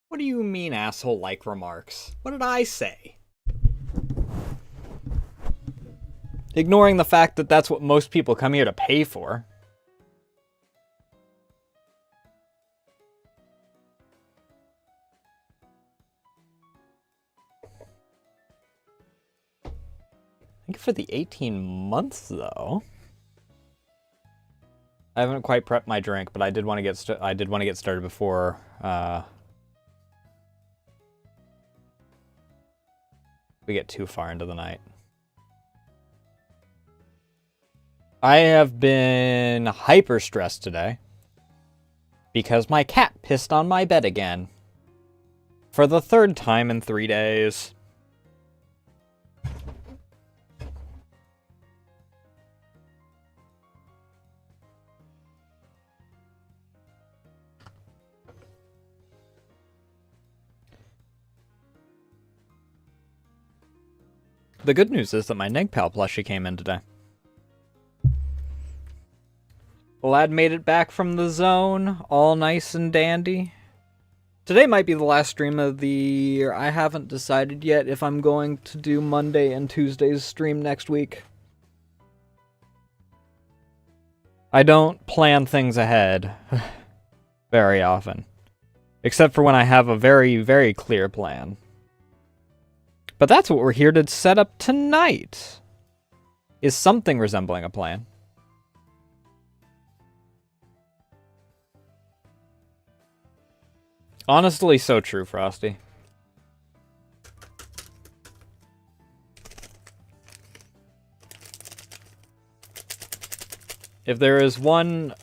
What do you mean, asshole-like remarks? What did I say? Ignoring the fact that that's what most people come here to pay for. I think for the 18 months, though. I haven't quite prepped my drink, but I did want to get started before we get too far into the night. I have been hyper stressed today because my cat pissed on my bed again for the 3rd time in 3 days. The good news is that my Negpal plushie came in today. The lad made it back from the zone, all nice and dandy. Today might be the last stream of the year. I haven't decided yet if I'm going to do Monday and Tuesday's stream next week. I don't plan things ahead very often. Except for when I have a very, very clear plan. But that's what we're here to set up tonight. Is something resembling a plan. Honestly, so true, Frosty. If there is one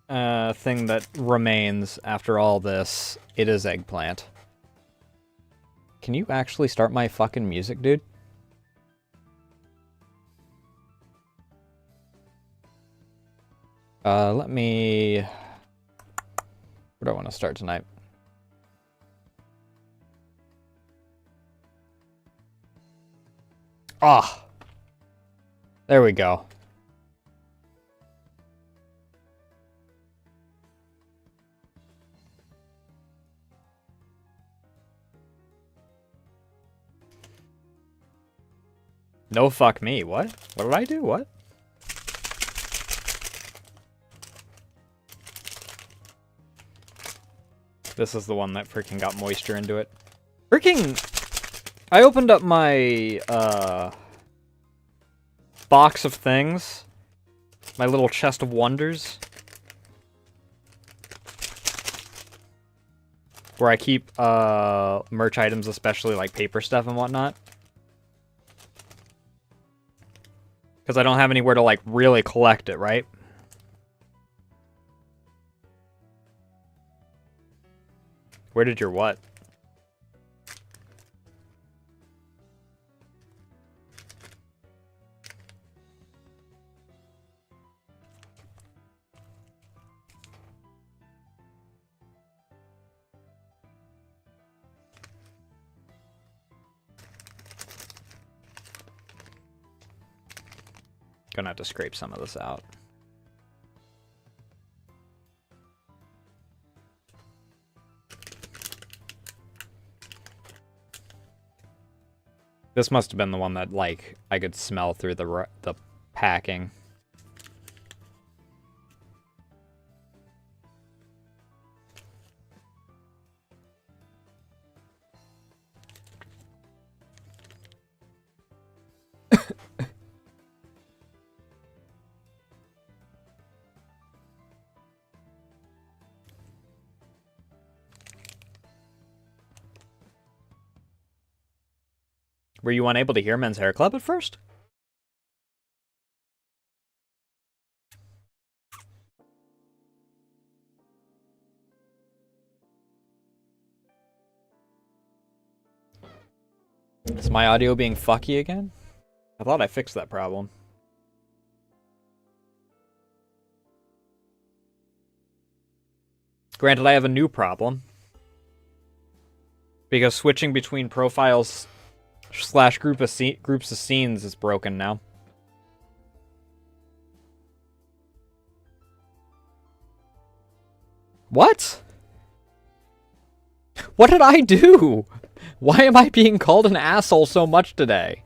thing that remains after all this, it is eggplant. Can you actually start my fucking music, dude? Let me... Where do I want to start tonight? Ah! There we go. No fuck me. What? What did I do? What? This is the one that freaking got moisture into it. Freaking... I opened up my, box of things. My little chest of wonders. Where I keep, merch items, especially like paper stuff and whatnot. Because I don't have anywhere to, like, really collect it, right? Where did your what? Gonna have to scrape some of this out. This must have been the one that, like, I could smell through the packing. Were you unable to hear Men's Hair Club at first? Is my audio being fucky again? I thought I fixed that problem. Granted, I have a new problem. Because switching between profiles / groups of scenes is broken now. What? What did I do? Why am I being called an asshole so much today?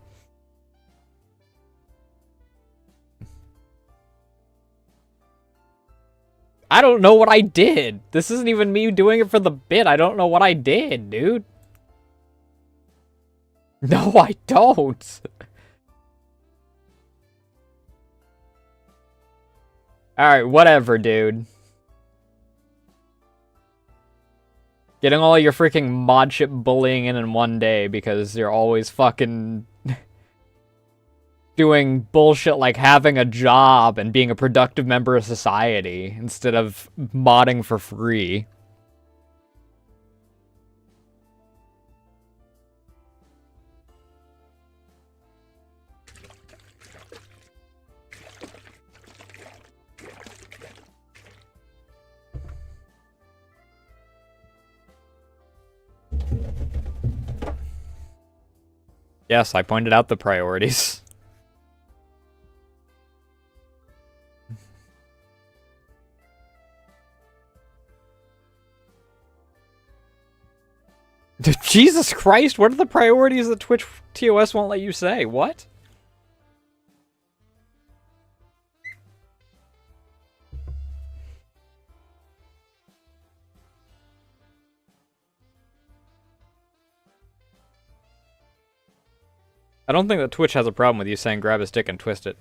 I don't know what I did. This isn't even me doing it for the bit. I don't know what I did, dude. No, I don't. Alright, whatever, dude. Getting all your freaking mod ship bullying in one day because you're always fucking doing bullshit like having a job and being a productive member of society instead of modding for free. Yes, I pointed out the priorities. Jesus Christ, what are the priorities that Twitch TOS won't let you say? What? I don't think that Twitch has a problem with you saying grab a stick and twist it.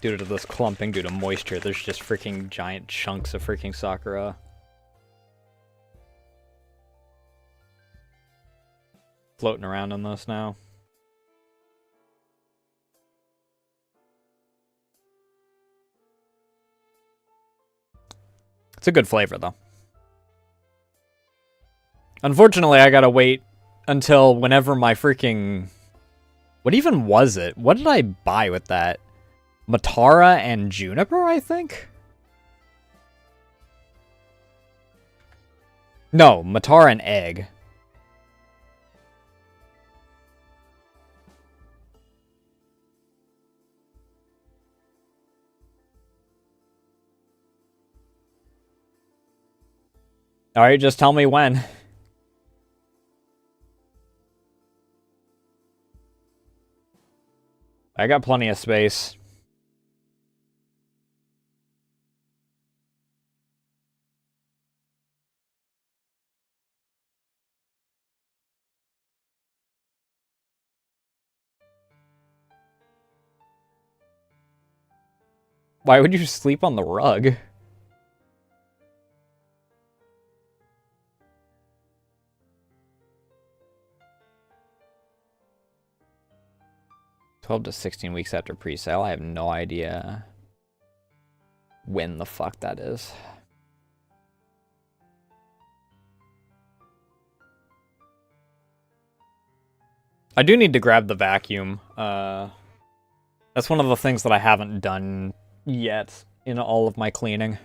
Due to this clumping, due to moisture, there's just freaking giant chunks of freaking Sakura. Floating around in this now. It's a good flavor, though. Unfortunately, I gotta wait until whenever my freaking... What even was it? What did I buy with that? Matara and Juniper, I think? No, Matara and Egg. Alright, just tell me when. I got plenty of space. Why would you sleep on the rug? $12 to 16 weeks after pre-sale. I have no idea when the fuck that is. I do need to grab the vacuum. That's one of the things that I haven't done yet in all of my cleaning.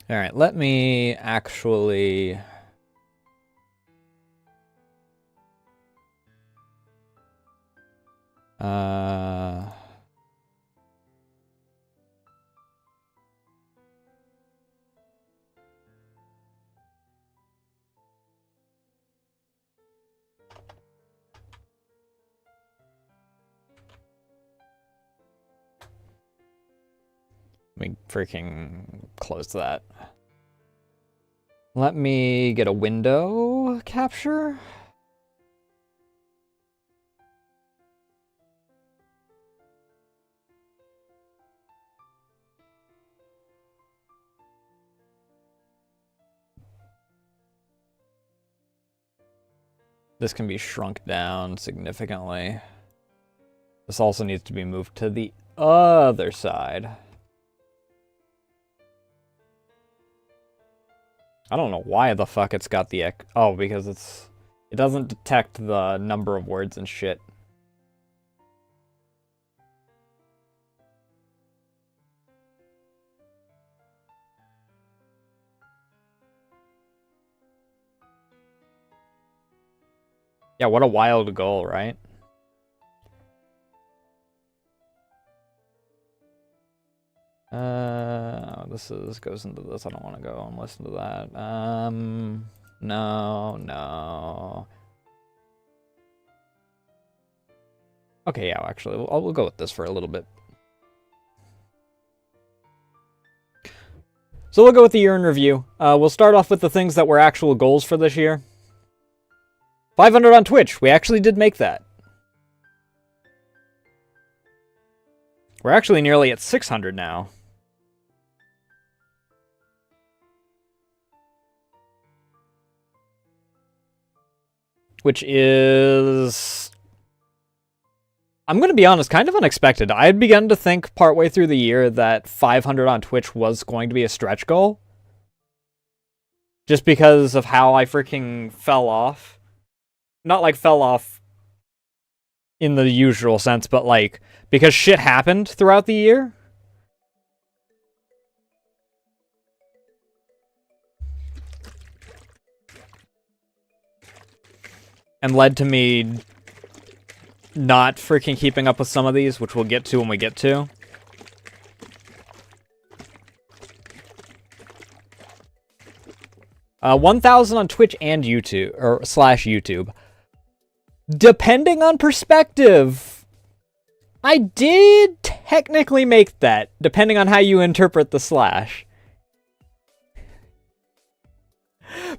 Alright, let me actually... Let me freaking close that. Let me get a window capture. This can be shrunk down significantly. This also needs to be moved to the other side. I don't know why the fuck it's got the oh, because it doesn't detect the number of words and shit. Yeah, what a wild goal, right? This goes into this. I don't want to go and listen to that. No. Okay, yeah, actually, we'll go with this for a little bit. So we'll go with the year in review. We'll start off with the things that were actual goals for this year. 500 on Twitch. We actually did make that. We're actually nearly at 600 now. Which is... I'm going to be honest, kind of unexpected. I had begun to think partway through the year that 500 on Twitch was going to be a stretch goal. Just because of how I freaking fell off. Not like fell off in the usual sense, but like, because shit happened throughout the year. And led to me not freaking keeping up with some of these, which we'll get to when we get to. Uh, 1,000 on Twitch and YouTube, or / YouTube. Depending on perspective, I did technically make that, depending on how you interpret the slash.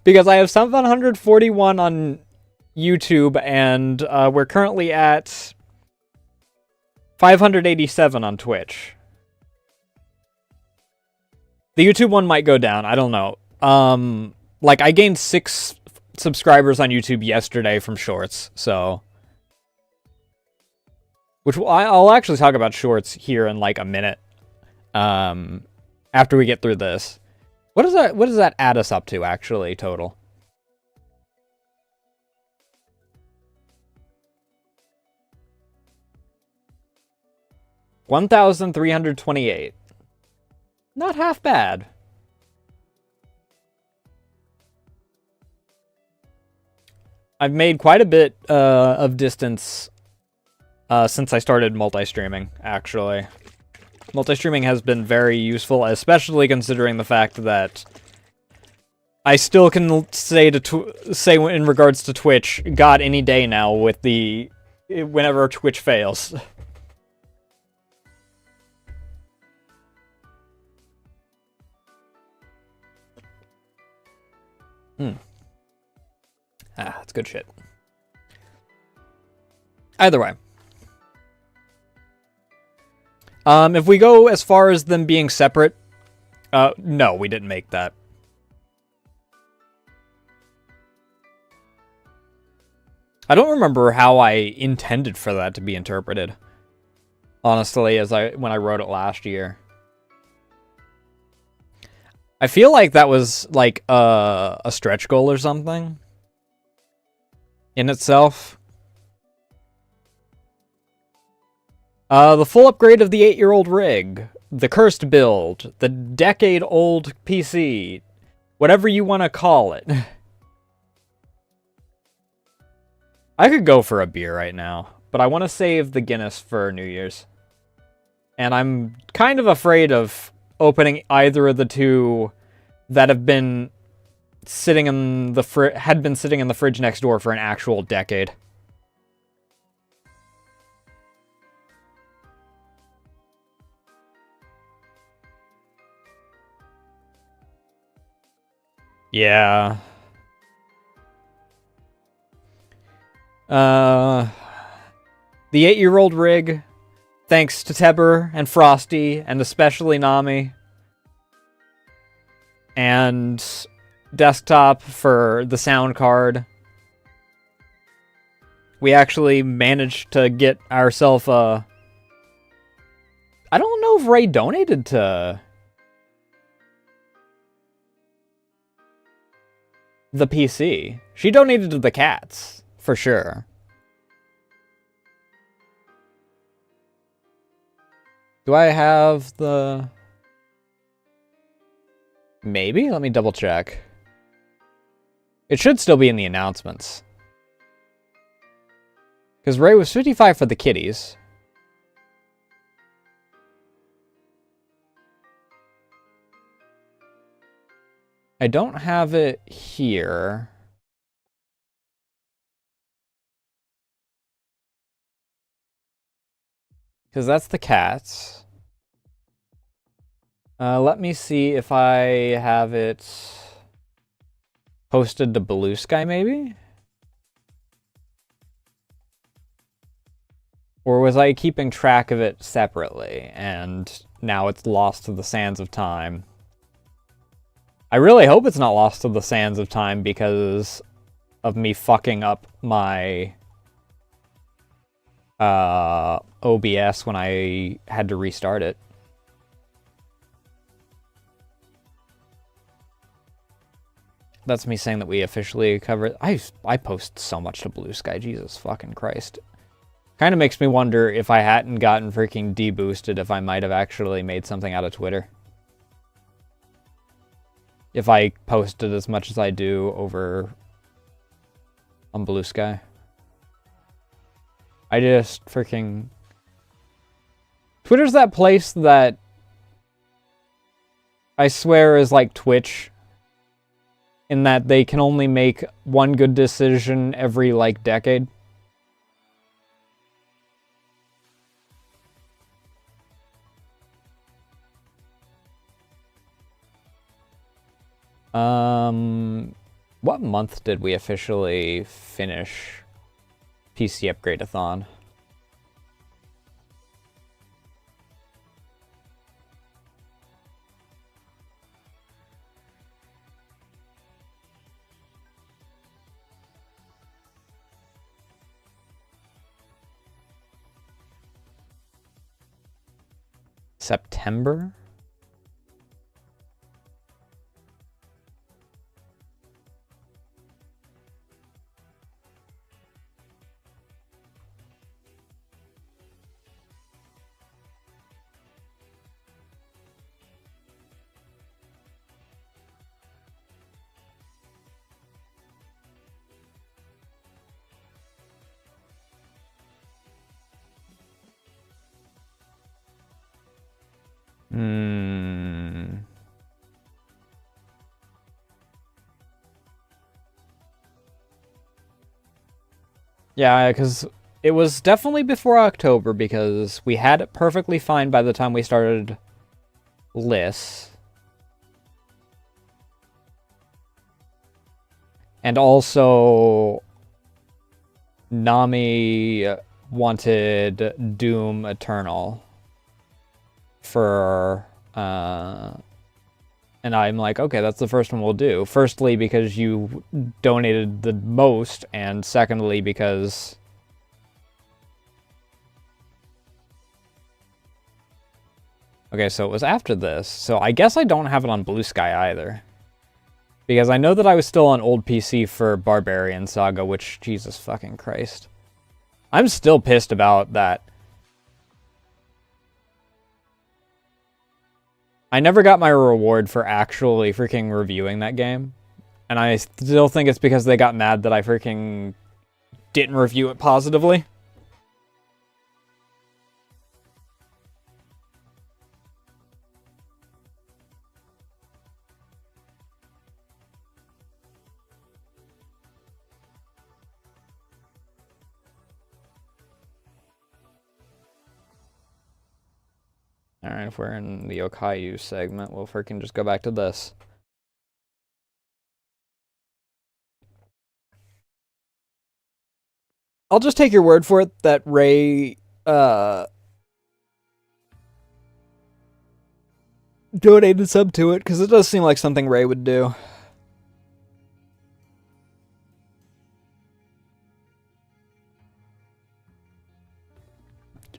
Because I have 741 on YouTube, and we're currently at 587 on Twitch. The YouTube one might go down, I don't know. Like, I gained 6 subscribers on YouTube yesterday from Shorts, so... Which I'll actually talk about Shorts here in, like, a minute. After we get through this. What does that add us up to, actually, total? $1,328. Not half bad. I've made quite a bit of distance since I started multi-streaming, actually. Multi-streaming has been very useful, especially considering the fact that I still can say in regards to Twitch, God, any day now with whenever Twitch fails. That's good shit. Either way. If we go as far as them being separate, no, we didn't make that. I don't remember how I intended for that to be interpreted. Honestly, when I wrote it last year. I feel like that was like a stretch goal or something in itself. The full upgrade of the 8-year-old rig, the cursed build, the decade-old PC, whatever you want to call it. I could go for a beer right now, but I want to save the Guinness for New Year's. And I'm kind of afraid of opening either of the two that have been sitting in the fridge next door for an actual decade. Yeah. The 8-year-old rig, thanks to Teber and Frosty, and especially Nami. And desktop for the sound card. We actually managed to get ourselves a... I don't know if Ray donated to... the PC. She donated to the cats, for sure. Do I have the... Maybe? Let me double check. It should still be in the announcements. Because Ray was 55 for the kitties. I don't have it here. Because that's the cats. Let me see if I have it posted to Blue Sky, maybe? Or was I keeping track of it separately, and now it's lost to the sands of time? I really hope it's not lost to the sands of time because of me fucking up my OBS when I had to restart it. That's me saying that we officially covered... I post so much to Blue Sky, Jesus fucking Christ. Kind of makes me wonder if I hadn't gotten freaking deboosted, if I might have actually made something out of Twitter. If I posted as much as I do over on Blue Sky. I just freaking... Twitter's that place that I swear is like Twitch, in that they can only make one good decision every, like, decade. What month did we officially finish PC Upgrade-a-thon? September? Yeah, because it was definitely before October, because we had it perfectly fine by the time we started lists. And also, Nami wanted Doom Eternal for, and I'm like, okay, that's the first one we'll do. Firstly, because you donated the most, and secondly, because... Okay, so it was after this. So I guess I don't have it on Blue Sky either. Because I know that I was still on old PC for Barbarian Saga, which, Jesus fucking Christ. I'm still pissed about that. I never got my reward for actually freaking reviewing that game. And I still think it's because they got mad that I freaking didn't review it positively. Alright, if we're in the Okayu segment, we'll freaking just go back to this. I'll just take your word for it that Ray, donated sub to it, because it does seem like something Ray would do.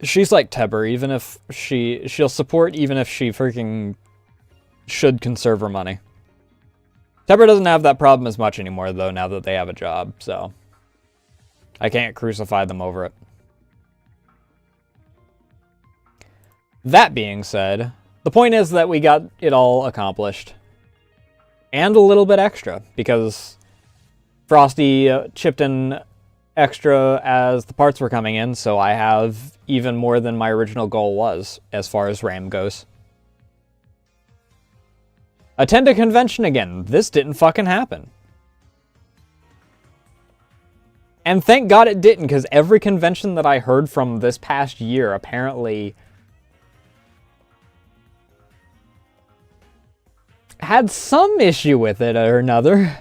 She's like Teber, even if she'll support even if she freaking should conserve her money. Tepper doesn't have that problem as much anymore, though, now that they have a job, so I can't crucify them over it. That being said, the point is that we got it all accomplished. And a little bit extra, because Frosty chipped in extra as the parts were coming in, so I have even more than my original goal was, as far as RAM goes. Attend a convention again. This didn't fucking happen. And thank God it didn't, because every convention that I heard from this past year apparently had some issue with it or another.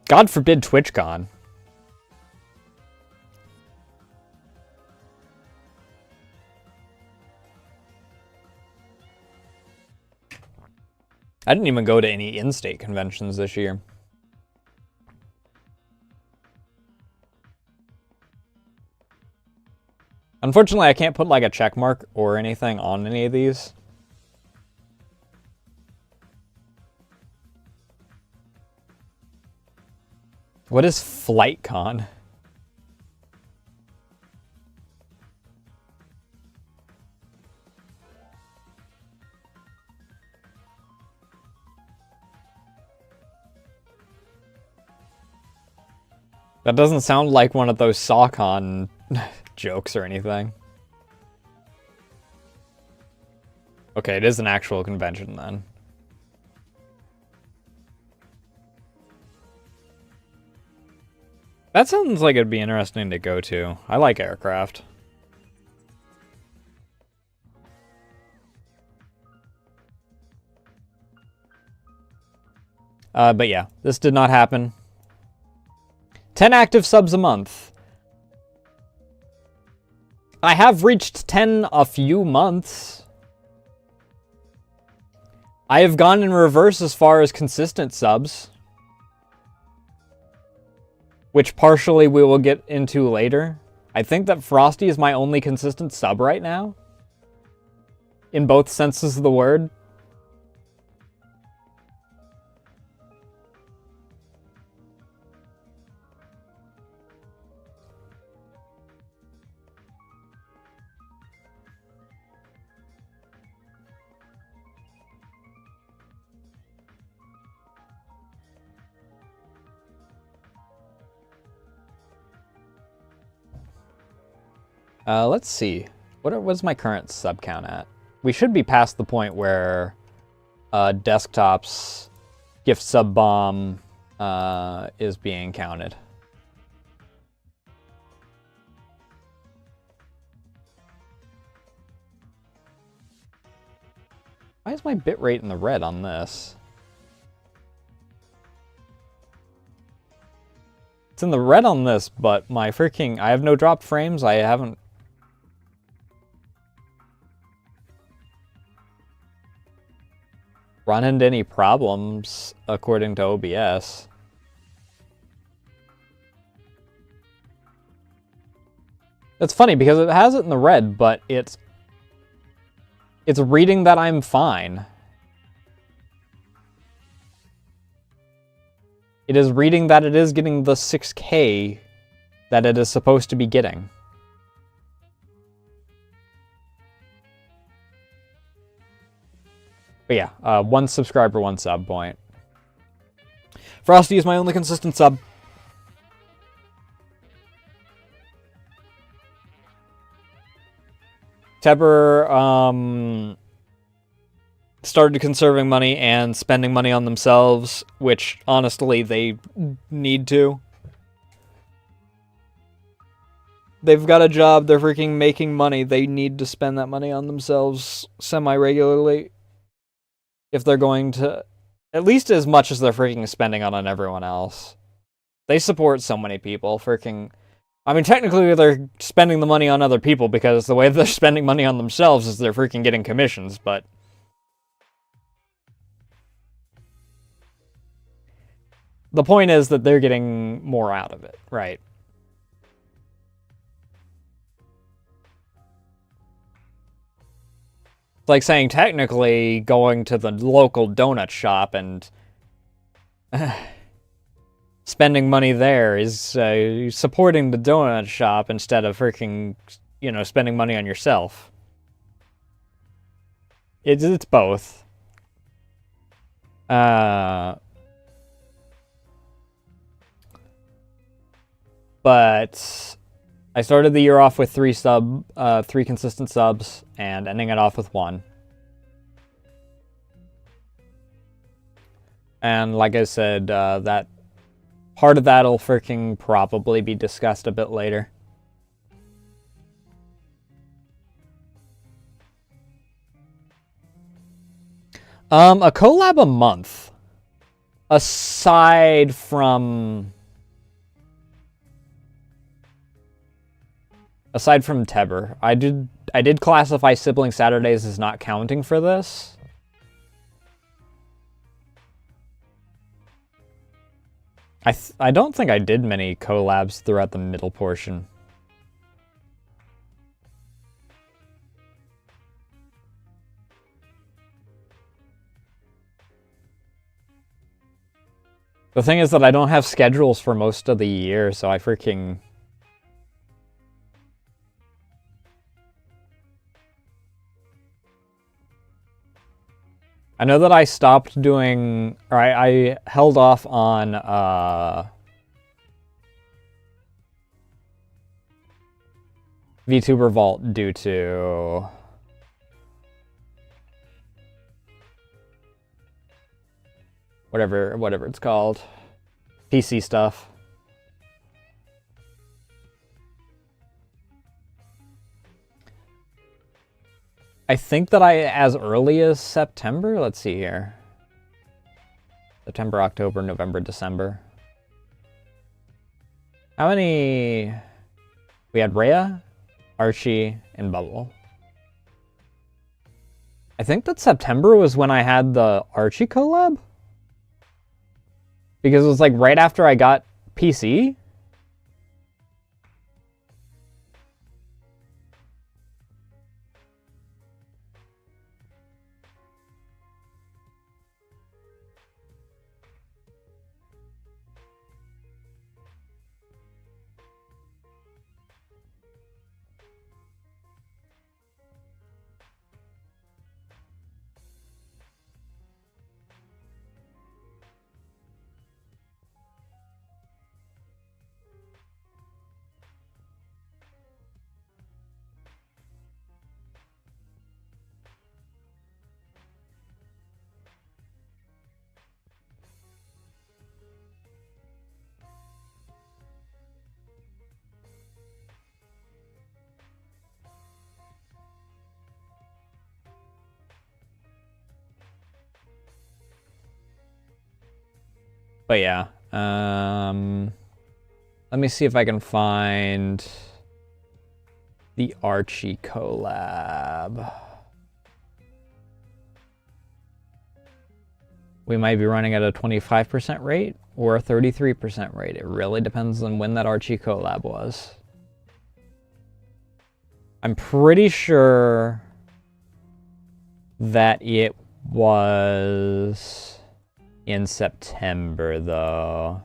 God forbid TwitchCon. I didn't even go to any in-state conventions this year. Unfortunately, I can't put like a check mark or anything on any of these. What is FlightCon? That doesn't sound like one of those SawCon jokes or anything. Okay, it is an actual convention then. That sounds like it'd be interesting to go to. I like aircraft. But yeah, this did not happen. 10 active subs a month. I have reached 10 a few months. I have gone in reverse as far as consistent subs, which partially we will get into later. I think that Frosty is my only consistent sub right now, in both senses of the word. Let's see. What's my current sub count at? We should be past the point where Desktop's gift sub bomb is being counted. Why is my bitrate in the red on this? It's in the red on this, but my freaking... I have no dropped frames. I haven't... run into any problems, according to OBS. It's funny, because it has it in the red, but it's reading that I'm fine. It is reading that it is getting the 6K that it is supposed to be getting. But yeah, 1 subscriber, 1 sub point. Frosty is my only consistent sub. Tebber started conserving money and spending money on themselves, which honestly they need to. They've got a job, they're freaking making money, they need to spend that money on themselves semi-regularly. If they're going to, at least as much as they're freaking spending on everyone else. They support so many people, freaking... I mean, technically they're spending the money on other people because the way they're spending money on themselves is they're freaking getting commissions, but... the point is that they're getting more out of it, right? It's like saying technically going to the local donut shop and spending money there is supporting the donut shop instead of freaking, spending money on yourself. It's both. But I started the year off with three consistent subs, and ending it off with 1. And like I said, that part of that'll freaking probably be discussed a bit later. A collab a month, aside from Teber. I did classify Sibling Saturdays as not counting for this. I don't think I did many collabs throughout the middle portion. The thing is that I don't have schedules for most of the year, so I freaking... I know that I stopped doing, or I held off on VTuber Vault due to whatever it's called, PC stuff. I think that as early as September, let's see here. September, October, November, December. How many? We had Rhea, Archie, and Bubble. I think that September was when I had the Archie collab. Because it was like right after I got PC. But yeah, let me see if I can find the Archie collab. We might be running at a 25% rate or a 33% rate. It really depends on when that Archie collab was. I'm pretty sure that it was in September, though.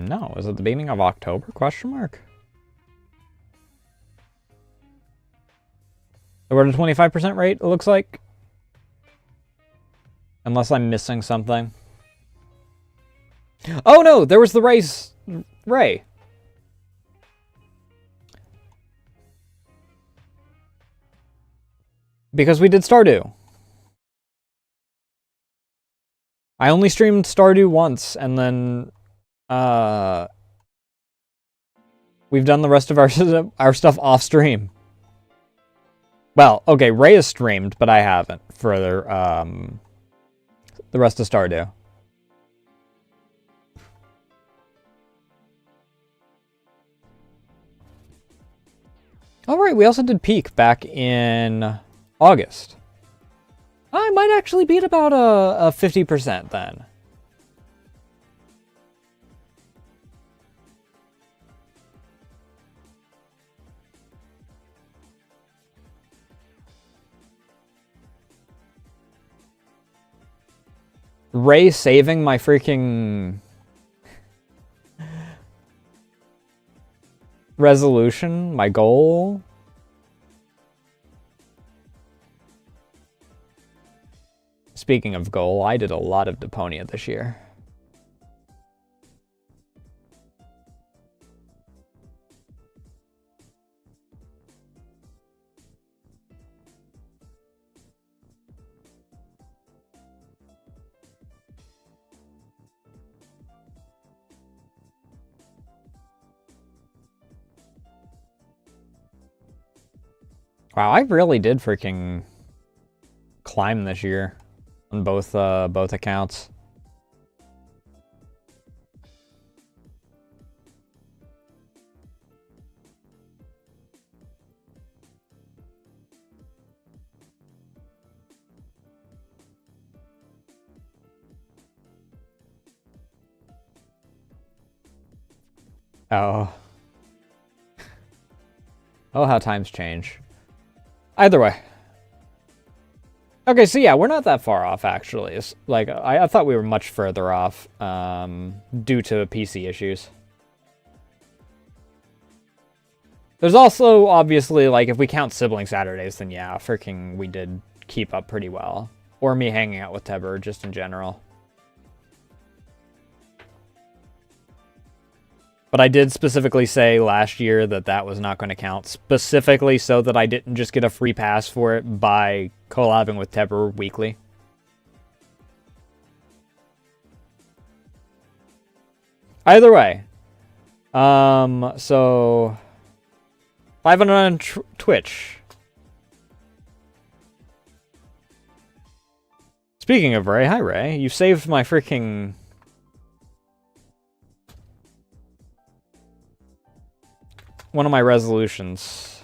No, is it the beginning of October? Question mark. We're at a 25% rate, it looks like. Unless I'm missing something. Oh no, there was the Ray. Because we did Stardew. I only streamed Stardew once, and then we've done the rest of our stuff off stream. Well, okay, Ray has streamed, but I haven't for the rest of Stardew. Alright, we also did Peak back in August. I might actually beat about a 50% then. Ray saving my freaking resolution, my goal. Speaking of goal, I did a lot of Deponia this year. Wow, I really did freaking climb this year on both accounts. Oh. Oh, how times change. Either way. Okay, so yeah, we're not that far off, actually. It's like, I thought we were much further off, due to PC issues. There's also, obviously, like, if we count sibling Saturdays, then yeah, freaking we did keep up pretty well. Or me hanging out with Tebber, just in general. But I did specifically say last year that that was not going to count, specifically so that I didn't just get a free pass for it by collabing with Tebber weekly. Either way. So 500 on Twitch. Speaking of Ray, hi Ray. You saved my freaking... one of my resolutions.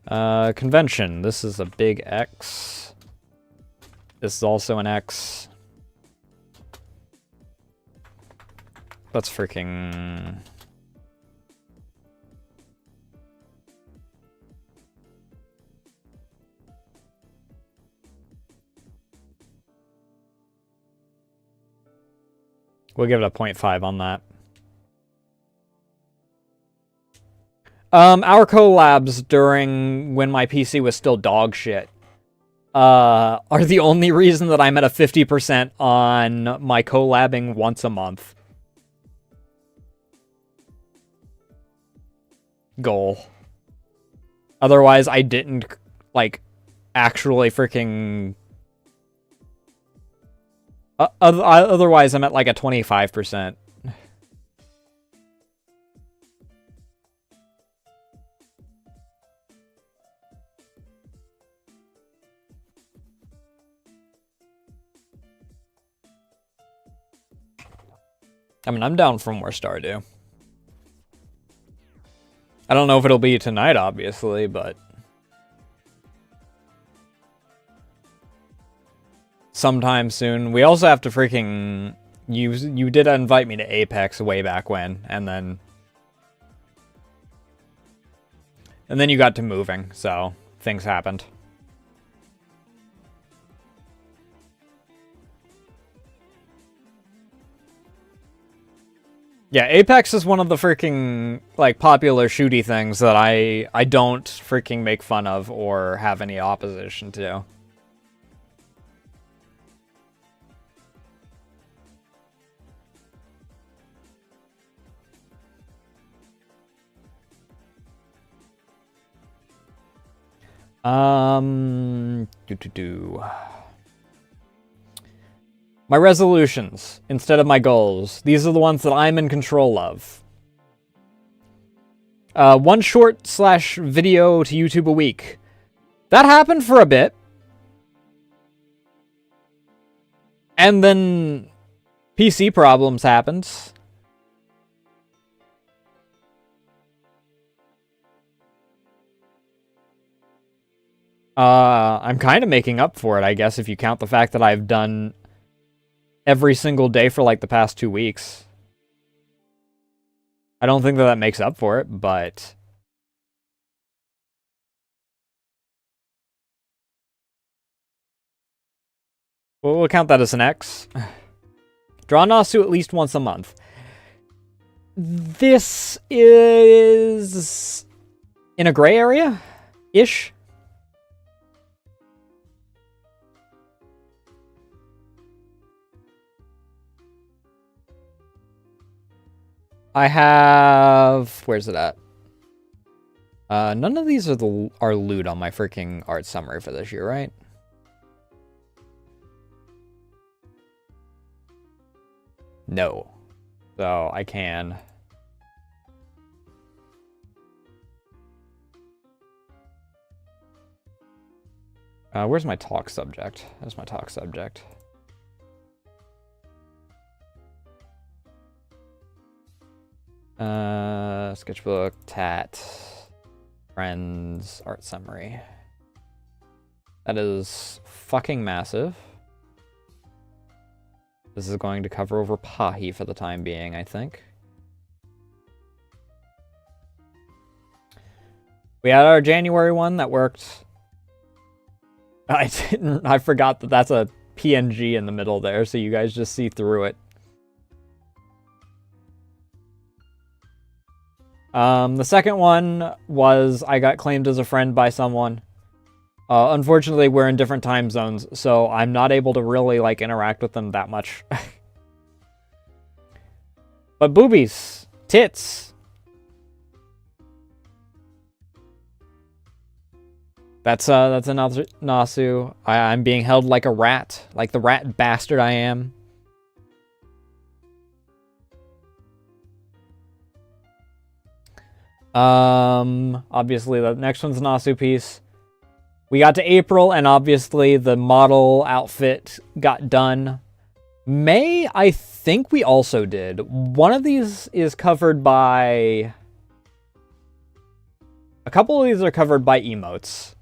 Convention. This is a big X. This is also an X. Let's freaking... we'll give it a 0.5 on that. Our collabs during when my PC was still dog shit are the only reason that I'm at a 50% on my collabing once a month goal. Otherwise, I didn't, like, actually freaking... otherwise, I'm at like a 25%. I mean, I'm down for more Stardew. I don't know if it'll be tonight, obviously, but... sometime soon. We also have to freaking... You did invite me to Apex way back when, and then you got to moving, so things happened. Yeah, Apex is one of the freaking, like, popular shooty things that I don't freaking make fun of or have any opposition to. My resolutions, instead of my goals. These are the ones that I'm in control of. One short/video to YouTube a week. That happened for a bit. And then PC problems happened. I'm kind of making up for it, I guess, if you count the fact that I've done every single day for like the past 2 weeks. I don't think that that makes up for it, but we'll count that as an X. Draw Nasu at least once a month. This is in a gray area-ish. I have... Where's it at? None of these are loot on my freaking art summary for this year, right? No. So I can... where's my talk subject? There's my talk subject. Sketchbook, tat, friends, art summary. That is fucking massive. This is going to cover over Pahi for the time being, I think. We had our January one that worked. I forgot that that's a PNG in the middle there, so you guys just see through it. The second one was I got claimed as a friend by someone. Unfortunately, we're in different time zones, so I'm not able to really, like, interact with them that much. But boobies, tits. That's another Nasu. I'm being held like a rat, like the rat bastard I am. Obviously the next one's a Nasu piece. We got to April, and obviously the model outfit got done. May, I think we also did. One of these is covered by... A couple of these are covered by emotes.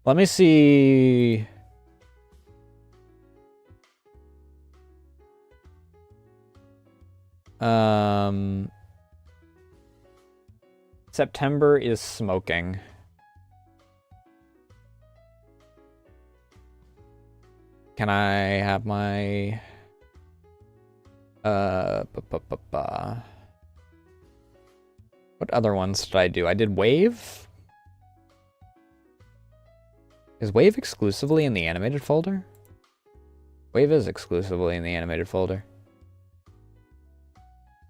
Let me see... September is smoking. Can I have my... What other ones did I do? I did Wave? Is Wave exclusively in the animated folder? Wave is exclusively in the animated folder.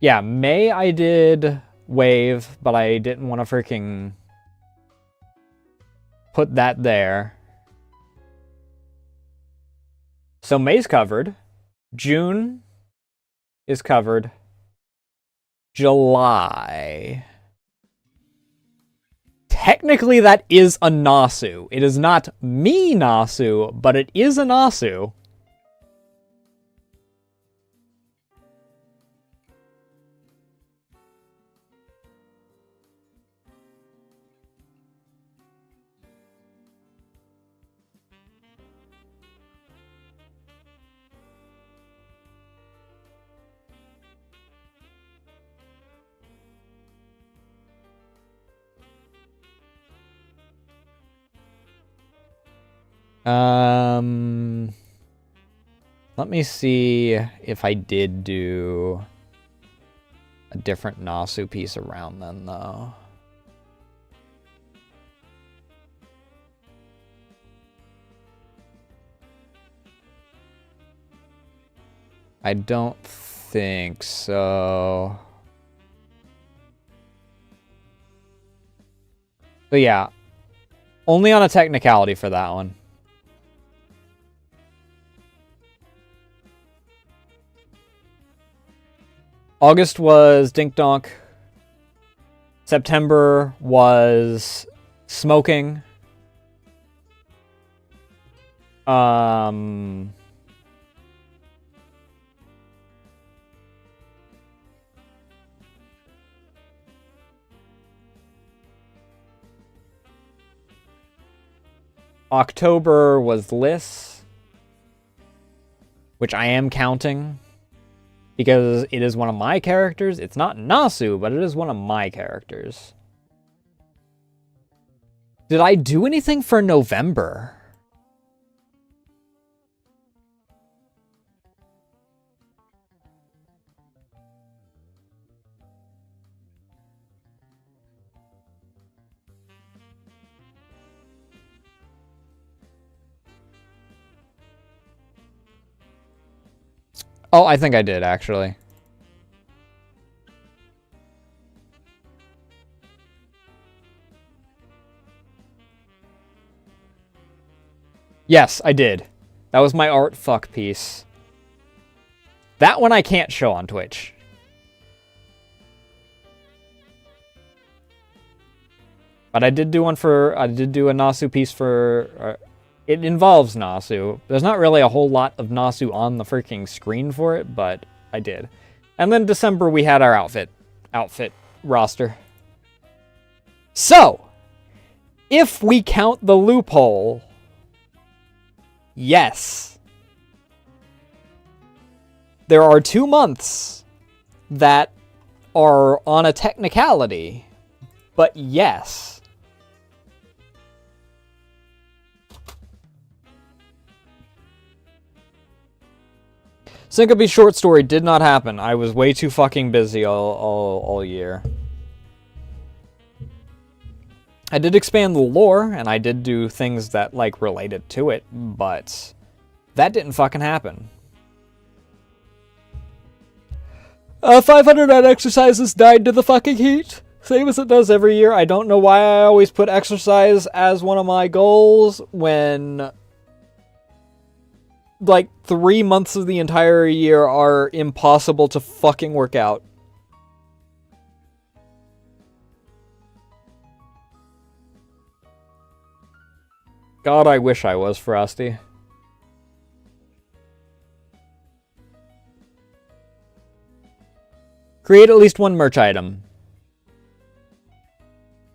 Yeah, May I did Wave, but I didn't want to freaking put that there. So May's covered. June is covered. July. Technically, that is a Nasu. It is not me Nasu, but it is a Nasu. Let me see if I did do a different Nasu piece around then, though. I don't think so. But yeah, only on a technicality for that one. August was Dink Donk. September was smoking. October was Liss, which I am counting because it is one of my characters. It's not Nasu, but it is one of my characters. Did I do anything for November? Oh, I think I did, actually. Yes, I did. That was my art fuck piece. That one I can't show on Twitch. But I did do one for... I did do a Nasu piece for... it involves Nasu. There's not really a whole lot of Nasu on the freaking screen for it, but I did. And then December we had our outfit roster. So, if we count the loophole, yes. There are 2 months that are on a technicality, but yes. Syncope short story did not happen. I was way too fucking busy all year. I did expand the lore, and I did do things that, like, related to it, but that didn't fucking happen. 500 odd exercises died to the fucking heat. Same as it does every year. I don't know why I always put exercise as one of my goals when... like 3 months of the entire year are impossible to fucking work out. God, I wish I was Frosty. Create at least one merch item.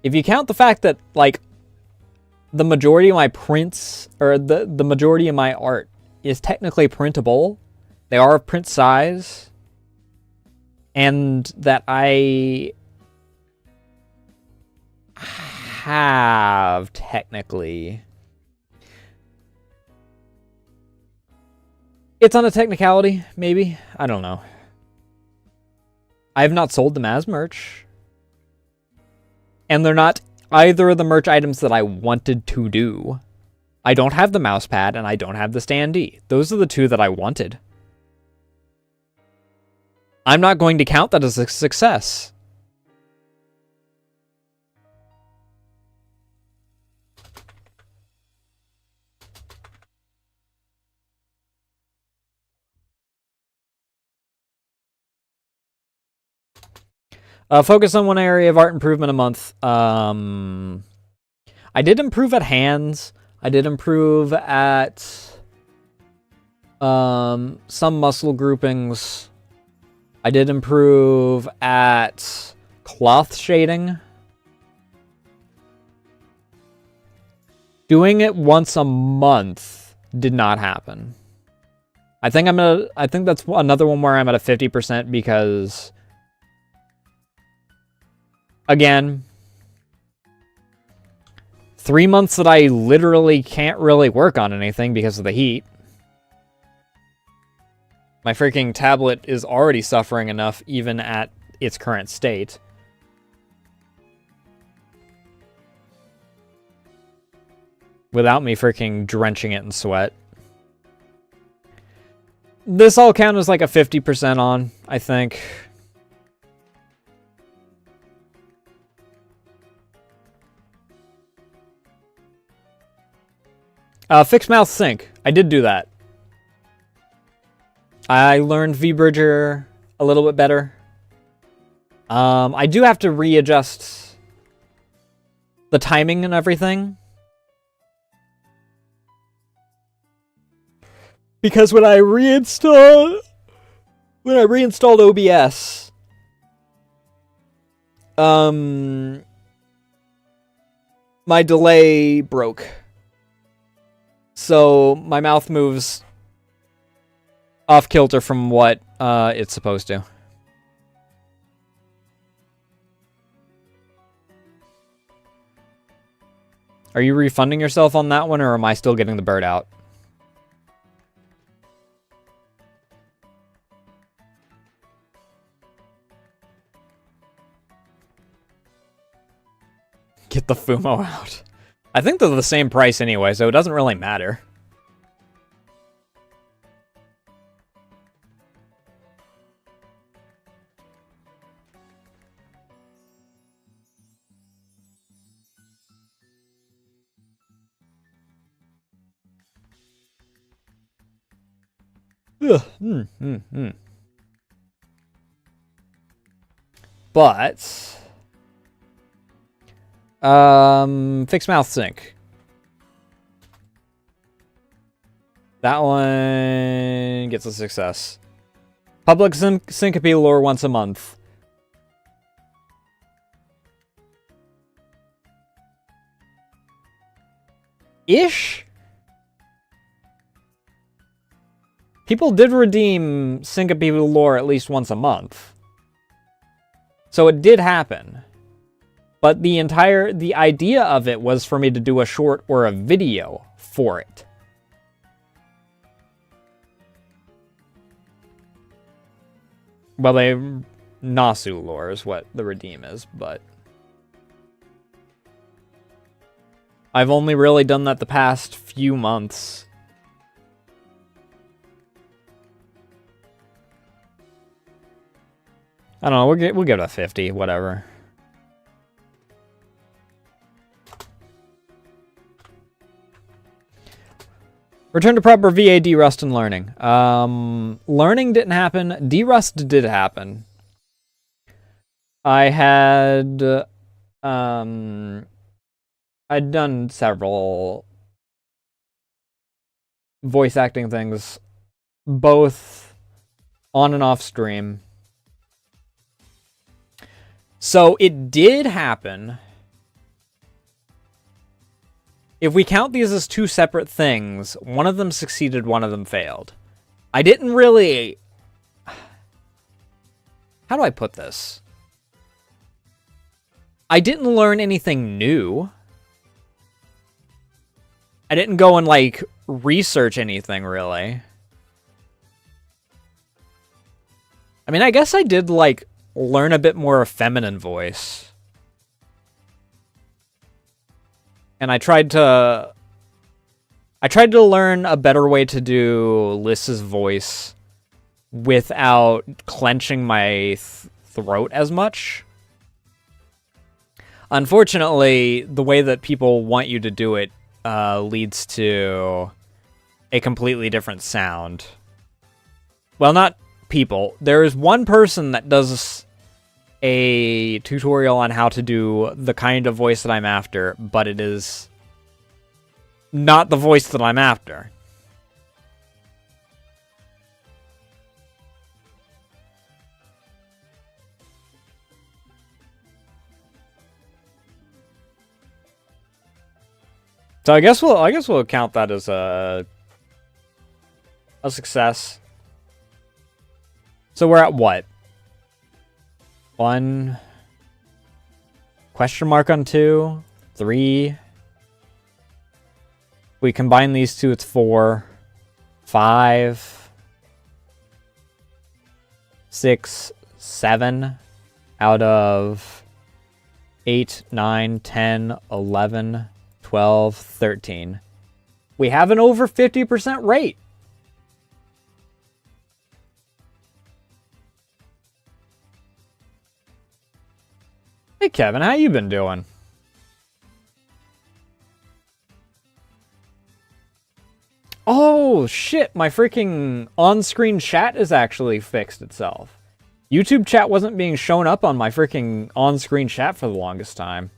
If you count the fact that, like, the majority of my prints, or the majority of my art is technically printable. They are of print size. And that I have technically... It's on a technicality, maybe? I don't know. I have not sold them as merch. And they're not either of the merch items that I wanted to do. I don't have the mouse pad, and I don't have the standee. Those are the two that I wanted. I'm not going to count that as a success. Focus on one area of art improvement a month. I did improve at hands. I did improve at some muscle groupings. I did improve at cloth shading. Doing it once a month did not happen. I think that's another one where I'm at a 50% because, again, 3 months that I literally can't really work on anything because of the heat. My freaking tablet is already suffering enough even at its current state. Without me freaking drenching it in sweat. This all counts as like a 50% on, I think. Fixed mouth sync. I did do that. I learned VBridger a little bit better. I do have to readjust the timing and everything. Because when I reinstalled OBS, my delay broke. So my mouth moves off kilter from what it's supposed to. Are you refunding yourself on that one, or am I still getting the bird out? Get the Fumo out. I think they're the same price anyway, so it doesn't really matter. But fixed mouth sync. That one gets a success. Public syncope lore once a month. Ish? People did redeem syncope lore at least once a month. So it did happen. But the idea of it was for me to do a short or a video for it. Well, Nasu lore is what the redeem is, but I've only really done that the past few months. I don't know, we'll give it a 50, whatever. Return to proper VA derust and learning. Learning didn't happen. Derust did happen. I had I'd done several voice acting things, both on and off stream. So it did happen. If we count these as two separate things, one of them succeeded, one of them failed. I didn't really... How do I put this? I didn't learn anything new. I didn't go and, like, research anything, really. I mean, I guess I did, like, learn a bit more of feminine voice. And I tried to learn a better way to do Lys's voice without clenching my throat as much. Unfortunately, the way that people want you to do it leads to a completely different sound. Well, not people. There is one person that does a tutorial on how to do the kind of voice that I'm after, but it is not the voice that I'm after. So I guess we'll count that as a success. So we're at what? 1 question mark on 2, 3. We combine these two, it's 4, 5, 6, 7 out of 8, 9, 10, 11, 12, 13. We have an over 50% rate. Hey Kevin, how you been doing? Oh shit, my freaking on-screen chat has actually fixed itself. YouTube chat wasn't being shown up on my freaking on-screen chat for the longest time.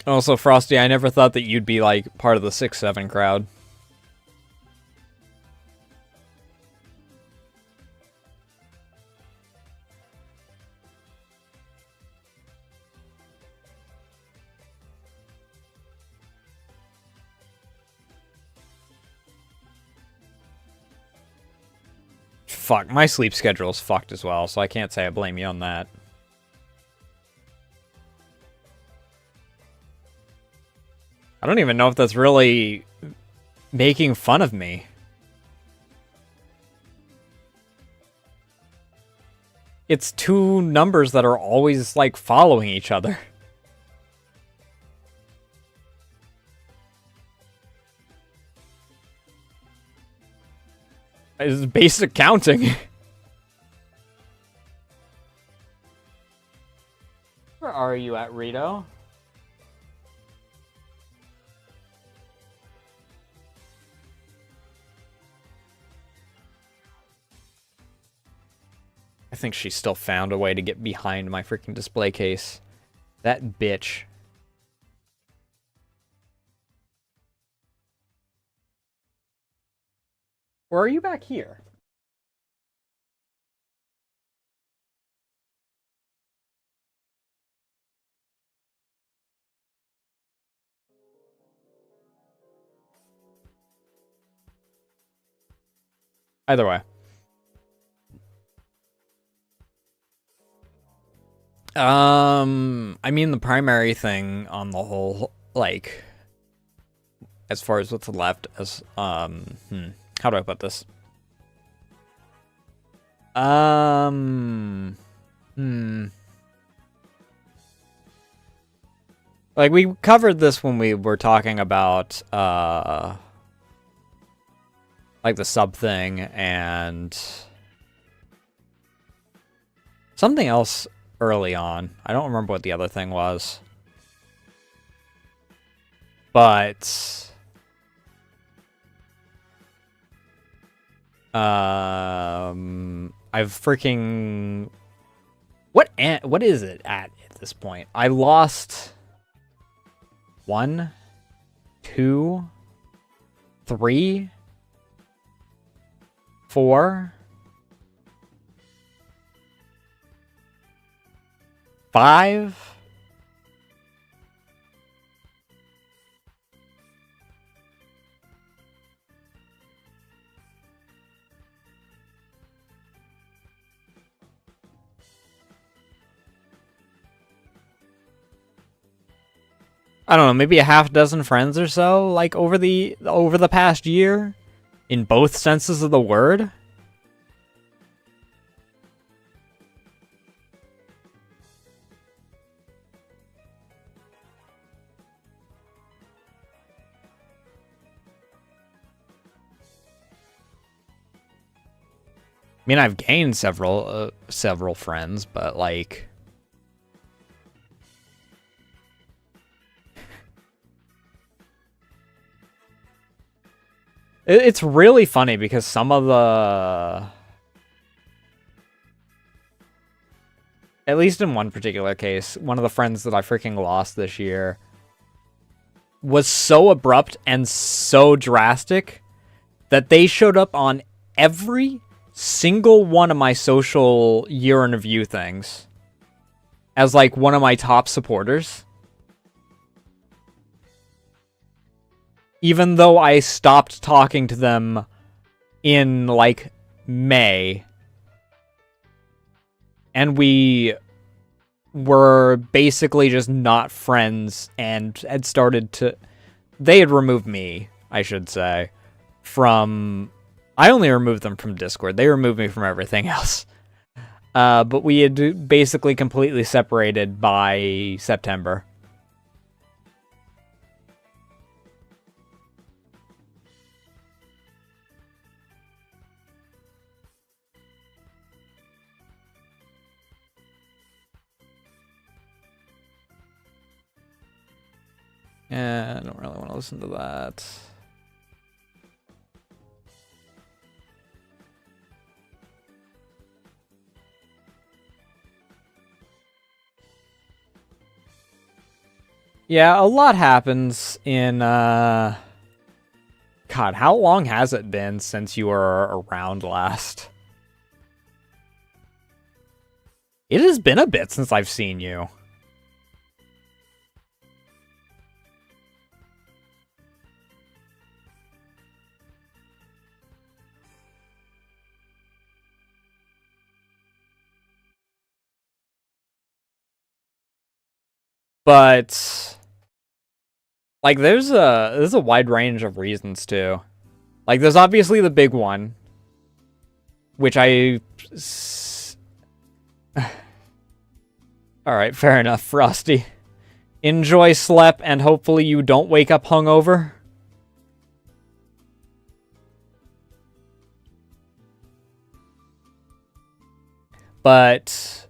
Also, Frosty, I never thought that you'd be, like, part of the 6-7 crowd. Fuck, my sleep schedule's fucked as well, so I can't say I blame you on that. I don't even know if that's really making fun of me. It's two numbers that are always, like, following each other. It's basic counting. Where are you at, Rito? I think she still found a way to get behind my freaking display case. That bitch. Or are you back here? Either way. I mean, the primary thing on the whole, like, as far as what's left, as, how do I put this? Like, we covered this when we were talking about, like, the sub thing, and something else early on. I don't remember what the other thing was. But I've freaking what is it at this point? I lost 1, 2, 3, 4, 5. I don't know, maybe a half dozen friends or so, like over the past year, in both senses of the word. I mean, I've gained several friends, but like, it's really funny because some of the, at least in one particular case, one of the friends that I freaking lost this year was so abrupt and so drastic that they showed up on every single one of my social year in review things as like one of my top supporters. Even though I stopped talking to them in like May. And we were basically just not friends and had started to... They had removed me, I should say, from... I only removed them from Discord. They removed me from everything else. But we had basically completely separated by September. Yeah, I don't really want to listen to that. Yeah, a lot happens in, God, how long has it been since you were around last? It has been a bit since I've seen you. But like there's a wide range of reasons too. Like there's obviously the big one, which I all right, fair enough, Frosty. Enjoy Slep, and hopefully you don't wake up hungover. But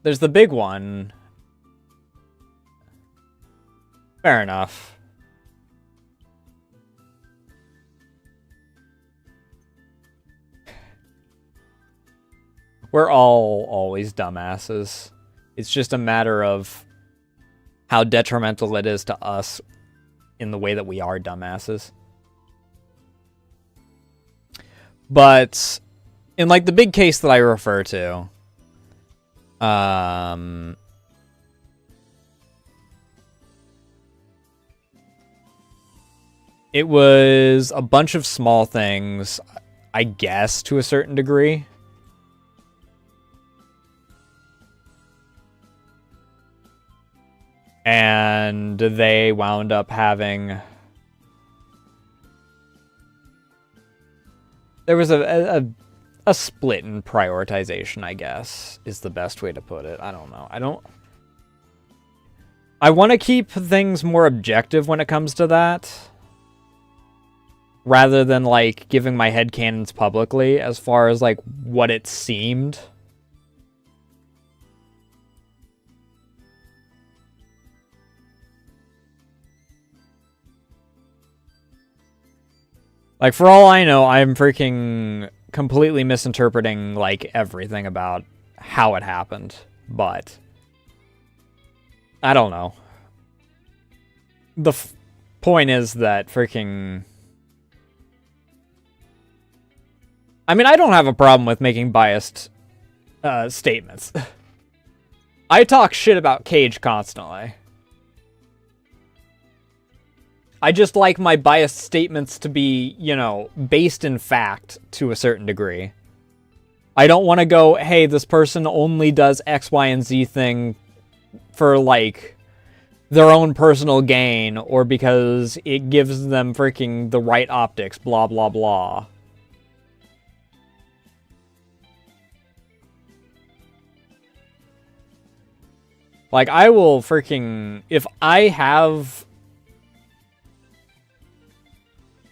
there's the big one. Fair enough. We're all always dumbasses. It's just a matter of how detrimental it is to us in the way that we are dumbasses. But in like the big case that I refer to, it was a bunch of small things, I guess, to a certain degree. And they wound up having... There was a split in prioritization, I guess, is the best way to put it. I don't know. I want to keep things more objective when it comes to that, rather than, like, giving my headcanons publicly as far as, like, what it seemed. Like, for all I know, I'm freaking completely misinterpreting, like, everything about how it happened. But I don't know. The point is that freaking... I mean, I don't have a problem with making biased statements. I talk shit about Cage constantly. I just like my biased statements to be, you know, based in fact to a certain degree. I don't want to go, hey, this person only does X, Y, and Z thing for, like, their own personal gain, or because it gives them freaking the right optics, blah, blah, blah. Like, I will freaking... If I have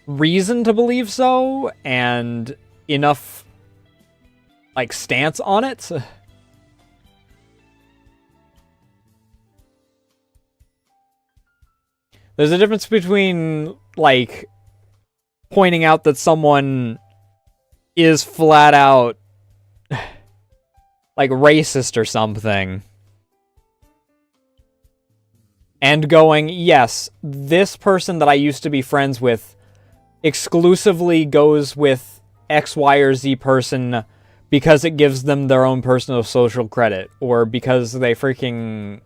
reason to believe so, and enough, like, stance on it... There's a difference between, like, pointing out that someone is flat out, like, racist or something, and going, yes, this person that I used to be friends with exclusively goes with X, Y, or Z person because it gives them their own personal social credit, or because they freaking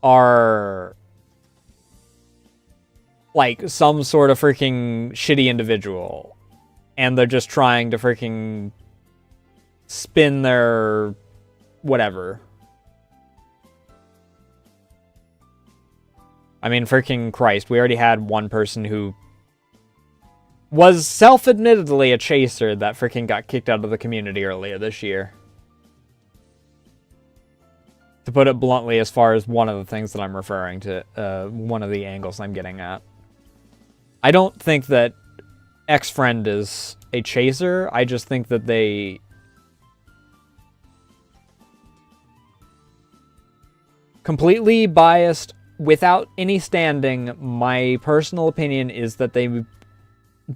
are... like, some sort of freaking shitty individual, and they're just trying to freaking spin their whatever. I mean, freaking Christ, we already had one person who was self-admittedly a chaser that freaking got kicked out of the community earlier this year. To put it bluntly, as far as one of the things that I'm referring to, one of the angles I'm getting at. I don't think that X-Friend is a chaser. I just think that they Completely biased, without any standing, my personal opinion is that they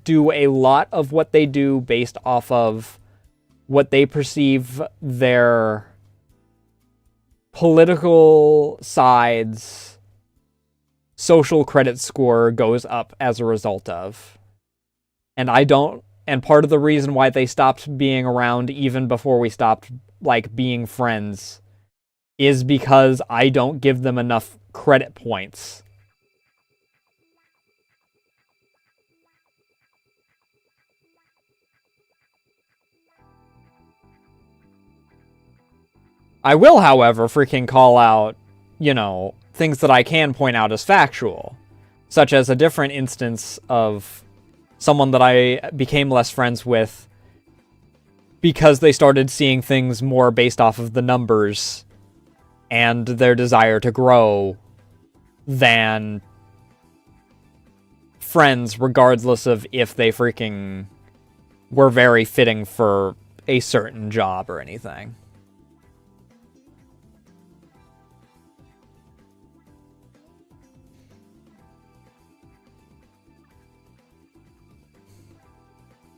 do a lot of what they do based off of what they perceive their political side's social credit score goes up as a result of. And part of the reason why they stopped being around even before we stopped, like, being friends is because I don't give them enough credit points. I will, however, freaking call out, things that I can point out as factual, such as a different instance of someone that I became less friends with because they started seeing things more based off of the numbers and their desire to grow than friends, regardless of if they freaking were very fitting for a certain job or anything.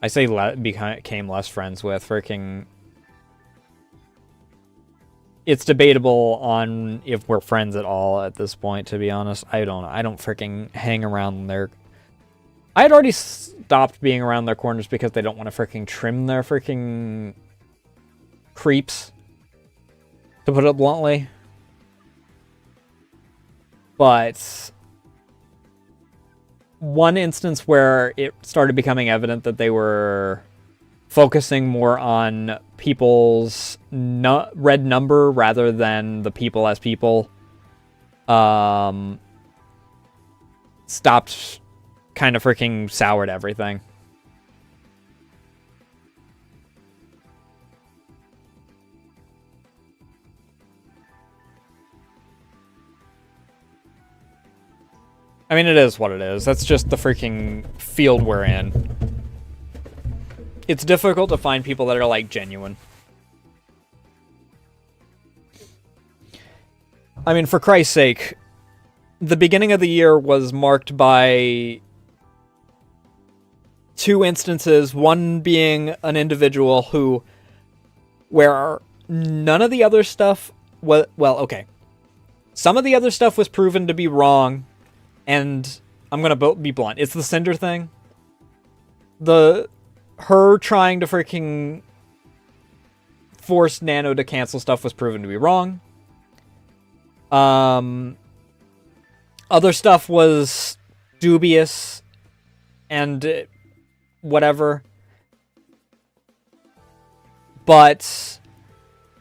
I say became less friends with. Freaking, it's debatable on if we're friends at all at this point, to be honest. I don't know. I don't freaking hang around their... I had already stopped being around their corners because they don't want to freaking trim their freaking creeps, to put it bluntly. But one instance where it started becoming evident that they were focusing more on people's red number rather than the people as people, stopped, kind of freaking soured everything. I mean, it is what it is. That's just the freaking field we're in. It's difficult to find people that are, like, genuine. I mean, for Christ's sake, the beginning of the year was marked by 2 instances, one being an individual where none of the other stuff was... Well, okay. Some of the other stuff was proven to be wrong, and I'm gonna be blunt. It's the Cinder thing. Her trying to freaking force Nano to cancel stuff was proven to be wrong. Other stuff was dubious and whatever. But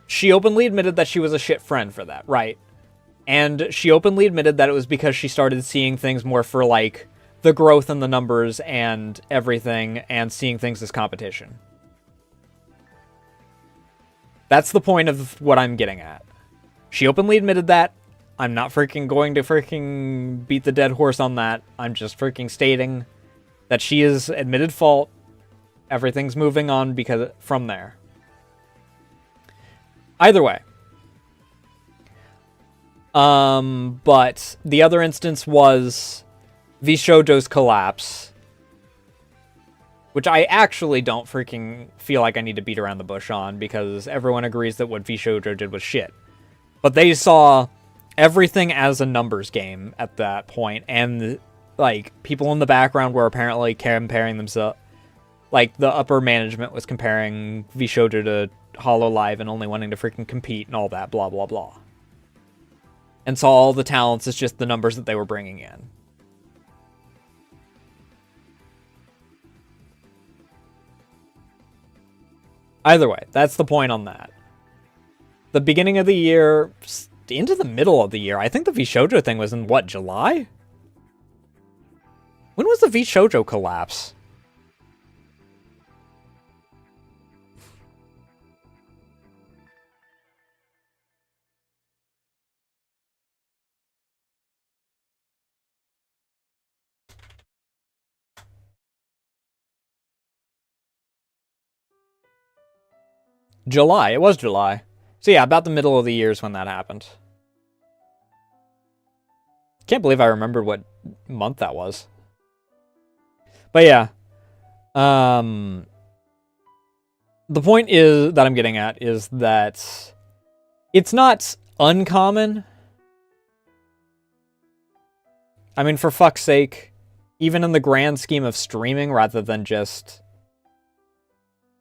she openly admitted that she was a shit friend for that, right? And she openly admitted that it was because she started seeing things more for, like, the growth in the numbers and everything, and seeing things as competition. That's the point of what I'm getting at. She openly admitted that. I'm not freaking going to freaking beat the dead horse on that. I'm just freaking stating that she has admitted fault. Everything's moving on from there. Either way. But the other instance was Vishojo's collapse, which I actually don't freaking feel like I need to beat around the bush on, because everyone agrees that what Vishojo did was shit. But they saw everything as a numbers game at that point, and, like, people in the background were apparently comparing themselves, like, the upper management was comparing Vishojo to Hololive and only wanting to freaking compete and all that, blah, blah, blah. And saw all the talents as just the numbers that they were bringing in. Either way, that's the point on that. The beginning of the year, into the middle of the year, I think the Vishojo thing was in, what, July? When was the Vishojo collapse? July. It was July. So yeah, about the middle of the year is when that happened. Can't believe I remembered what month that was. But yeah. The point is that I'm getting at is that it's not uncommon. I mean, for fuck's sake, even in the grand scheme of streaming rather than just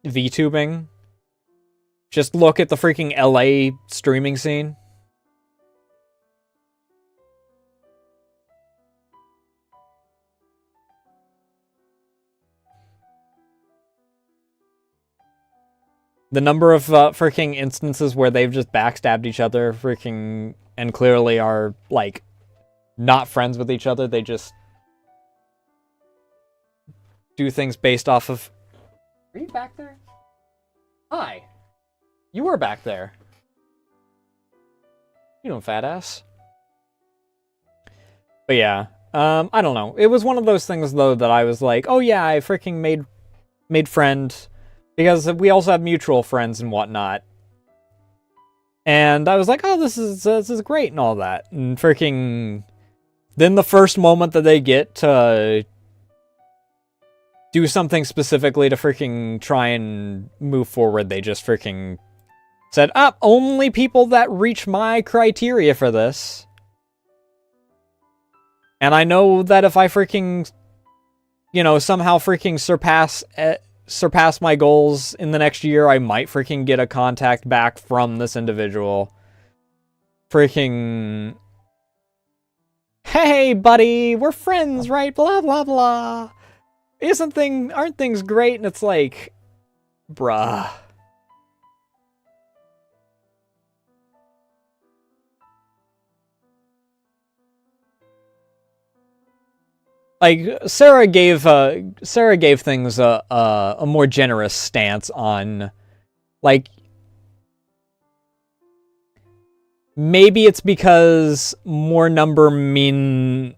VTubing, just look at the freaking LA streaming scene. The number of freaking instances where they've just backstabbed each other freaking and clearly are, like, not friends with each other. They just do things based off of... Are you back there? Hi. You were back there. You doing, fat ass? But yeah, I don't know. It was one of those things, though, that I was like, oh yeah, I freaking made friend... Because we also have mutual friends and whatnot. And I was like, oh, this is great and all that. And freaking... Then the first moment that they get to do something specifically to freaking try and move forward, they just freaking said, only people that reach my criteria for this. And I know that if I freaking, somehow freaking surpass my goals in the next year, I might freaking get a contact back from this individual. Freaking... Hey, buddy, we're friends, right? Blah, blah, blah. Aren't things great? And it's like, bruh. Like, Sarah gave things a more generous stance on, like, maybe it's because more number mean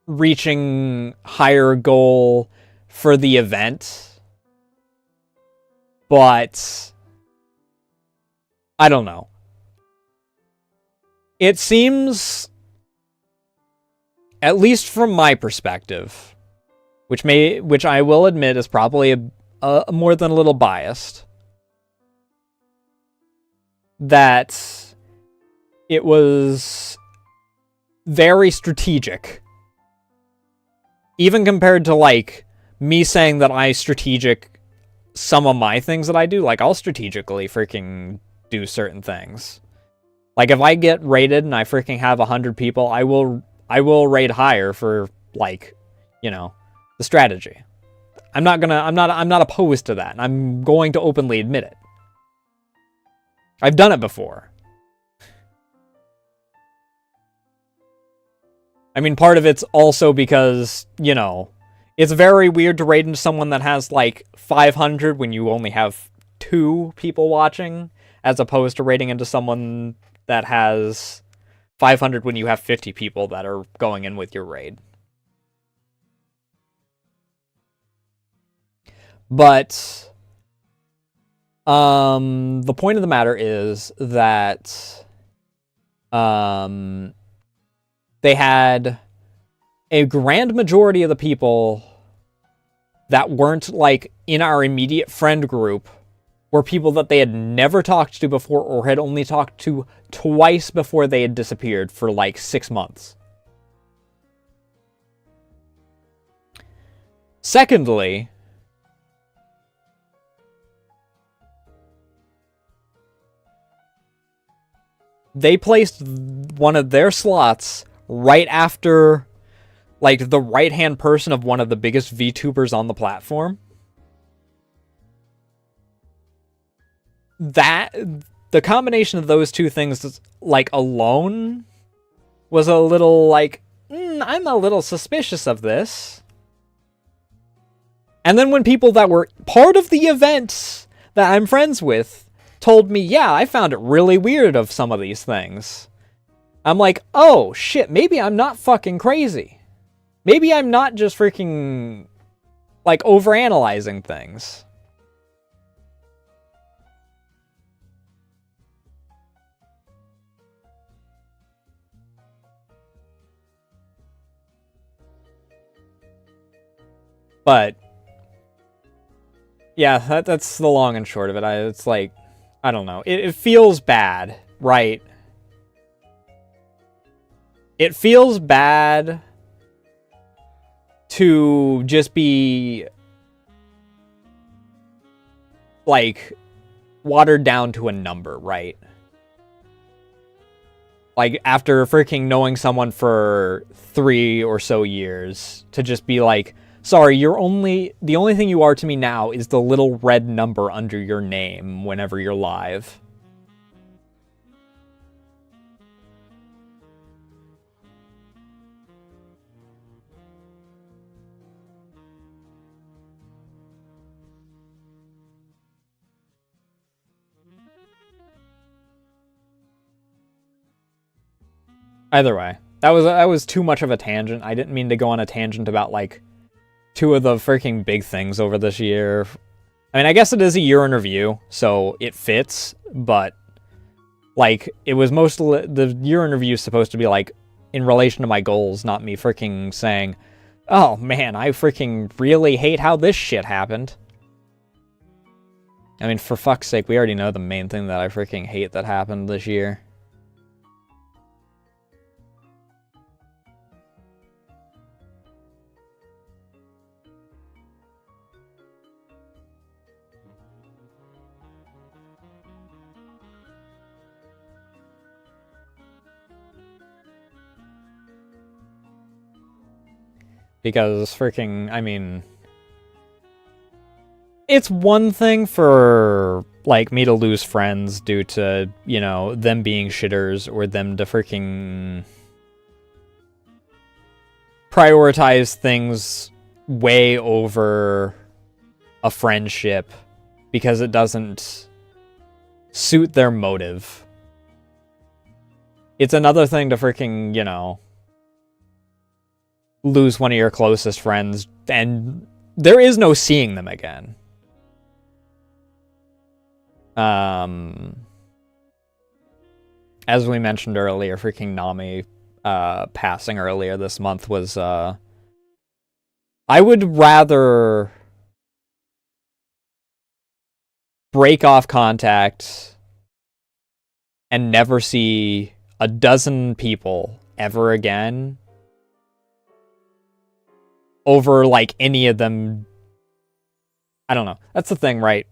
reaching higher goal for the event. But I don't know. It seems, at least from my perspective, which I will admit is probably a more than a little biased, that it was very strategic. Even compared to, like, me saying that I strategic some of my things that I do. Like, I'll strategically freaking do certain things. Like, if I get rated and I freaking have 100 people, I will rate higher for, like, the strategy. I'm not opposed to that. And I'm going to openly admit it. I've done it before. I mean, part of it's also because, it's very weird to raid into someone that has, like, 500 when you only have 2 people watching, as opposed to raiding into someone that has 500 when you have 50 people that are going in with your raid. But, the point of the matter is that, they had a grand majority of the people that weren't, like, in our immediate friend group were people that they had never talked to before or had only talked to twice before they had disappeared for, like, 6 months. Secondly, they placed one of their slots right after, like, the right-hand person of one of the biggest VTubers on the platform. The combination of those two things, like, alone was a little, like, I'm a little suspicious of this. And then when people that were part of the event that I'm friends with told me, yeah, I found it really weird of some of these things, I'm like, oh, shit, maybe I'm not fucking crazy. Maybe I'm not just freaking, like, overanalyzing things. But yeah, that's the long and short of it. It's like, I don't know. It feels bad, right? It feels bad to just be, like, watered down to a number, right? Like, after freaking knowing someone for 3 or so years, to just be like, sorry, the only thing you are to me now is the little red number under your name whenever you're live. Either way, that was too much of a tangent. I didn't mean to go on a tangent about, like, 2 of the freaking big things over this year. I mean, I guess it is a year in review, so it fits, but, like, it was the year in review is supposed to be, like, in relation to my goals, not me freaking saying, oh man, I freaking really hate how this shit happened. I mean, for fuck's sake, we already know the main thing that I freaking hate that happened this year. Because freaking, I mean, it's one thing for, like, me to lose friends due to, you know, them being shitters or them to freaking prioritize things way over a friendship because it doesn't suit their motive. It's another thing to freaking, you know, lose one of your closest friends and there is no seeing them again. As we mentioned earlier, freaking Nami passing earlier this month was I would rather break off contact and never see a dozen people ever again over, like, any of them. I don't know. That's the thing, right?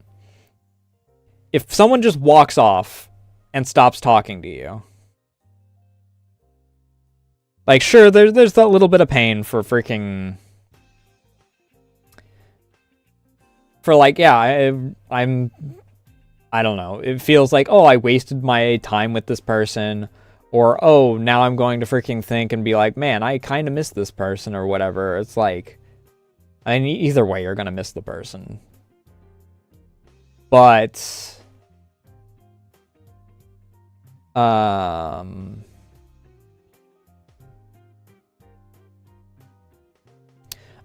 If someone just walks off and stops talking to you, like, sure, there's that little bit of pain for freaking, for, like, yeah, I don't know. It feels like, oh, I wasted my time with this person, or, oh, now I'm going to freaking think and be like, man, I kind of miss this person, or whatever. It's like, I mean, either way, you're going to miss the person. But, I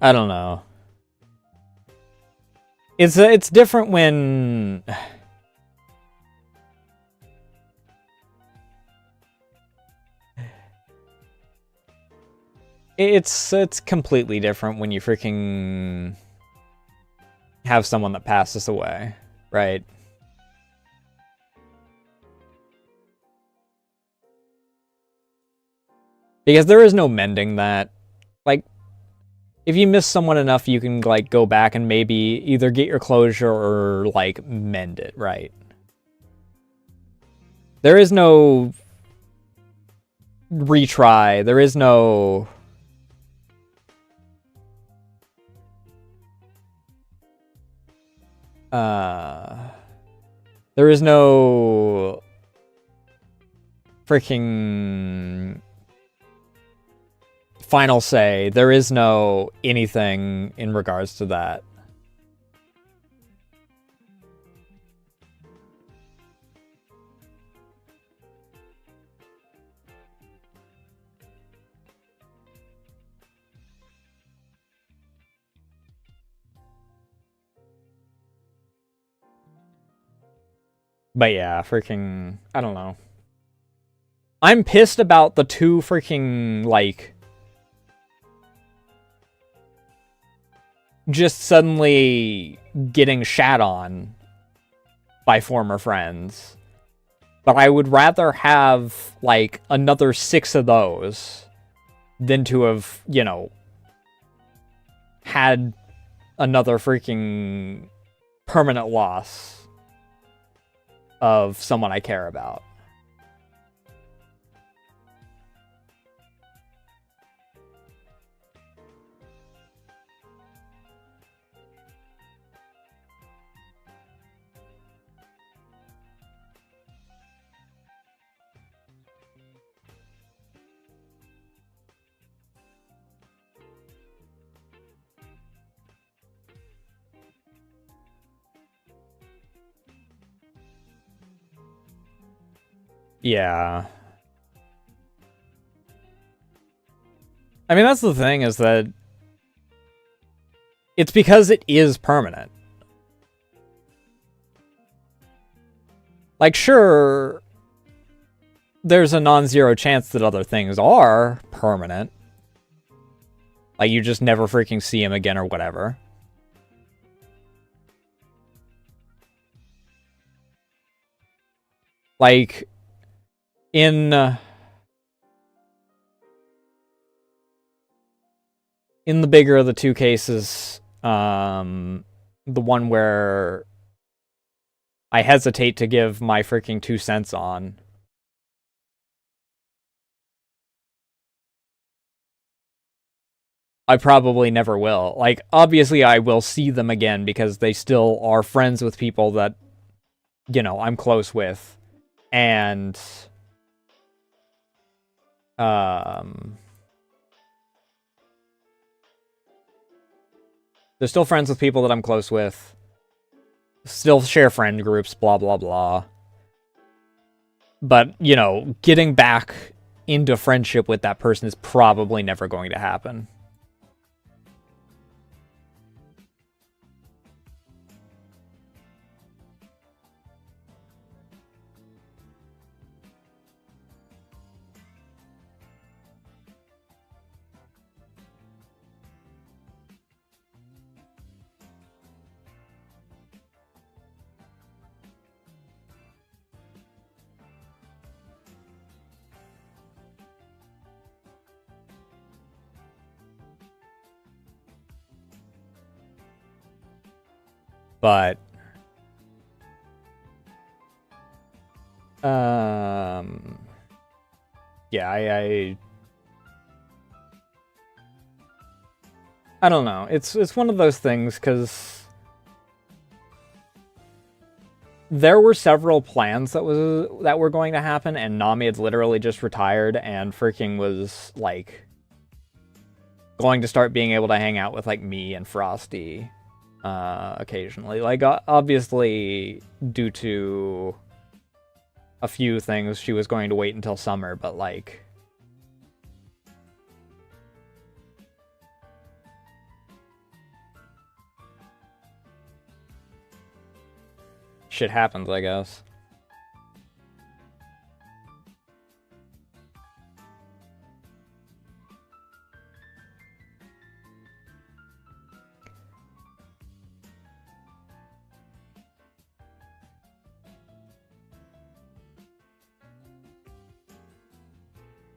don't know. It's different when it's completely different when you freaking have someone that passes away, right? Because there is no mending that. Like, if you miss someone enough, you can, like, go back and maybe either get your closure or, like, mend it, right? There is no retry. There is no... there is no... freaking... final say. There is no anything in regards to that. But yeah, freaking, I don't know. I'm pissed about the 2 freaking, like, just suddenly getting shat on by former friends. But I would rather have, like, another 6 of those than to have, you know, had another freaking permanent loss of someone I care about. Yeah. I mean, that's the thing, is that it's because it is permanent. Like, sure, there's a non-zero chance that other things are permanent. Like, you just never freaking see him again or whatever. Like, in the bigger of the two cases, the one where I hesitate to give my freaking 2 cents on, I probably never will. Like, obviously I will see them again because they still are friends with people that, you know, I'm close with. And they're still friends with people that I'm close with. Still share friend groups, blah, blah, blah. But, you know, getting back into friendship with that person is probably never going to happen. But yeah, I don't know. It's one of those things, because there were several plans that were going to happen, and Nami had literally just retired and freaking was like going to start being able to hang out with like me and Frosty occasionally. Like, obviously due to a few things, she was going to wait until summer, but like, shit happens, I guess.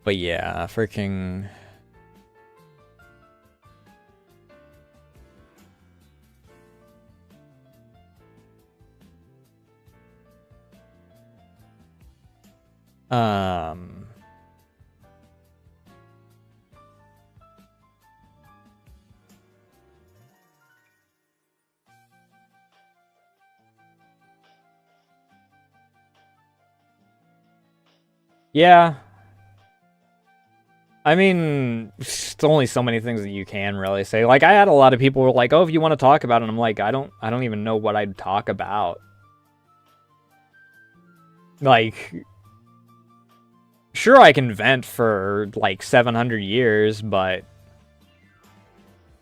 But yeah, freaking... Yeah. I mean, it's only so many things that you can really say. Like, I had a lot of people who were like, oh, if you want to talk about it, and I'm like, I don't even know what I'd talk about. Like, sure, I can vent for like 700 years, but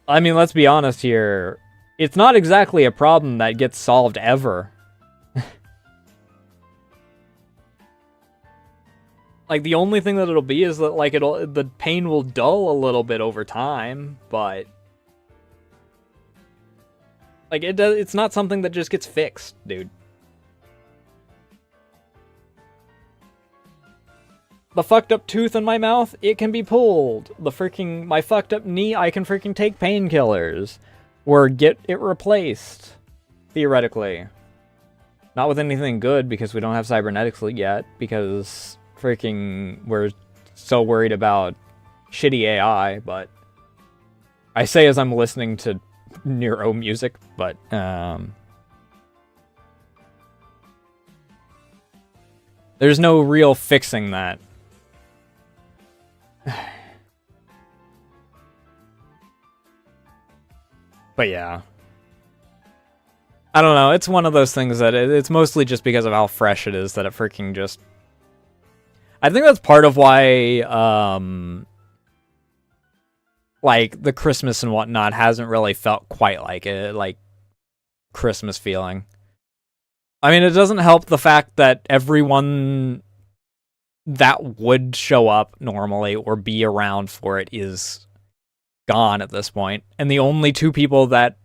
I mean, let's be honest here. It's not exactly a problem that gets solved ever. Like, the only thing that it'll be is that, like, the pain will dull a little bit over time, but Like, it's not something that just gets fixed, dude. The fucked up tooth in my mouth, it can be pulled. My fucked up knee, I can freaking take painkillers. Or get it replaced. Theoretically. Not with anything good, because we don't have cybernetics yet, because freaking we're so worried about shitty AI, but I say as I'm listening to neuro music, but there's no real fixing that. But yeah. I don't know, it's one of those things that it's mostly just because of how fresh it is that it freaking just... I think that's part of why, like, the Christmas and whatnot hasn't really felt quite like it, like, Christmas feeling. I mean, it doesn't help the fact that everyone that would show up normally or be around for it is gone at this point. And the only two people that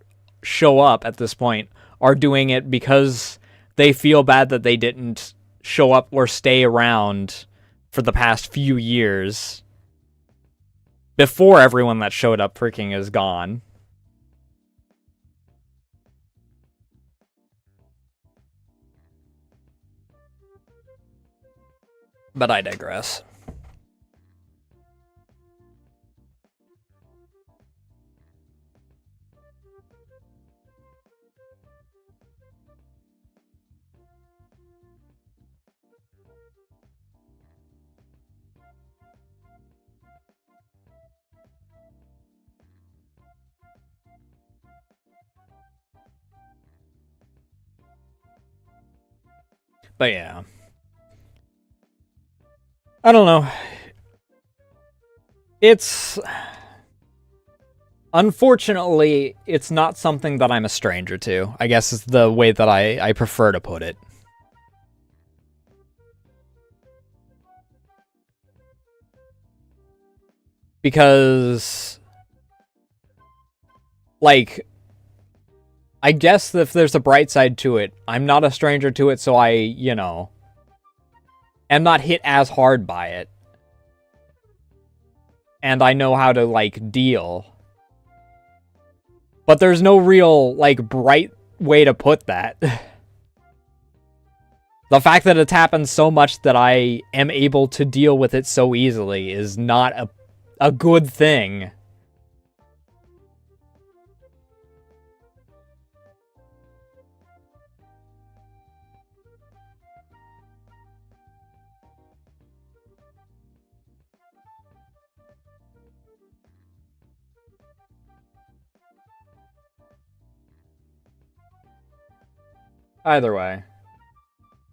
show up at this point are doing it because they feel bad that they didn't show up or stay around for the past few years before everyone that showed up freaking is gone. But I digress. But yeah. I don't know. It's... Unfortunately, it's not something that I'm a stranger to, I guess is the way that I prefer to put it. Because... like... I guess if there's a bright side to it, I'm not a stranger to it, so I, you know... am not hit as hard by it. And I know how to, like, deal. But there's no real, like, bright way to put that. The fact that it's happened so much that I am able to deal with it so easily is not a good thing. Either way.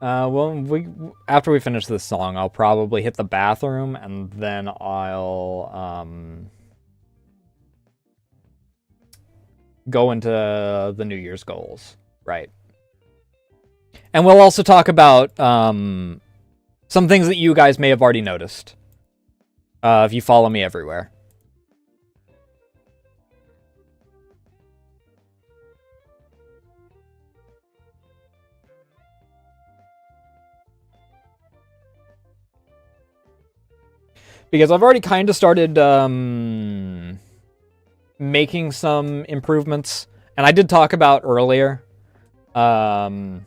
Well, after we finish this song, I'll probably hit the bathroom, and then I'll, go into the New Year's goals. Right. And we'll also talk about, some things that you guys may have already noticed. If you follow me everywhere. Because I've already kind of started making some improvements. And I did talk about earlier. I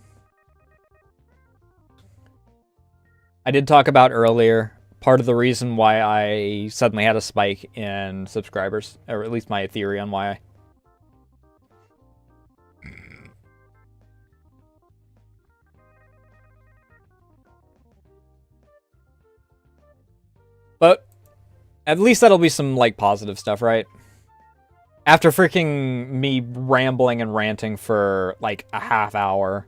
did talk about earlier part of the reason why I suddenly had a spike in subscribers. Or at least my theory on why. But at least that'll be some, like, positive stuff, right? After freaking me rambling and ranting for, like, a half hour.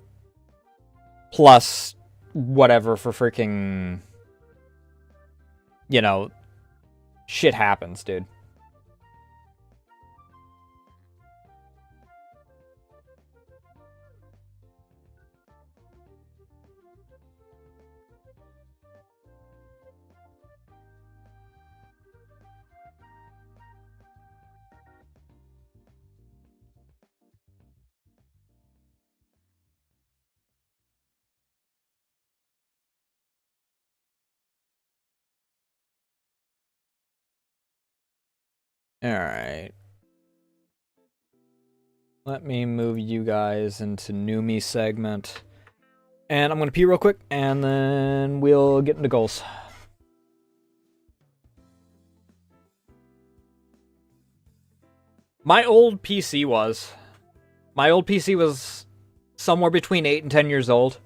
Plus whatever for freaking... you know, shit happens, dude. Alright. Let me move you guys into new me segment. And I'm gonna pee real quick, and then we'll get into goals. My old PC was somewhere between 8 and 10 years old.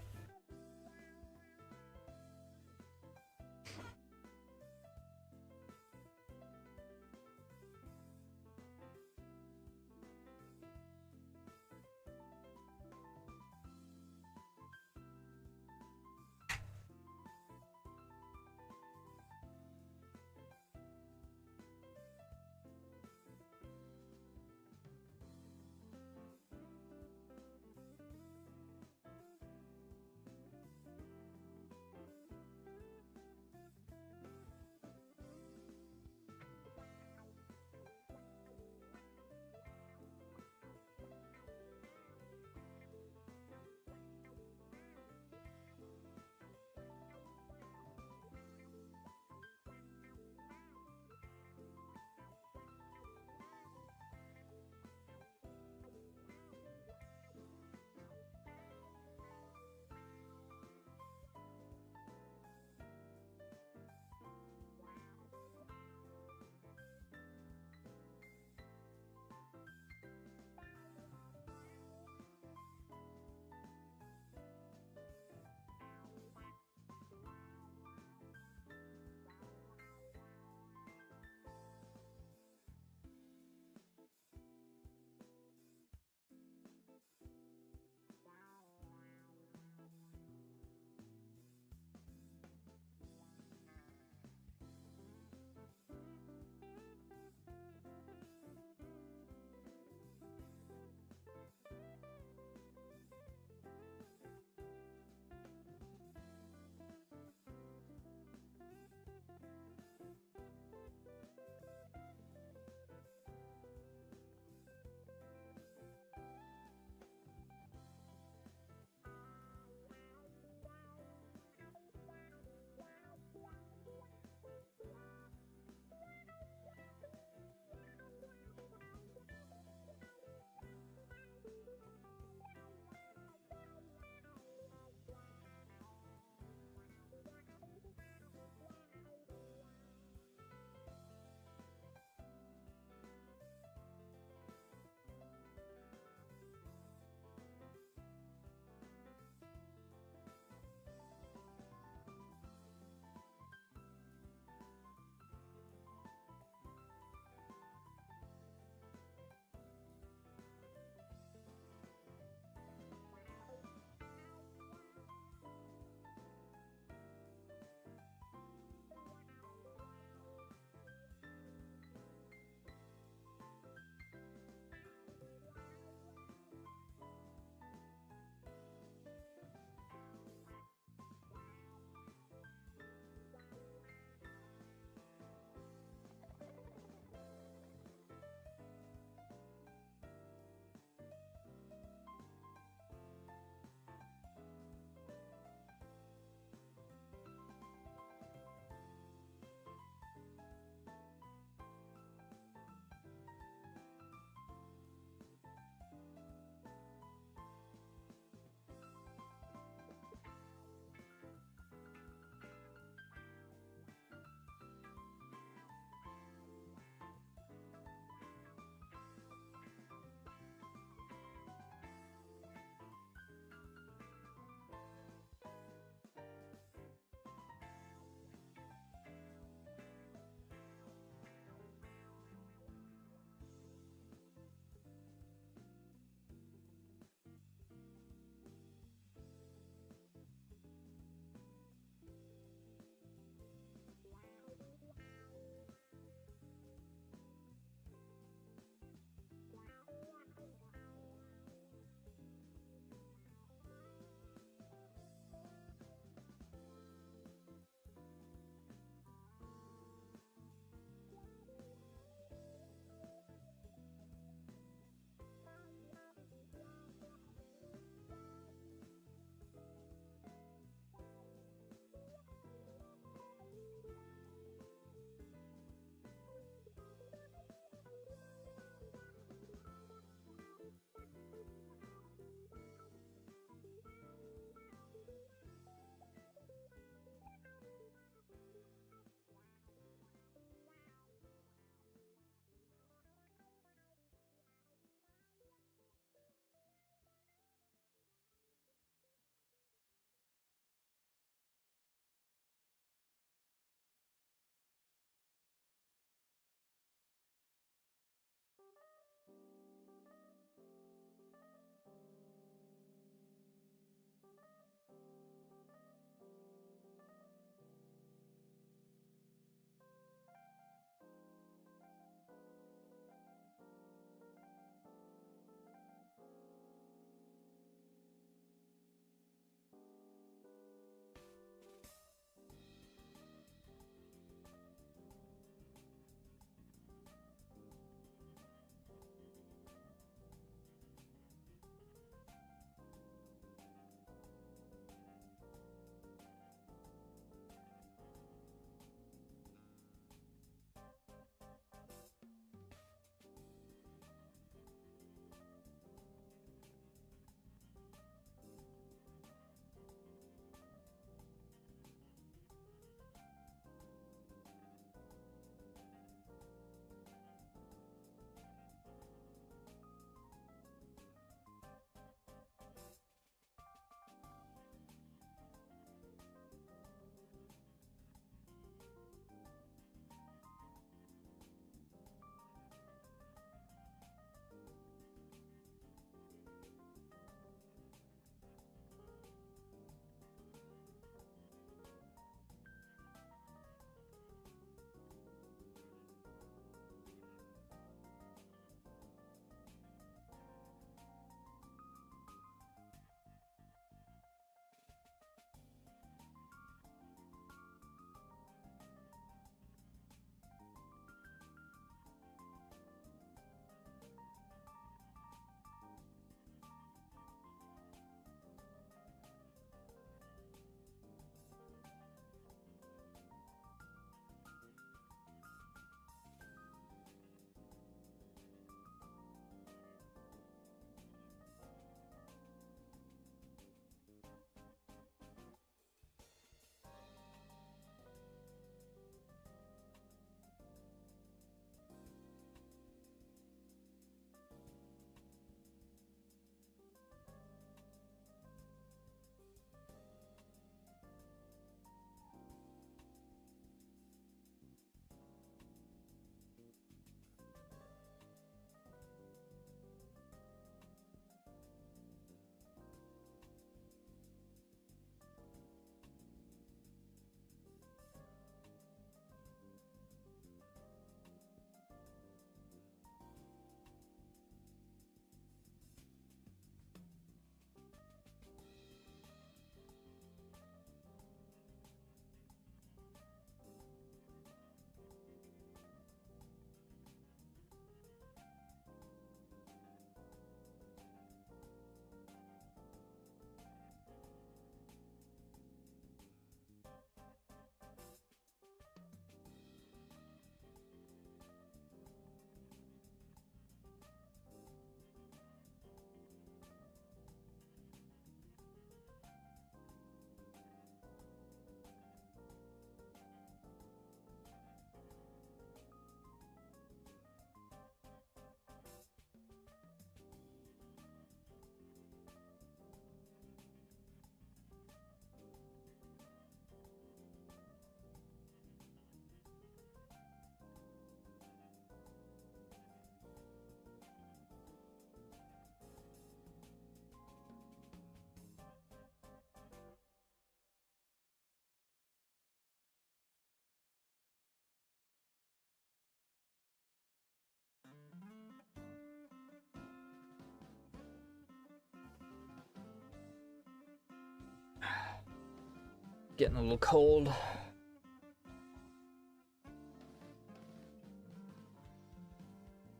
Getting a little cold.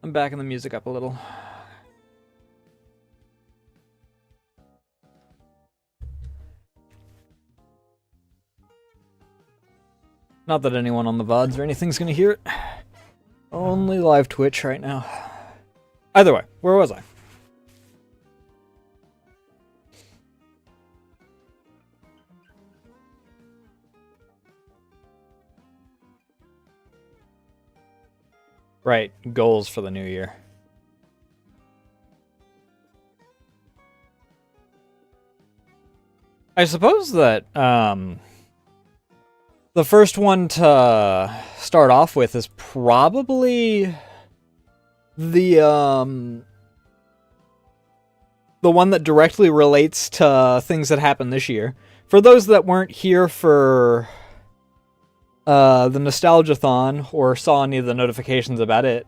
I'm backing the music up a little. Not that anyone on the VODs or anything's gonna hear it. Only live Twitch right now. Either way, where was I? Right, goals for the new year. I suppose that the first one to start off with is probably the one that directly relates to things that happened this year. For those that weren't here for the Nostalgia-thon or saw any of the notifications about it,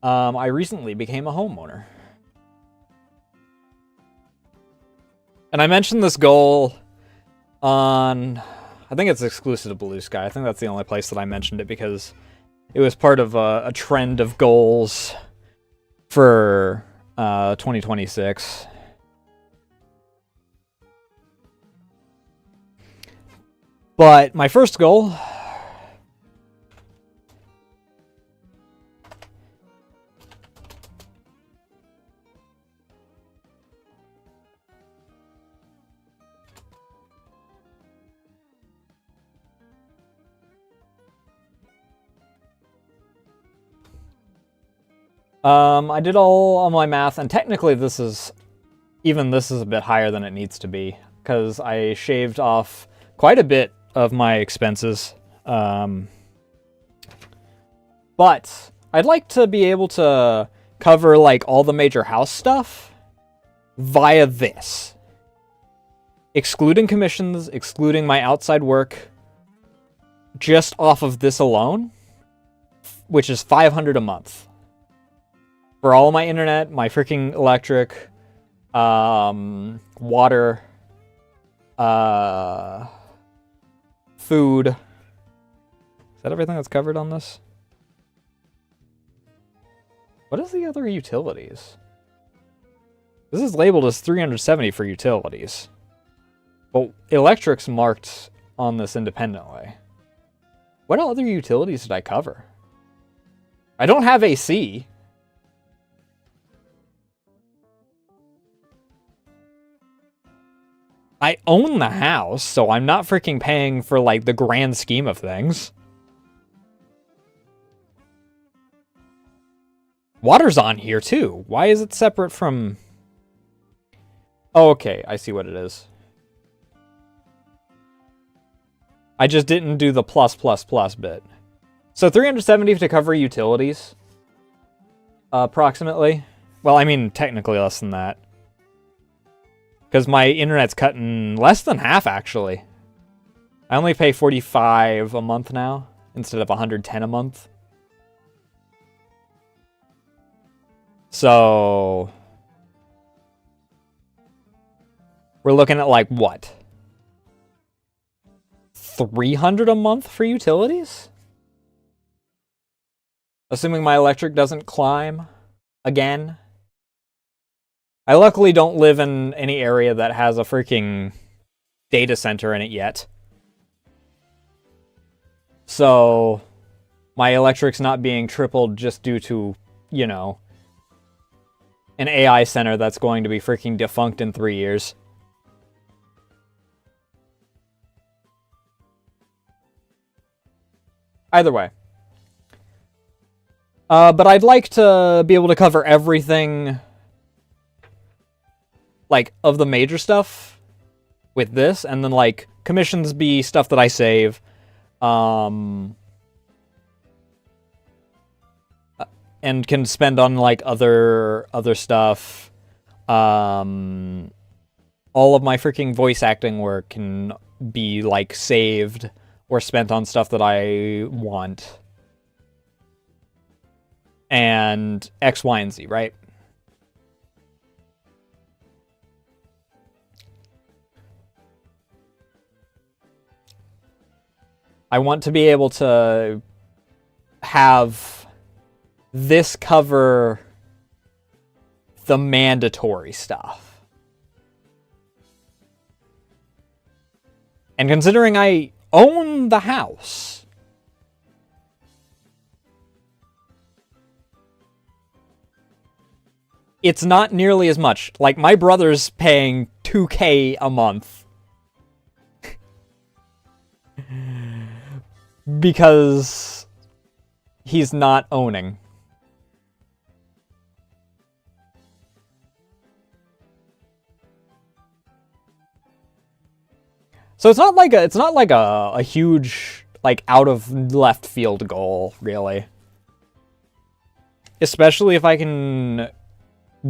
I recently became a homeowner. And I mentioned this goal on, I think it's exclusive to Blue Sky. I think that's the only place that I mentioned it because it was part of a trend of goals for 2026. But my first goal I did all my math, and technically this is a bit higher than it needs to be, because I shaved off quite a bit of my expenses. But I'd like to be able to cover like all the major house stuff via this. Excluding commissions, excluding my outside work, just off of this alone, which is $500 a month. For all my internet, my freaking electric, water, food. Is that everything that's covered on this? What is the other utilities? This is labeled as $370 for utilities. But electric's marked on this independently. What other utilities did I cover? I don't have AC. I own the house, so I'm not freaking paying for, like, the grand scheme of things. Water's on here, too. Why is it separate from... Oh, okay, I see what it is. I just didn't do the plus bit. So $370 to cover utilities. Approximately. Well, I mean, technically less than that. Because my internet's cut in less than half, actually. I only pay $45 a month now, instead of $110 a month. So... we're looking at, like, what? $300 a month for utilities? Assuming my electric doesn't climb again. I luckily don't live in any area that has a freaking data center in it yet. So, my electric's not being tripled just due to, you know, an AI center that's going to be freaking defunct in 3 years. Either way. But I'd like to be able to cover everything... like, of the major stuff with this, and then, like, commissions be stuff that I save, and can spend on, like, other stuff. All of my freaking voice acting work can be, like, saved or spent on stuff that I want. And X, Y, and Z, right? I want to be able to have this cover the mandatory stuff. And considering I own the house, it's not nearly as much. Like, my brother's paying $2K a month. Because he's not owning. So it's not like a huge, like, out of left field goal, really. Especially if I can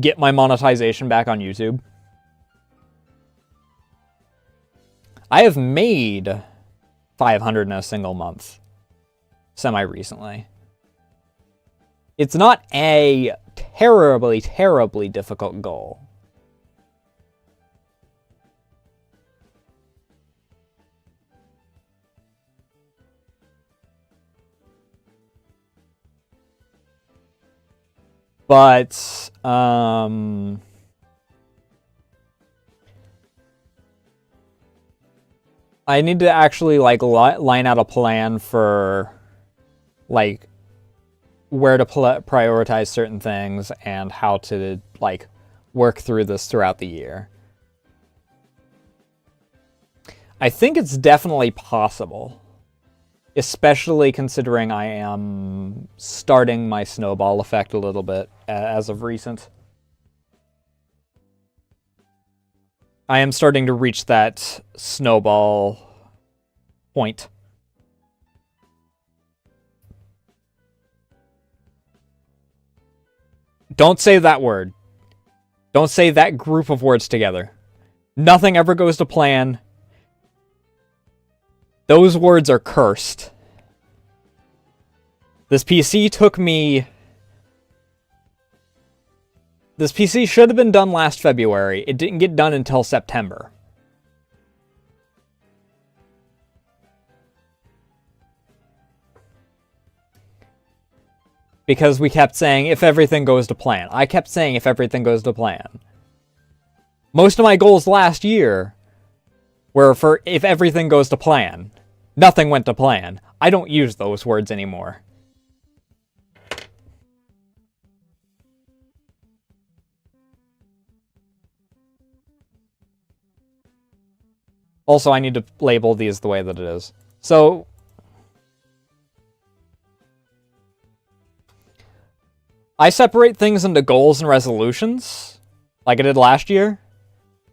get my monetization back on YouTube. I have made 500 in a single month, semi-recently. It's not a terribly, terribly difficult goal. But, I need to actually, like, line out a plan for, like, where to prioritize certain things and how to, like, work through this throughout the year. I think it's definitely possible, especially considering I am starting my snowball effect a little bit as of recent. I am starting to reach that snowball point. Don't say that word. Don't say that group of words together. Nothing ever goes to plan. Those words are cursed. This PC took me... This PC should have been done last February. It didn't get done until September. Because we kept saying, if everything goes to plan. I kept saying, if everything goes to plan. Most of my goals last year were for, if everything goes to plan. Nothing went to plan. I don't use those words anymore. Also, I need to label these the way that it is. So, I separate things into goals and resolutions, like I did last year.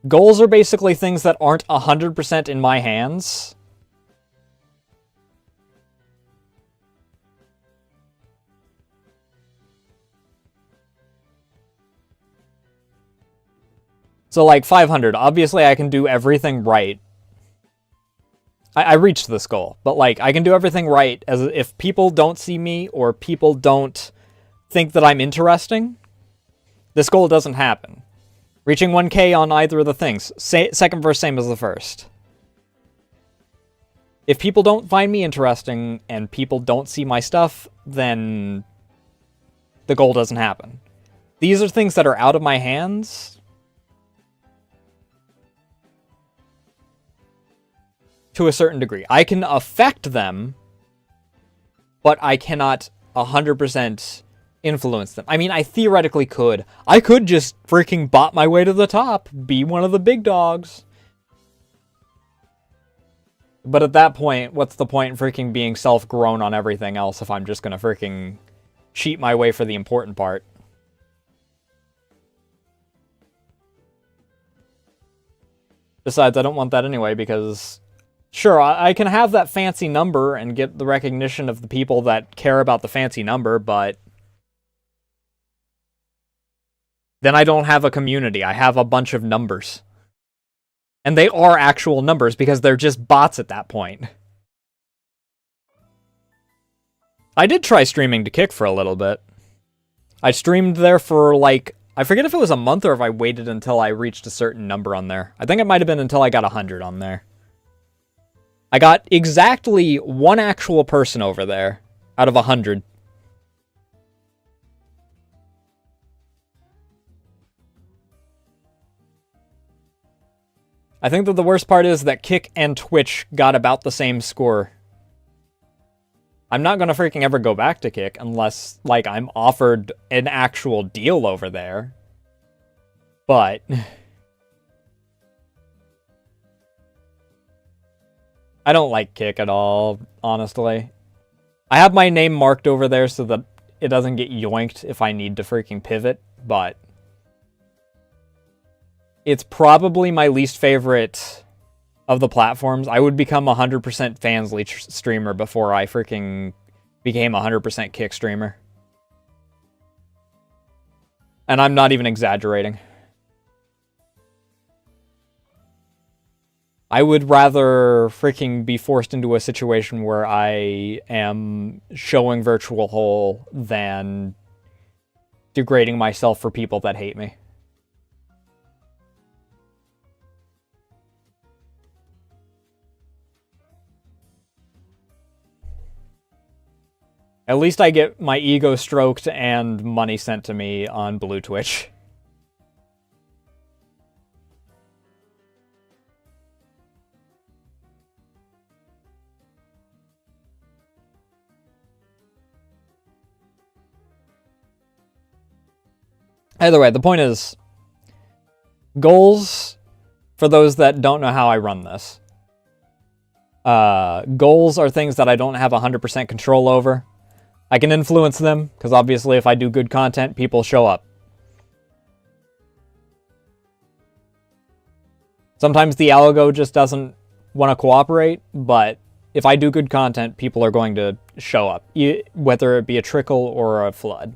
Goals are basically things that aren't 100% in my hands. So, like, 500. Obviously, I can do everything right. I reached this goal, but, like, I can do everything right as if people don't see me or people don't think that I'm interesting, this goal doesn't happen. Reaching 1K on either of the things. Second verse, same as the first. If people don't find me interesting and people don't see my stuff, then the goal doesn't happen. These are things that are out of my hands. To a certain degree. I can affect them, but I cannot 100% influence them. I mean, I theoretically could. I could just freaking bot my way to the top, be one of the big dogs. But at that point, what's the point in freaking being self-grown on everything else if I'm just gonna freaking cheat my way for the important part? Besides, I don't want that anyway, because... Sure, I can have that fancy number and get the recognition of the people that care about the fancy number, but... Then I don't have a community. I have a bunch of numbers. And they are actual numbers because they're just bots at that point. I did try streaming to Kick for a little bit. I streamed there for, like... I forget if it was a month or if I waited until I reached a certain number on there. I think it might have been until I got 100 on there. I got exactly one actual person over there out of 100. I think that the worst part is that Kick and Twitch got about the same score. I'm not gonna freaking ever go back to Kick unless, like, I'm offered an actual deal over there. But I don't like Kick at all, honestly. I have my name marked over there so that it doesn't get yoinked if I need to freaking pivot, but it's probably my least favorite of the platforms. I would become 100% Fansly streamer before I freaking became 100% Kick streamer. And I'm not even exaggerating. I would rather freaking be forced into a situation where I am showing virtual hole than degrading myself for people that hate me. At least I get my ego stroked and money sent to me on Blue Twitch. Either way, the point is, goals, for those that don't know how I run this, goals are things that I don't have 100% control over. I can influence them, because obviously if I do good content, people show up. Sometimes the algo just doesn't want to cooperate, but if I do good content, people are going to show up, whether it be a trickle or a flood.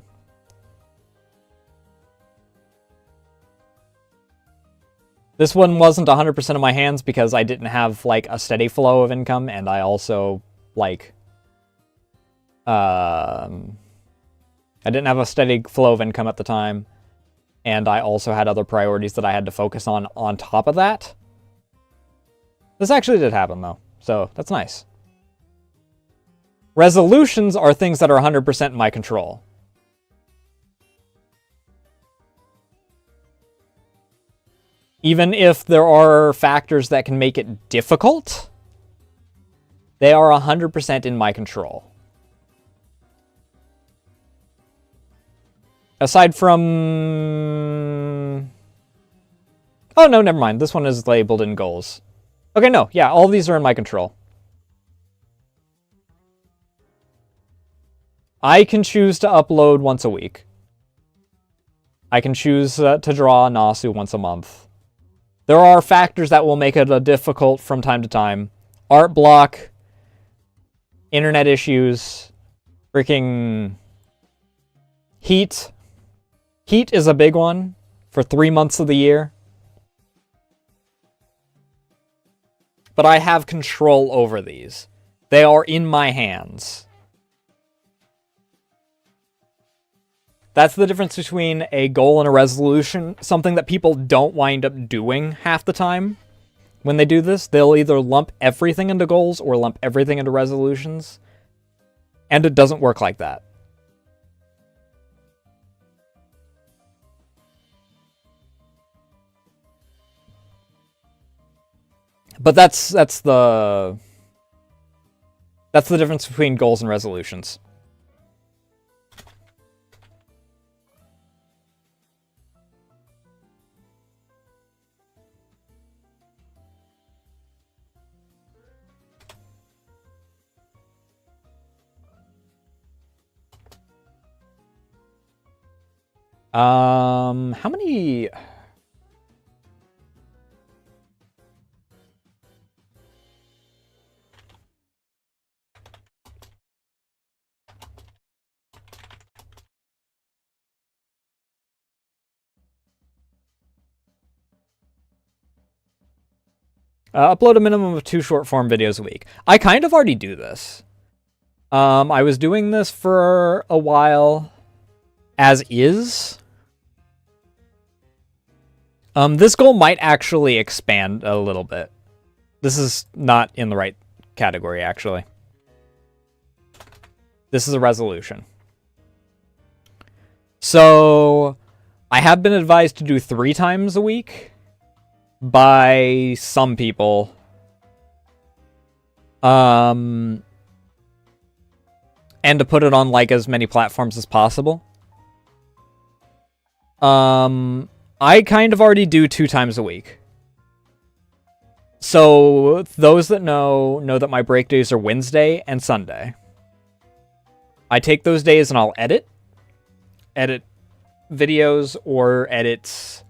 This one wasn't 100% of my hands because I didn't have, like, a steady flow of income, and I also, like, I didn't have a steady flow of income at the time, and I also had other priorities that I had to focus on top of that. This actually did happen, though, so that's nice. Resolutions are things that are 100% in my control. Even if there are factors that can make it difficult, they are 100% in my control. Aside from... Oh, no, never mind. This one is labeled in goals. Okay, no, yeah, all these are in my control. I can choose to upload once a week. I can choose to draw Nasu once a month. There are factors that will make it difficult from time to time. Art block, internet issues, freaking heat. Heat is a big one for 3 months of the year. But I have control over these. They are in my hands. That's the difference between a goal and a resolution. Something that people don't wind up doing half the time. When they do this, they'll either lump everything into goals or lump everything into resolutions. And it doesn't work like that. But that's the difference between goals and resolutions. How many... upload a minimum of 2 short-form videos a week. I kind of already do this. I was doing this for a while as is. This goal might actually expand a little bit. This is not in the right category, actually. This is a resolution. So, I have been advised to do 3 times a week by some people. And to put it on, like, as many platforms as possible. I kind of already do 2 times a week. So, those that know that my break days are Wednesday and Sunday. I take those days and I'll edit videos or edit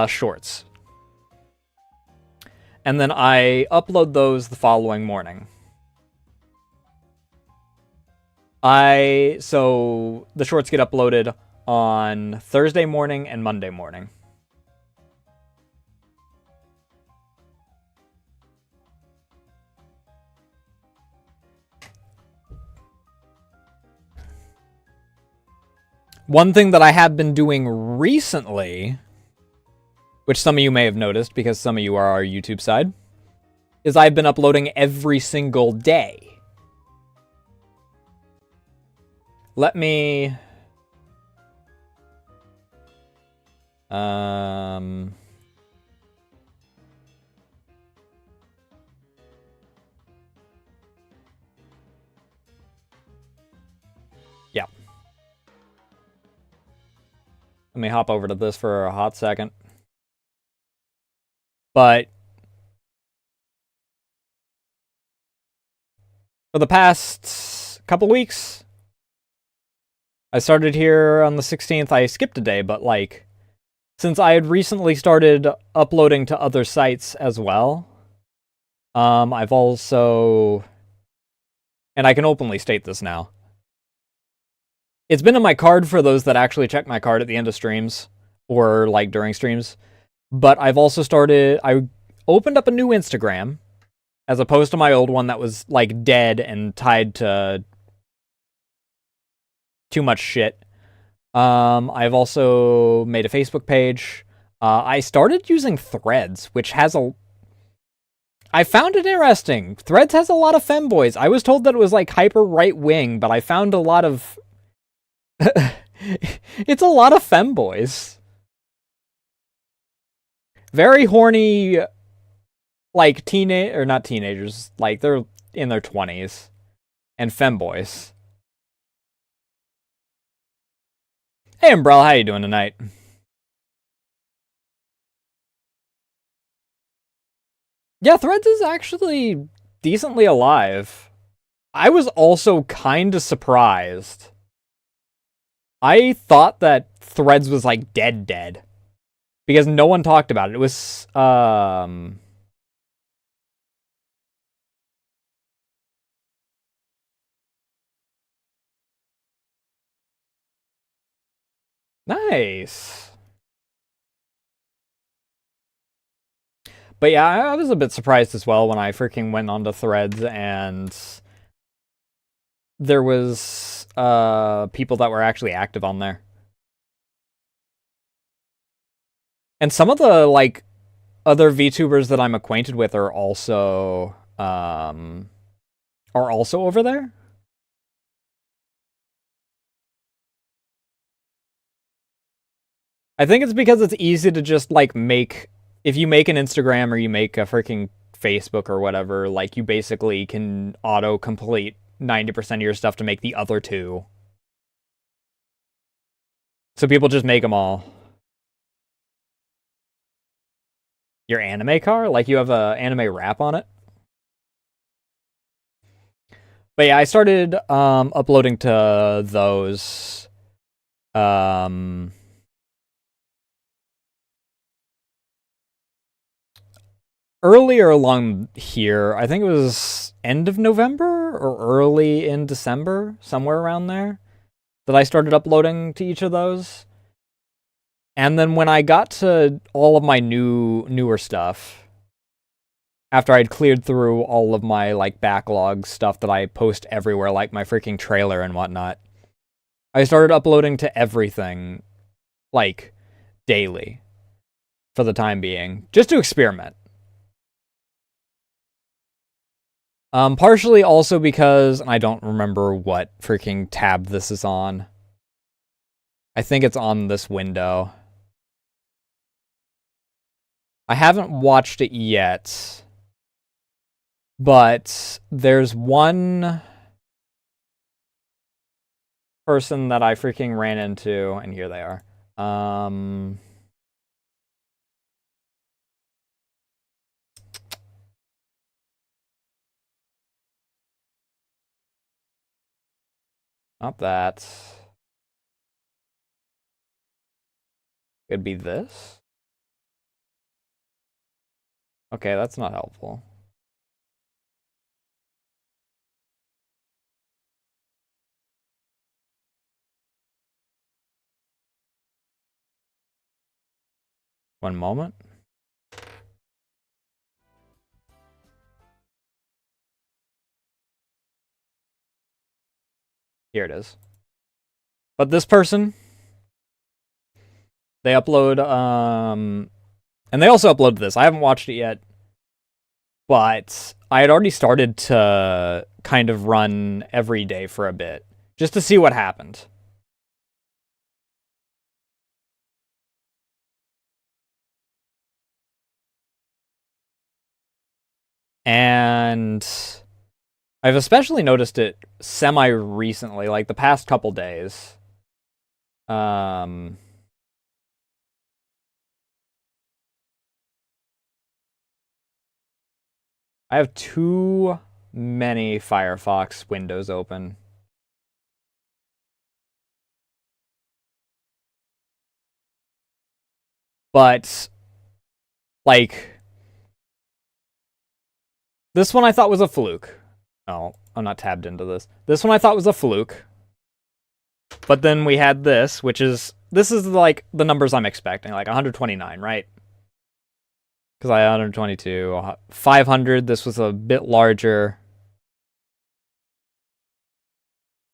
shorts. And then I upload those the following morning. So the shorts get uploaded on Thursday morning and Monday morning. One thing that I have been doing recently, which some of you may have noticed because some of you are our YouTube side, is I've been uploading every single day. Let me... Yeah. Let me hop over to this for a hot second. But for the past couple weeks, I started here on the 16th. I skipped a day, but like, since I had recently started uploading to other sites as well, I've also, and I can openly state this now, it's been in my card for those that actually check my card at the end of streams, or like during streams, but I've also I opened up a new Instagram, as opposed to my old one that was like dead and tied to too much shit. I've also made a Facebook page. I started using Threads, which has I found it interesting. Threads has a lot of femboys. I was told that it was like hyper right wing, but I found a lot of... It's a lot of femboys. Very horny, like not teenagers, like they're in their 20s, and femboys. Hey, Umbrella, how you doing tonight? Yeah, Threads is actually decently alive. I was also kind of surprised. I thought that Threads was like dead. Because no one talked about it. It was, nice. But yeah, I was a bit surprised as well when I freaking went onto Threads and there was people that were actually active on there. And some of the like other VTubers that I'm acquainted with are also over there. I think it's because it's easy to just like if you make an Instagram or you make a freaking Facebook or whatever, like you basically can auto-complete 90% of your stuff to make the other 2. So people just make them all. Your anime car? Like you have a anime wrap on it? But yeah, I started uploading to those. Earlier along here, I think it was end of November or early in December, somewhere around there, that I started uploading to each of those. And then when I got to all of my newer stuff, after I'd cleared through all of my like backlog stuff that I post everywhere, like my freaking trailer and whatnot, I started uploading to everything, like, daily, for the time being, just to experiment. Partially also because I don't remember what freaking tab this is on. I think it's on this window. I haven't watched it yet, but there's one person that I freaking ran into, and here they are. Not that. Could be this. Okay, that's not helpful. One moment. Here it is. But this person, they upload, and they also uploaded this. I haven't watched it yet, but I had already started to kind of run every day for a bit, just to see what happened. And I've especially noticed it semi-recently, like the past couple days. I have too many Firefox windows open. But, like, this one I thought was a fluke. No, I'm not tabbed into this. This one I thought was a fluke. But then we had this, which is, this is like the numbers I'm expecting, like 129, right? Because I had 122. 500, this was a bit larger.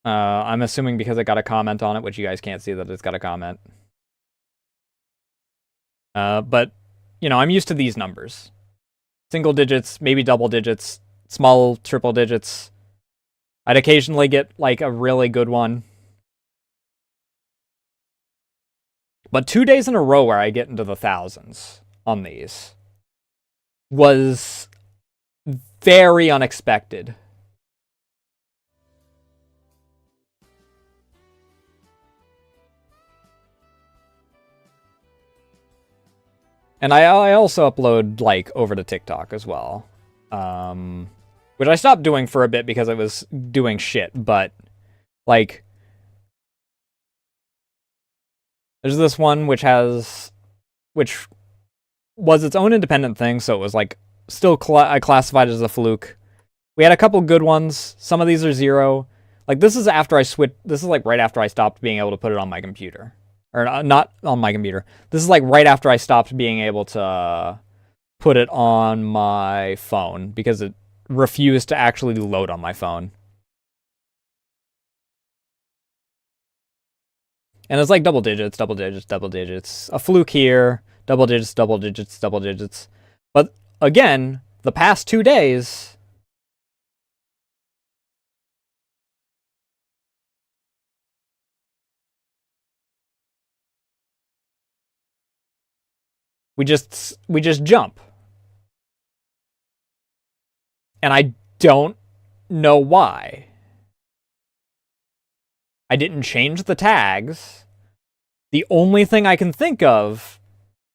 I'm assuming because it got a comment on it, which you guys can't see that it's got a comment. But, you know, I'm used to these numbers. Single digits, maybe double digits, small triple digits. I'd occasionally get, like, a really good one. But 2 days in a row where I get into the thousands on these was very unexpected. And I also upload, like, over to TikTok as well. Which I stopped doing for a bit because I was doing shit, but, like, there's this one which was its own independent thing, so it was, like, still I classified it as a fluke. We had a couple good ones. Some of these are 0. Like, this is after I switched, this is, like, right after I stopped being able to put it on my computer. Or not on my computer. This is, like, right after I stopped being able to put it on my phone because it refused to actually load on my phone. And it's like double digits, double digits, double digits. A fluke here, double digits, double digits, double digits. But again, the past 2 days, we just jump. And I don't know why. I didn't change the tags. The only thing I can think of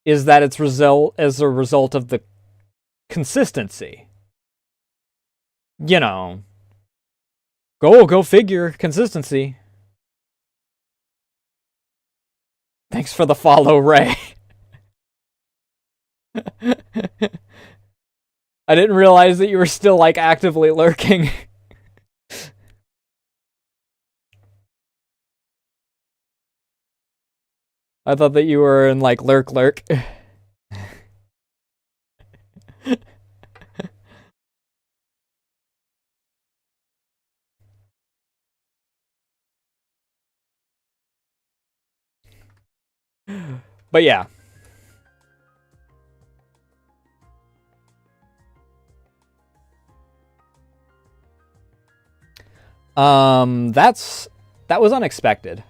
is that it's as a result of the consistency. You know, go figure, consistency. Thanks for the follow, Ray. I didn't realize that you were still, like, actively lurking. I thought that you were in, like, lurk. But yeah. That was unexpected.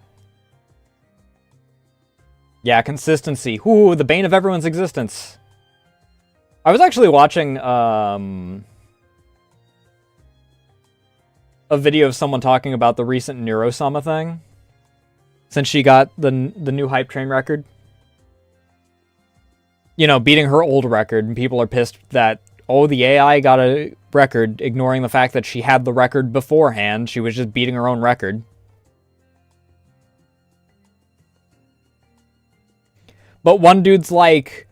Yeah, consistency. Ooh, the bane of everyone's existence. I was actually watching a video of someone talking about the recent Neurosama thing, since she got the new hype train record. You know, beating her old record, and people are pissed that, oh, the AI got a record, ignoring the fact that she had the record beforehand. She was just beating her own record. But one dude's like,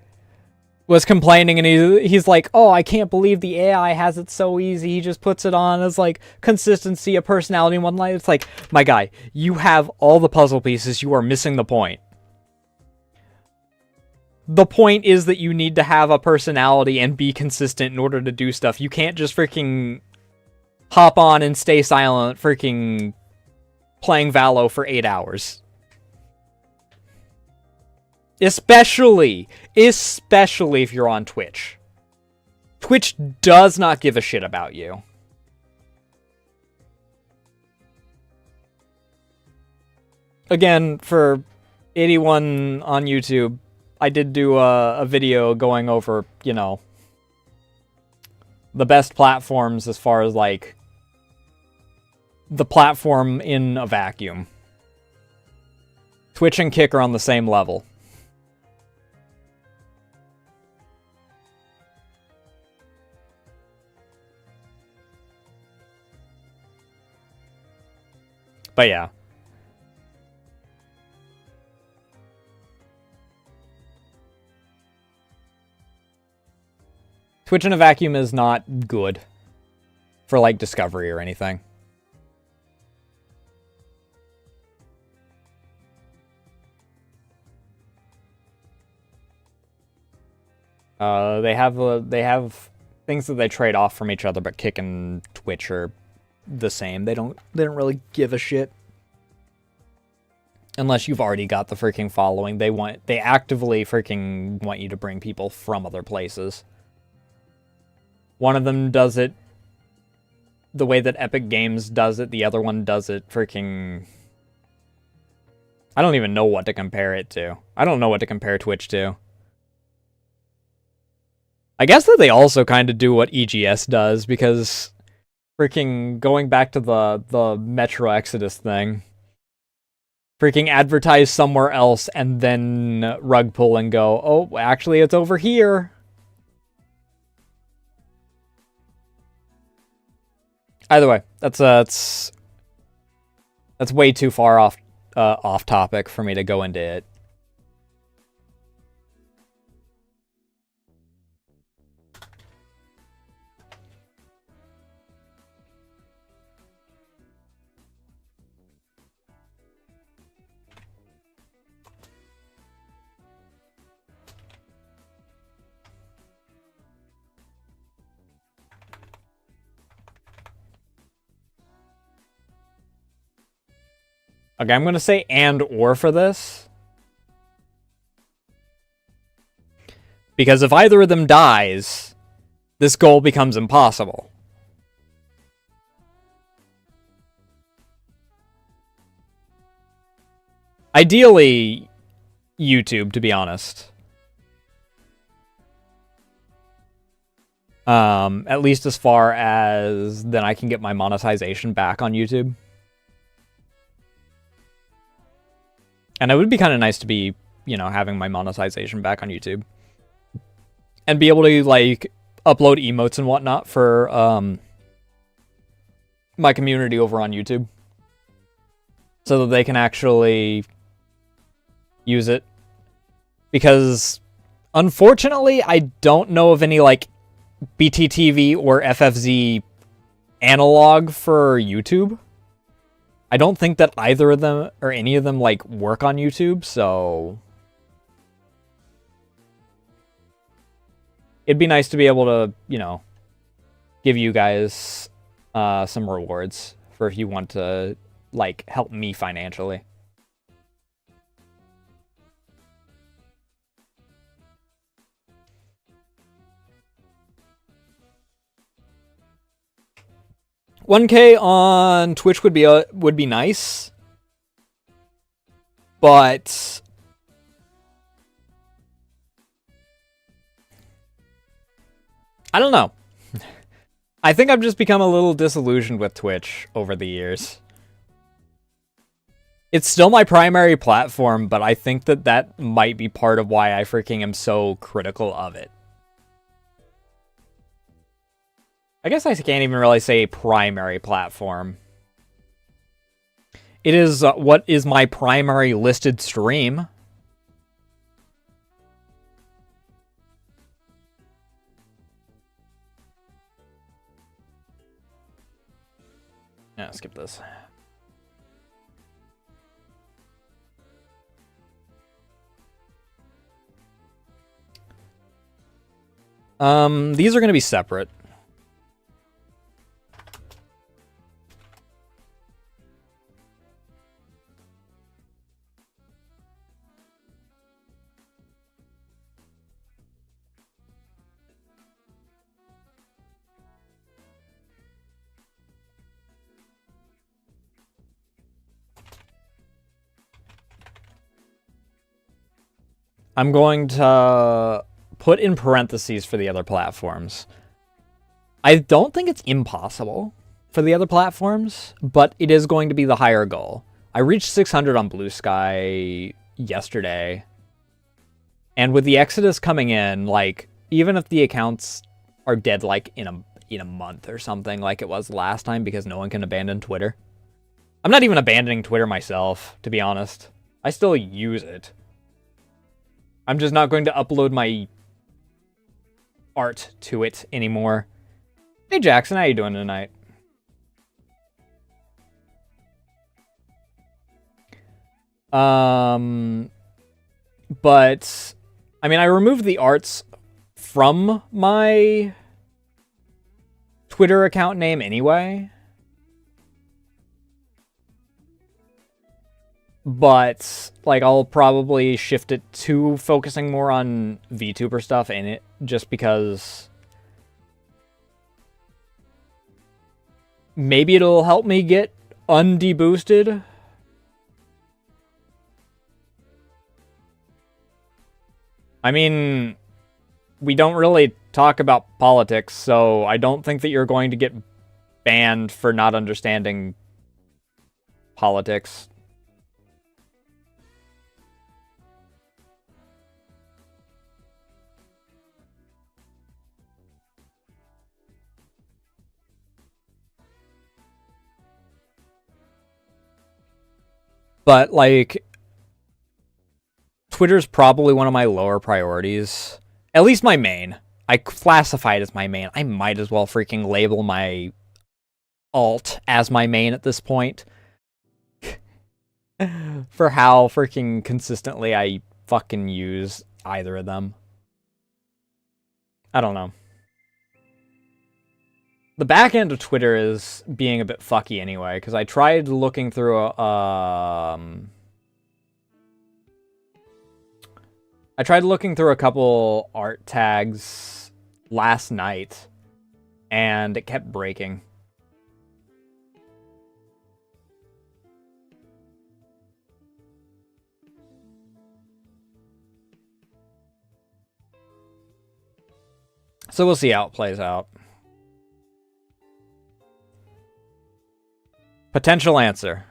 was complaining, and he's like, oh, I can't believe the AI has it so easy. He just puts it on as, like, consistency, a personality in one line. It's like, my guy, you have all the puzzle pieces. You are missing the point. The point is that you need to have a personality and be consistent in order to do stuff. You can't just freaking hop on and stay silent freaking playing Valo for 8 hours. Especially if you're on Twitch. Twitch does not give a shit about you. Again, for 81 on YouTube, I did do a video going over, you know, the best platforms as far as, like, the platform in a vacuum. Twitch and Kick are on the same level. But yeah. Twitch in a vacuum is not good for, like, discovery or anything. They have things that they trade off from each other, but Kick and Twitch are the same. They don't really give a shit. Unless you've already got the freaking following. They actively freaking want you to bring people from other places. One of them does it the way that Epic Games does it. The other one does it freaking... I don't even know what to compare it to. I don't know what to compare Twitch to. I guess that they also kind of do what EGS does, because freaking going back to the Metro Exodus thing, freaking advertise somewhere else and then rug pull and go, oh, actually it's over here. Either way, that's way too far off topic for me to go into it. Okay, I'm going to say and or for this. Because if either of them dies, this goal becomes impossible. Ideally, YouTube, to be honest. At least as far as then I can get my monetization back on YouTube. And it would be kind of nice to be, you know, having my monetization back on YouTube. And be able to, like, upload emotes and whatnot for my community over on YouTube. So that they can actually use it. Because, unfortunately, I don't know of any, like, BTTV or FFZ analog for YouTube. I don't think that either of them, or any of them, like, work on YouTube, so... It'd be nice to be able to, you know, give you guys some rewards for if you want to, like, help me financially. 1K on Twitch would be nice, but I don't know. I think I've just become a little disillusioned with Twitch over the years. It's still my primary platform, but I think that might be part of why I freaking am so critical of it. I guess I can't even really say primary platform. It is what is my primary listed stream. Yeah, skip this. These are going to be separate. I'm going to put in parentheses for the other platforms. I don't think it's impossible for the other platforms, but it is going to be the higher goal. I reached 600 on Blue Sky yesterday, and with the Exodus coming in, like, even if the accounts are dead, like, in a month or something, like it was last time, because no one can abandon Twitter. I'm not even abandoning Twitter myself, to be honest. I still use it. I'm just not going to upload my art to it anymore. Hey Jackson, how you doing tonight? But I mean, I removed the arts from my Twitter account name anyway. But, like, I'll probably shift it to focusing more on VTuber stuff in it, just because maybe it'll help me get undeboosted. I mean, we don't really talk about politics, so I don't think that you're going to get banned for not understanding politics. But, like, Twitter's probably one of my lower priorities. At least my main. I classify it as my main. I might as well freaking label my alt as my main at this point. For how freaking consistently I fucking use either of them. I don't know. The back end of Twitter is being a bit fucky anyway, because I tried looking through a couple art tags last night, and it kept breaking. So we'll see how it plays out. Potential answer.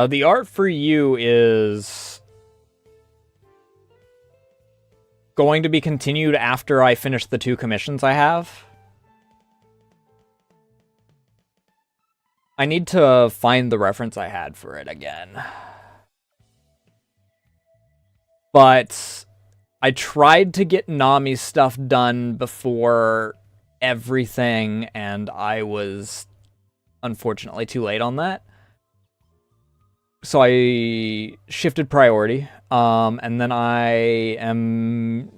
The art for you is going to be continued after I finish the 2 commissions I have. I need to find the reference I had for it again. But I tried to get Nami's stuff done before everything, and I was unfortunately too late on that. So I shifted priority, and then I am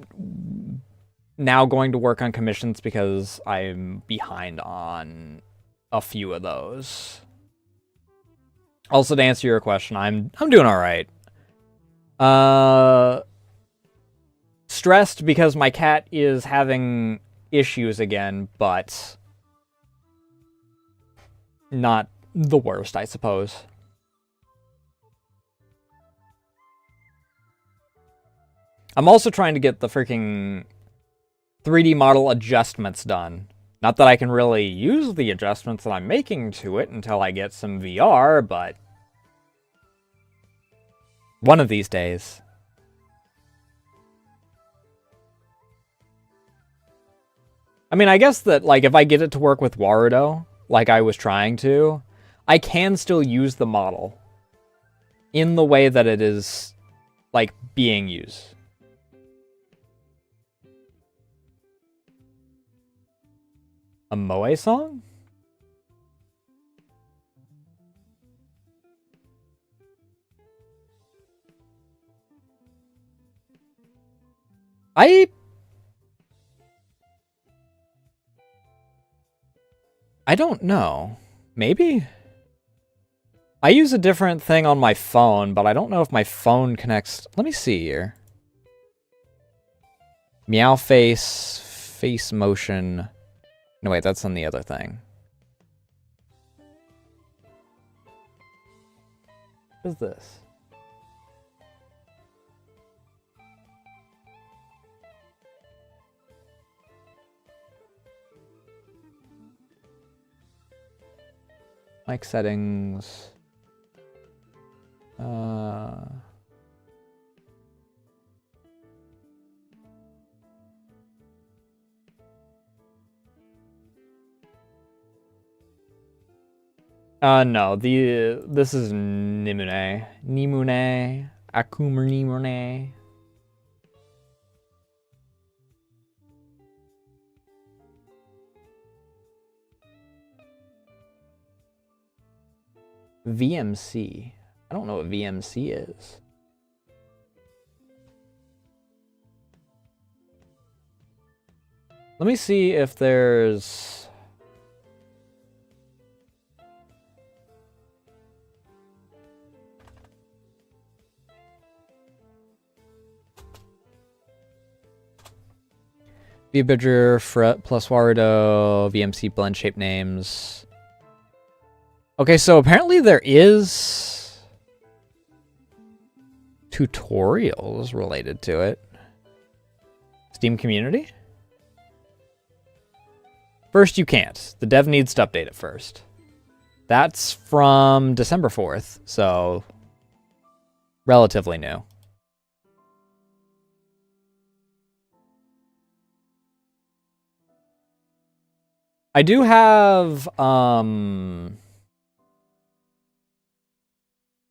now going to work on commissions because I'm behind on a few of those. Also, to answer your question, I'm doing all right. Stressed because my cat is having issues again, but not the worst, I suppose. I'm also trying to get the freaking 3D model adjustments done. Not that I can really use the adjustments that I'm making to it until I get some VR, but one of these days. I mean, I guess that, like, if I get it to work with Warudo, like I was trying to, I can still use the model in the way that it is, like, being used. A Moe song? I don't know. Maybe? I use a different thing on my phone, but I don't know if my phone connects. Let me see here. Meow face, face motion. No, wait, that's on the other thing. What is this? Mic settings. No, this is Nimune. Nimune. Akumer Nimune. VMC. I don't know what VMC is. Let me see if there's... VBidger, Fret, plus Warudo, VMC blend shape names. Okay, so apparently there is tutorials related to it. Steam community? First, you can't. The dev needs to update it first. That's from December 4th, so relatively new. I do have,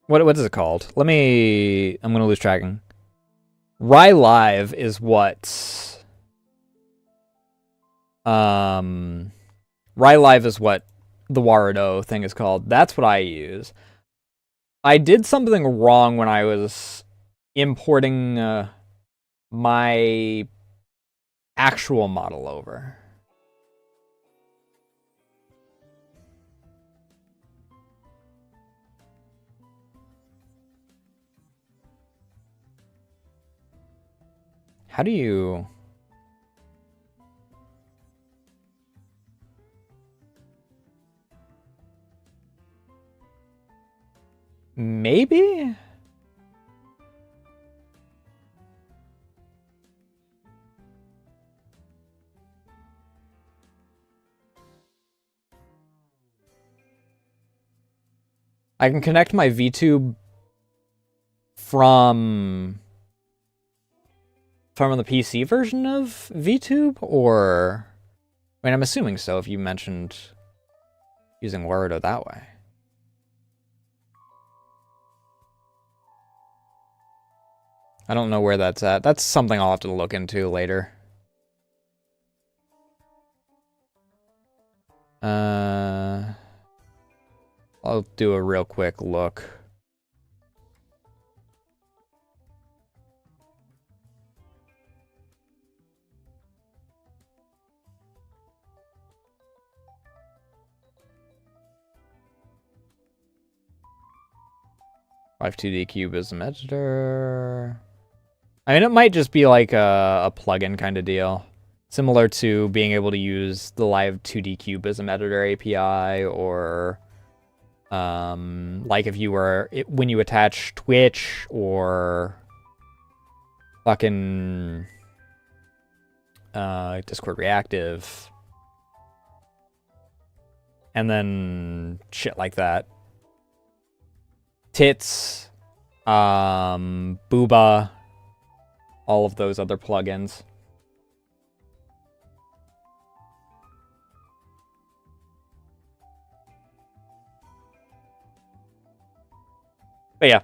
what is it called? I'm gonna lose tracking. Rye Live is what, Rye Live is what the Warudo thing is called. That's what I use. I did something wrong when I was importing my actual model over. How do you... Maybe? I can connect my VTube from the PC version of VTube, or... I mean, I'm assuming so if you mentioned using Warudo that way. I don't know where that's at. That's something I'll have to look into later. I'll do a real quick look. Live 2D Cube is an editor. I mean, it might just be like a plugin kind of deal. Similar to being able to use the Live 2D Cubism editor API, or like if you were when you attach Twitch or fucking Discord Reactive, and then shit like that. Tits, Booba, all of those other plugins. But yeah.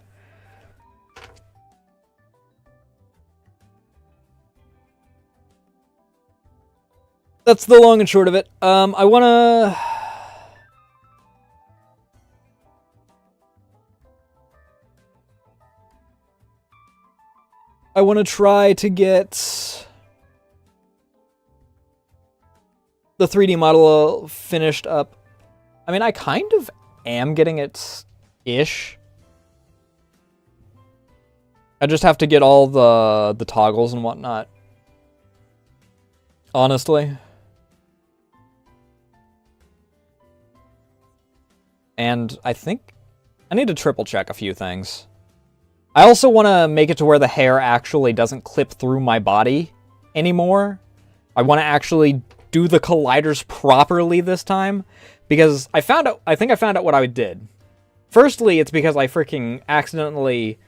That's the long and short of it. I wanna... try to get the 3D model finished up. I mean, I kind of am getting it-ish. I just have to get all the toggles and whatnot. Honestly. And I think I need to triple check a few things. I also want to make it to where the hair actually doesn't clip through my body anymore. I want to actually do the colliders properly this time, because I think I found out what I did. Firstly, it's because I freaking accidentally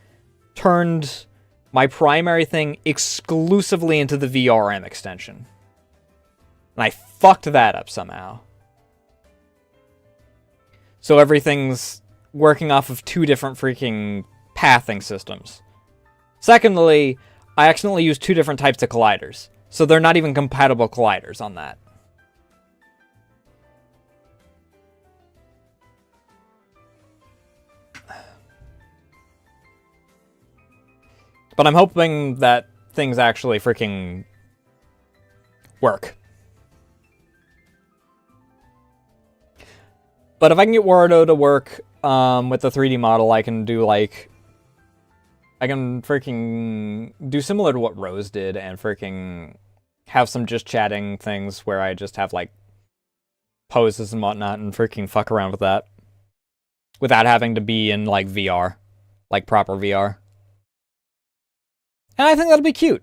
turned my primary thing exclusively into the VRM extension. And I fucked that up somehow. So everything's working off of two different freaking pathing systems. Secondly, I accidentally used two different types of colliders. So they're not even compatible colliders on that. But I'm hoping that things actually freaking work. But if I can get Warudo to work with the 3D model, I can do like... I can freaking do similar to what Rose did and freaking have some just chatting things where I just have like poses and whatnot and freaking fuck around with that. Without having to be in like VR. Like proper VR. And I think that'll be cute.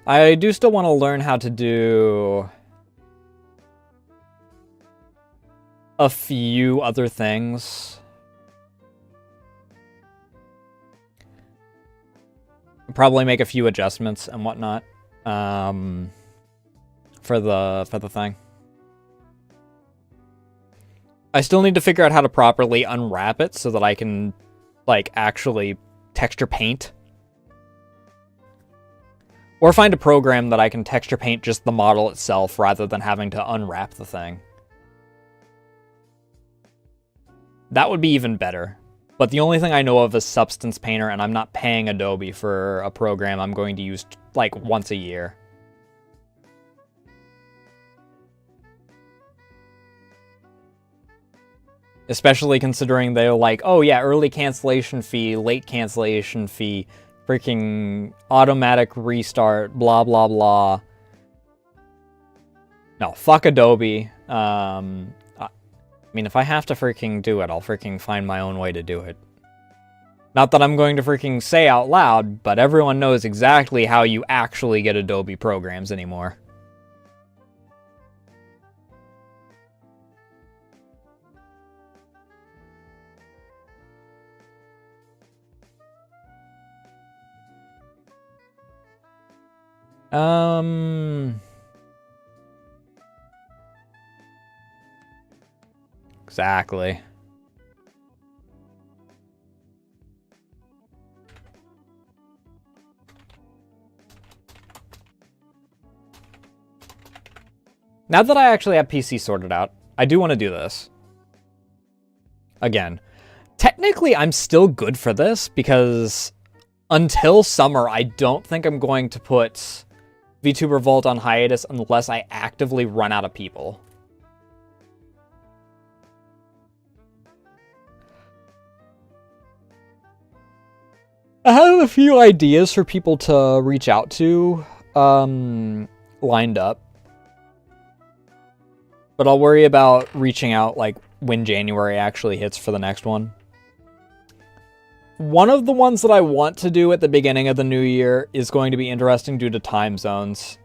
I do still want to learn how to do a few other things. Probably make a few adjustments and whatnot for the thing. I still need to figure out how to properly unwrap it so that I can, like, actually texture paint. Or find a program that I can texture paint just the model itself rather than having to unwrap the thing. That would be even better. But the only thing I know of is Substance Painter, and I'm not paying Adobe for a program I'm going to use, like, once a year. Especially considering they're like, oh yeah, early cancellation fee, late cancellation fee, freaking automatic restart, blah, blah, blah. No, fuck Adobe. I mean, if I have to freaking do it, I'll freaking find my own way to do it. Not that I'm going to freaking say out loud, but everyone knows exactly how you actually get Adobe programs anymore. Exactly. Now that I actually have PC sorted out, I do want to do this. Again, technically I'm still good for this because until summer, I don't think I'm going to put VTuber Vault on hiatus unless I actively run out of people. I have a few ideas for people to reach out to lined up. But I'll worry about reaching out like when January actually hits for the next one. One of the ones that I want to do at the beginning of the new year is going to be interesting due to time zones.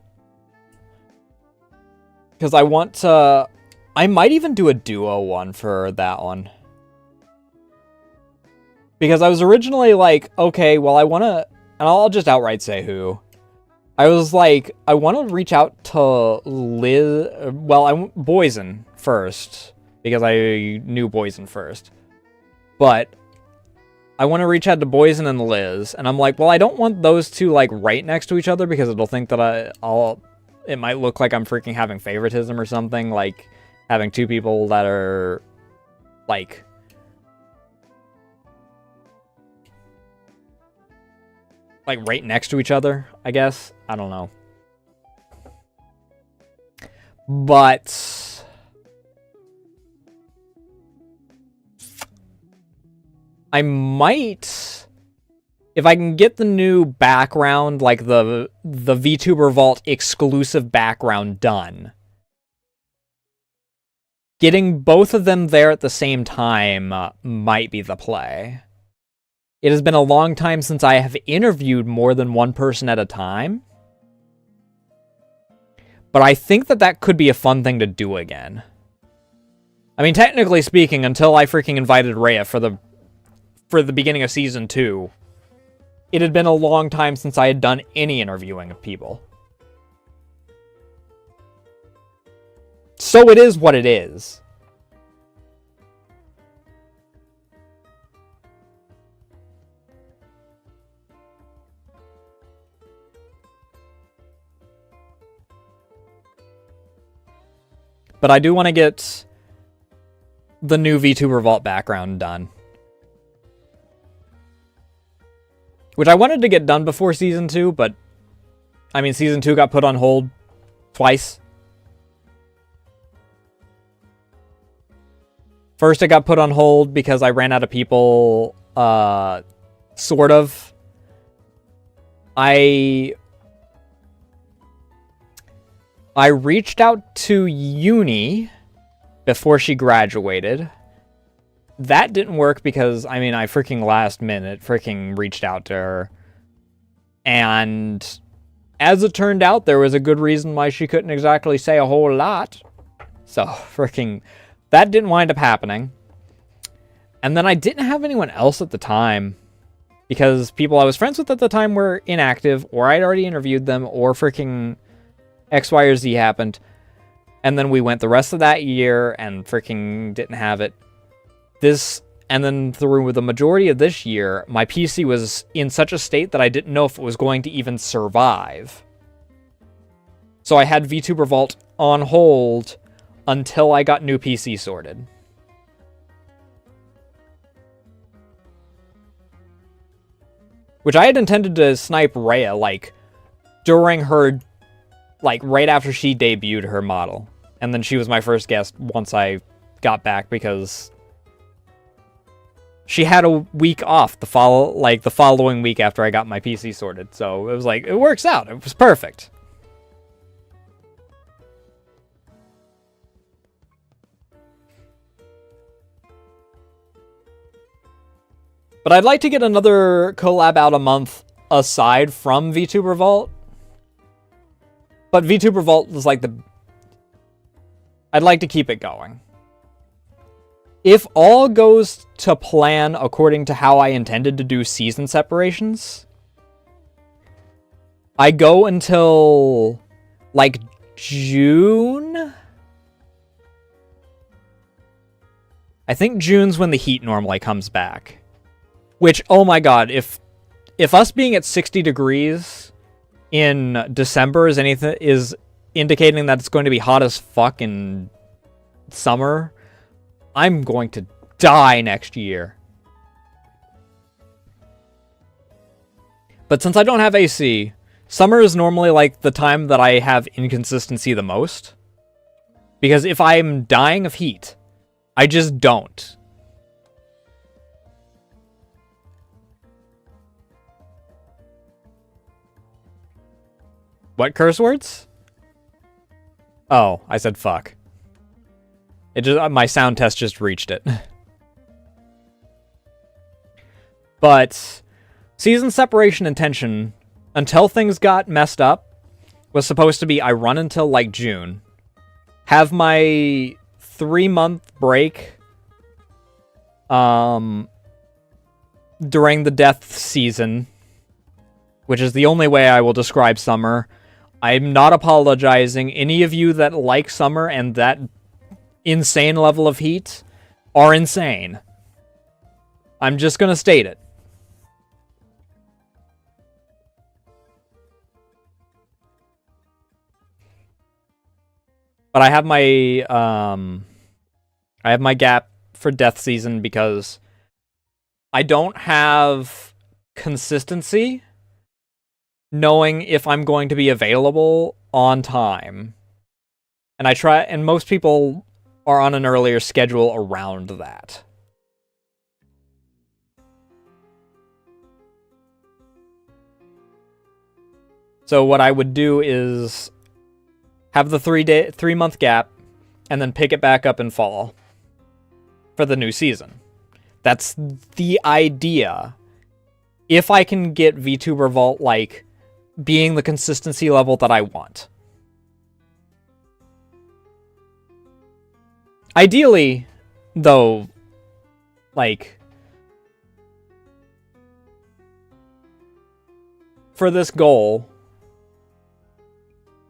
Because I want to... I might even do a duo one for that one. Because I was originally like, okay, well I want to... And I'll just outright say who. I was like, I want to reach out to Liz... Well, Boysen first. Because I knew Boysen first. But... I want to reach out to Boysen and Liz, and I'm like, well, I don't want those two, like, right next to each other, because it'll think that it might look like I'm freaking having favoritism or something, like, having two people that are, like, right next to each other, I guess. I don't know. But... I might, if I can get the new background, like the VTuber Vault exclusive background done, getting both of them there at the same time might be the play. It has been a long time since I have interviewed more than one person at a time, but I think that could be a fun thing to do again. I mean, technically speaking, until I freaking invited Rhea for the beginning of Season 2, it had been a long time since I had done any interviewing of people. So it is what it is. But I do want to get the new VTuber Vault background done. Which I wanted to get done before Season 2, but... I mean, Season 2 got put on hold twice. First, it got put on hold because I ran out of people, sort of. I reached out to Uni before she graduated. That didn't work because, I mean, I freaking last minute freaking reached out to her. And as it turned out, there was a good reason why she couldn't exactly say a whole lot. So, freaking, that didn't wind up happening. And then I didn't have anyone else at the time. Because people I was friends with at the time were inactive, or I'd already interviewed them, or freaking X, Y, or Z happened. And then we went the rest of that year and freaking didn't have it. And then through the majority of this year, my PC was in such a state that I didn't know if it was going to even survive. So I had VTuber Vault on hold until I got new PC sorted. Which I had intended to snipe Rhea, like, during her, like, right after she debuted her model. And then she was my first guest once I got back because... she had a week off the following week after I got my PC sorted. So it was like, it works out. It was perfect. But I'd like to get another collab out a month aside from VTuber Vault. But VTuber Vault is like I'd like to keep it going. If all goes to plan according to how I intended to do season separations, I go until, like, June? I think June's when the heat normally comes back. Which, oh my god, if us being at 60 degrees in December is indicating that it's going to be hot as fuck in summer... I'm going to die next year. But since I don't have AC, Summer is normally like the time that I have inconsistency the most. Because if I'm dying of heat, I just don't. What curse words? Oh, I said fuck. It just my sound test just reached it. But season separation intention, until things got messed up, was supposed to be I run until like June. Have my 3-month break during the death season, which is the only way I will describe summer. I'm not apologizing. Any of you that like summer and that insane level of heat are insane. I'm just gonna state it. But I have my gap for death season because I don't have consistency knowing if I'm going to be available on time. And most people are on an earlier schedule around that. So what I would do is have the 3-month gap and then pick it back up in fall for the new season. That's the idea. If I can get VTuber Vault like being the consistency level that I want. Ideally, though, like, for this goal,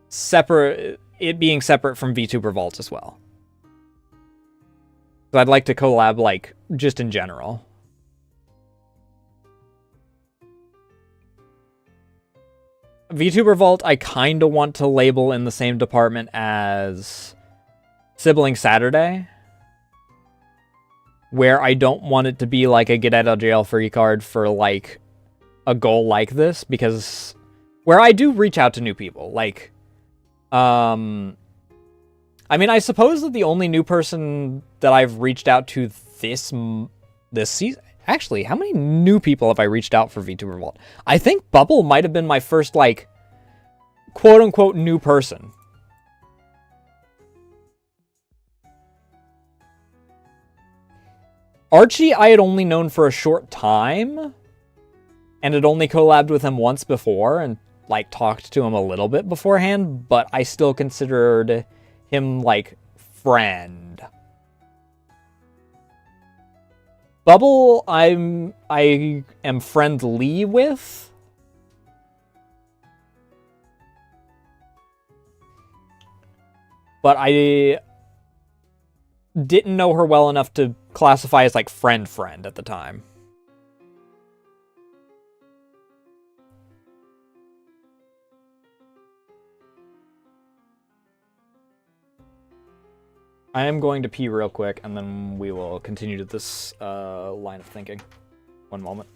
it being separate from VTuber Vault as well. So I'd like to collab, like, just in general. VTuber Vault, I kind of want to label in the same department as Sibling Saturday, where I don't want it to be like a get out of jail free card for like a goal like this, because where I do reach out to new people, like, I mean, I suppose that the only new person that I've reached out to this season. Actually, how many new people have I reached out for VTuber Vault? I think Bubble might have been my first, like, quote-unquote new person. Archie, I had only known for a short time, and had only collabed with him once before, and, like, talked to him a little bit beforehand, but I still considered him, like, friend. Bubble, I am friendly with. But I didn't know her well enough to classify as, like, friend at the time. I am going to pee real quick, and then we will continue to this line of thinking. One moment.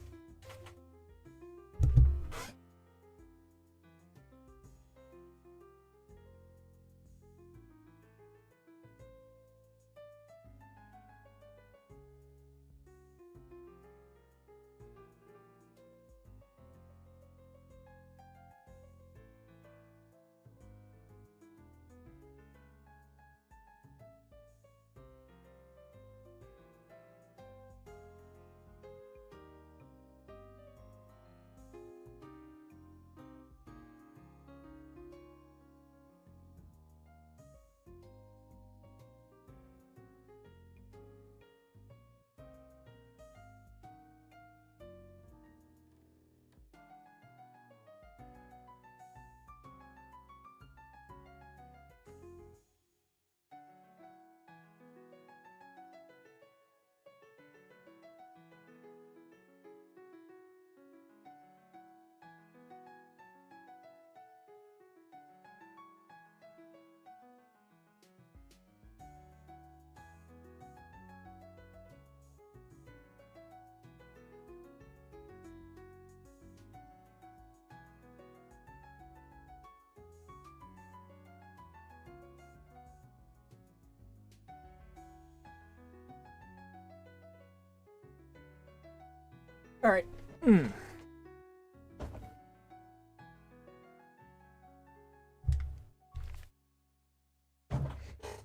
All right.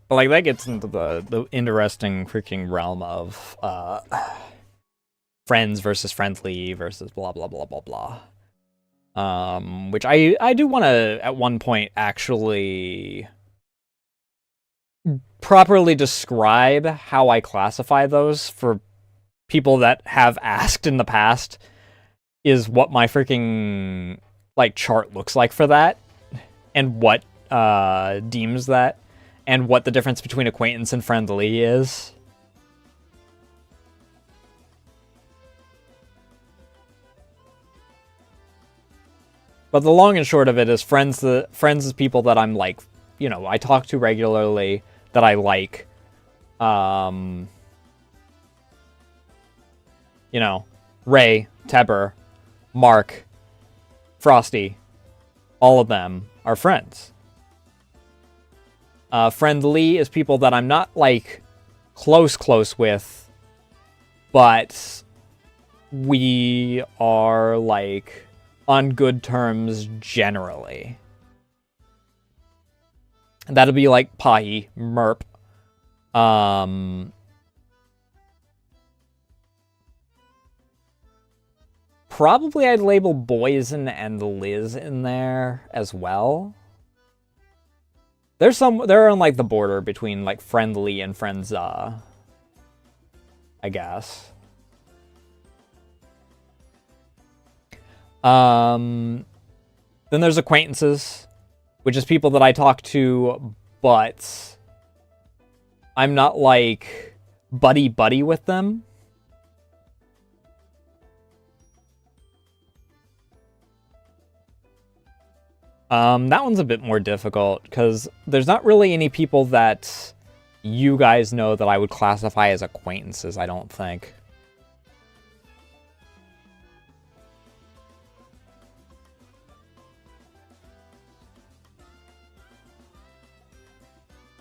But like that gets into the interesting freaking realm of friends versus friendly versus blah blah blah blah blah. Which I do want to at one point actually properly describe how I classify those for people that have asked in the past, is what my freaking like chart looks like for that, and what deems that, and what the difference between acquaintance and friendly is. But the long and short of it is friends is people that I'm like, you know, I talk to regularly, that I like. You know, Ray, Teber, Mark, Frosty, all of them are friends. Friendly is people that I'm not, like, close with, but we are, like, on good terms generally. And that'll be, like, Pahi, Merp, probably I'd label Boysen and Liz in there as well. They're on like the border between like friendly and friends, I guess. Then there's acquaintances, which is people that I talk to, but I'm not like buddy with them. That one's a bit more difficult, because there's not really any people that you guys know that I would classify as acquaintances, I don't think.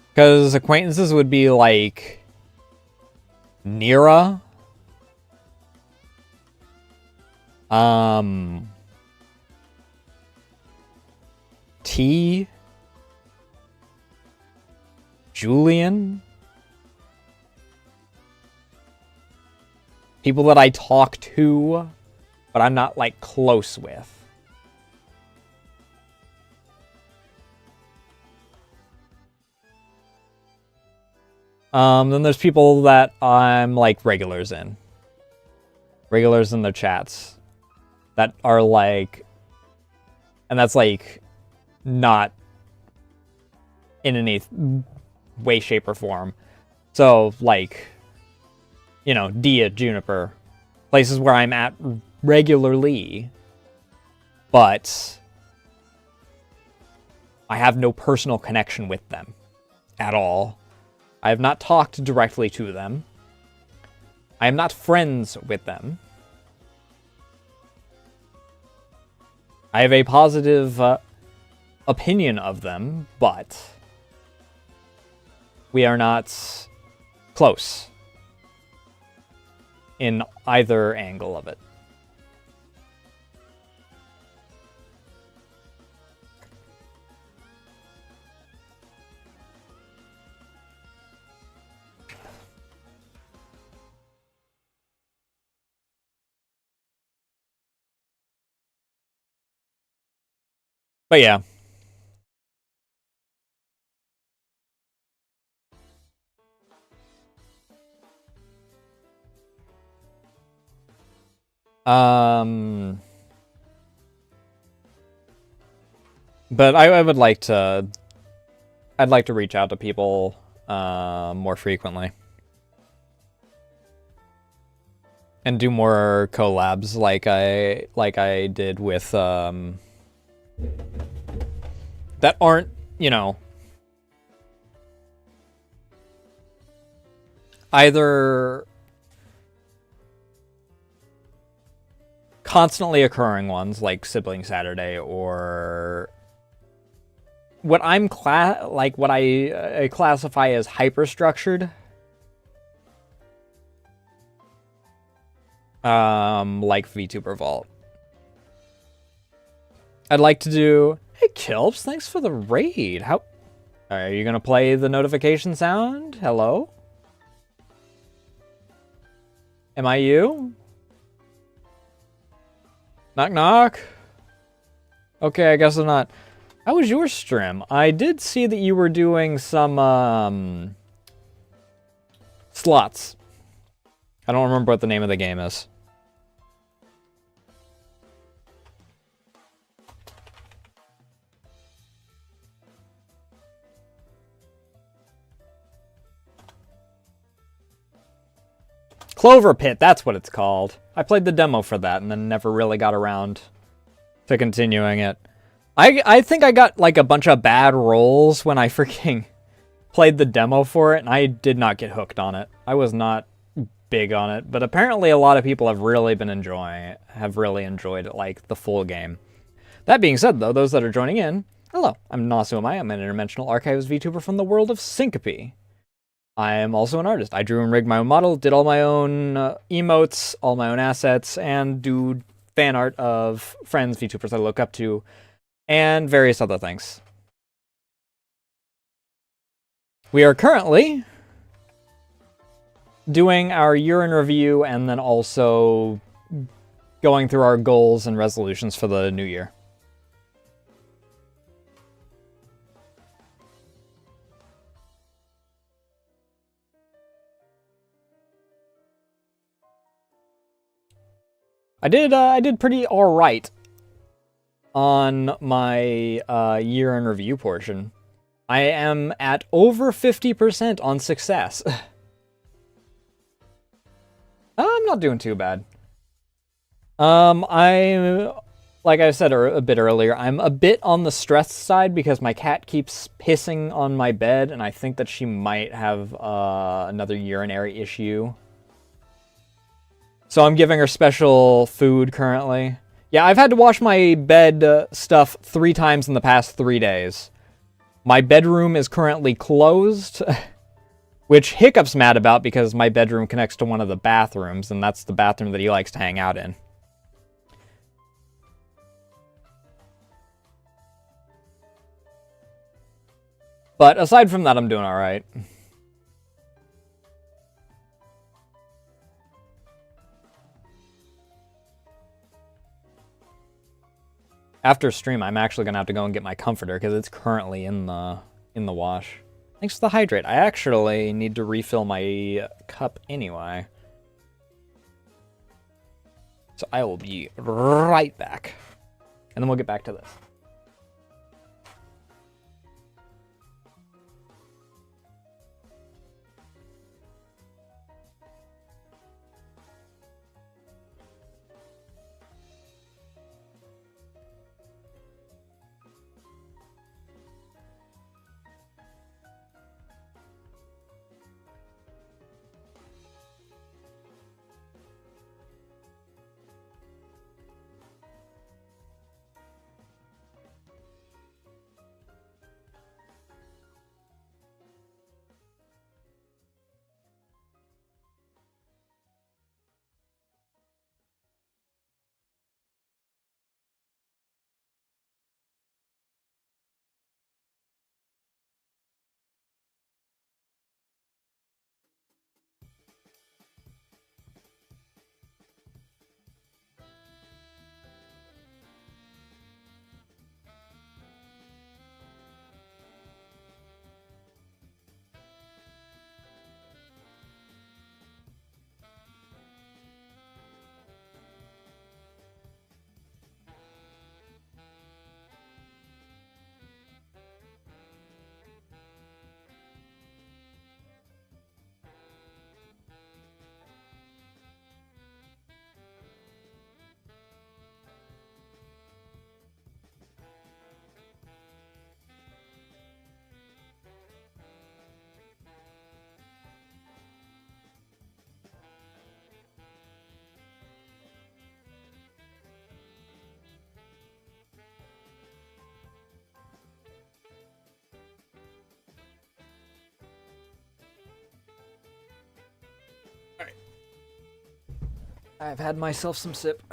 Because acquaintances would be like Nira, T, Julian, people that I talk to, but I'm not like close with. Then there's people that I'm like regulars in their chats that are like, and that's like not in any way, shape, or form. So like, you know, Dia, Juniper, places where I'm at regularly, but I have no personal connection with them at all. I have not talked directly to them. I am not friends with them. I have a positive opinion of them, but we are not close in either angle of it. But yeah. But I would like to, I'd like to reach out to people more frequently. And do more collabs like I did with that aren't, you know, either constantly occurring ones like Sibling Saturday, or what I'm what I classify as hyper-structured. like VTuber Vault. I'd like to do... Hey, Kilps, thanks for the raid. How... Are you gonna play the notification sound? Hello? Am I you? Knock knock? Okay, I guess I'm not. How was your stream? I did see that you were doing some, slots. I don't remember what the name of the game is. Clover Pit, that's what it's called. I played the demo for that and then never really got around to continuing it. I think I got like a bunch of bad rolls when I freaking played the demo for it, and I did not get hooked on it. I was not big on it, but apparently a lot of people have really been enjoying it, have really enjoyed it, like the full game. That being said, though, those that are joining in, hello, I'm Nasu Amaya. I'm an interdimensional archives VTuber from the world of Syncope. I am also an artist. I drew and rigged my own model, did all my own emotes, all my own assets, and do fan art of friends, VTubers I look up to, and various other things. We are currently doing our year in review and then also going through our goals and resolutions for the new year. I did pretty alright on my year in review portion. I am at over 50% on success. I'm not doing too bad. I'm, like I said a bit earlier, I'm a bit on the stress side because my cat keeps pissing on my bed, and I think that she might have another urinary issue. So I'm giving her special food currently. Yeah, I've had to wash my bed stuff 3 times in the past 3 days. My bedroom is currently closed, which Hiccup's mad about because my bedroom connects to one of the bathrooms, and that's the bathroom that he likes to hang out in. But aside from that, I'm doing alright. After stream, I'm actually gonna have to go and get my comforter because it's currently in the wash. Thanks for the hydrate. I actually need to refill my cup anyway. So I will be right back. And then we'll get back to this. I've had myself some sip.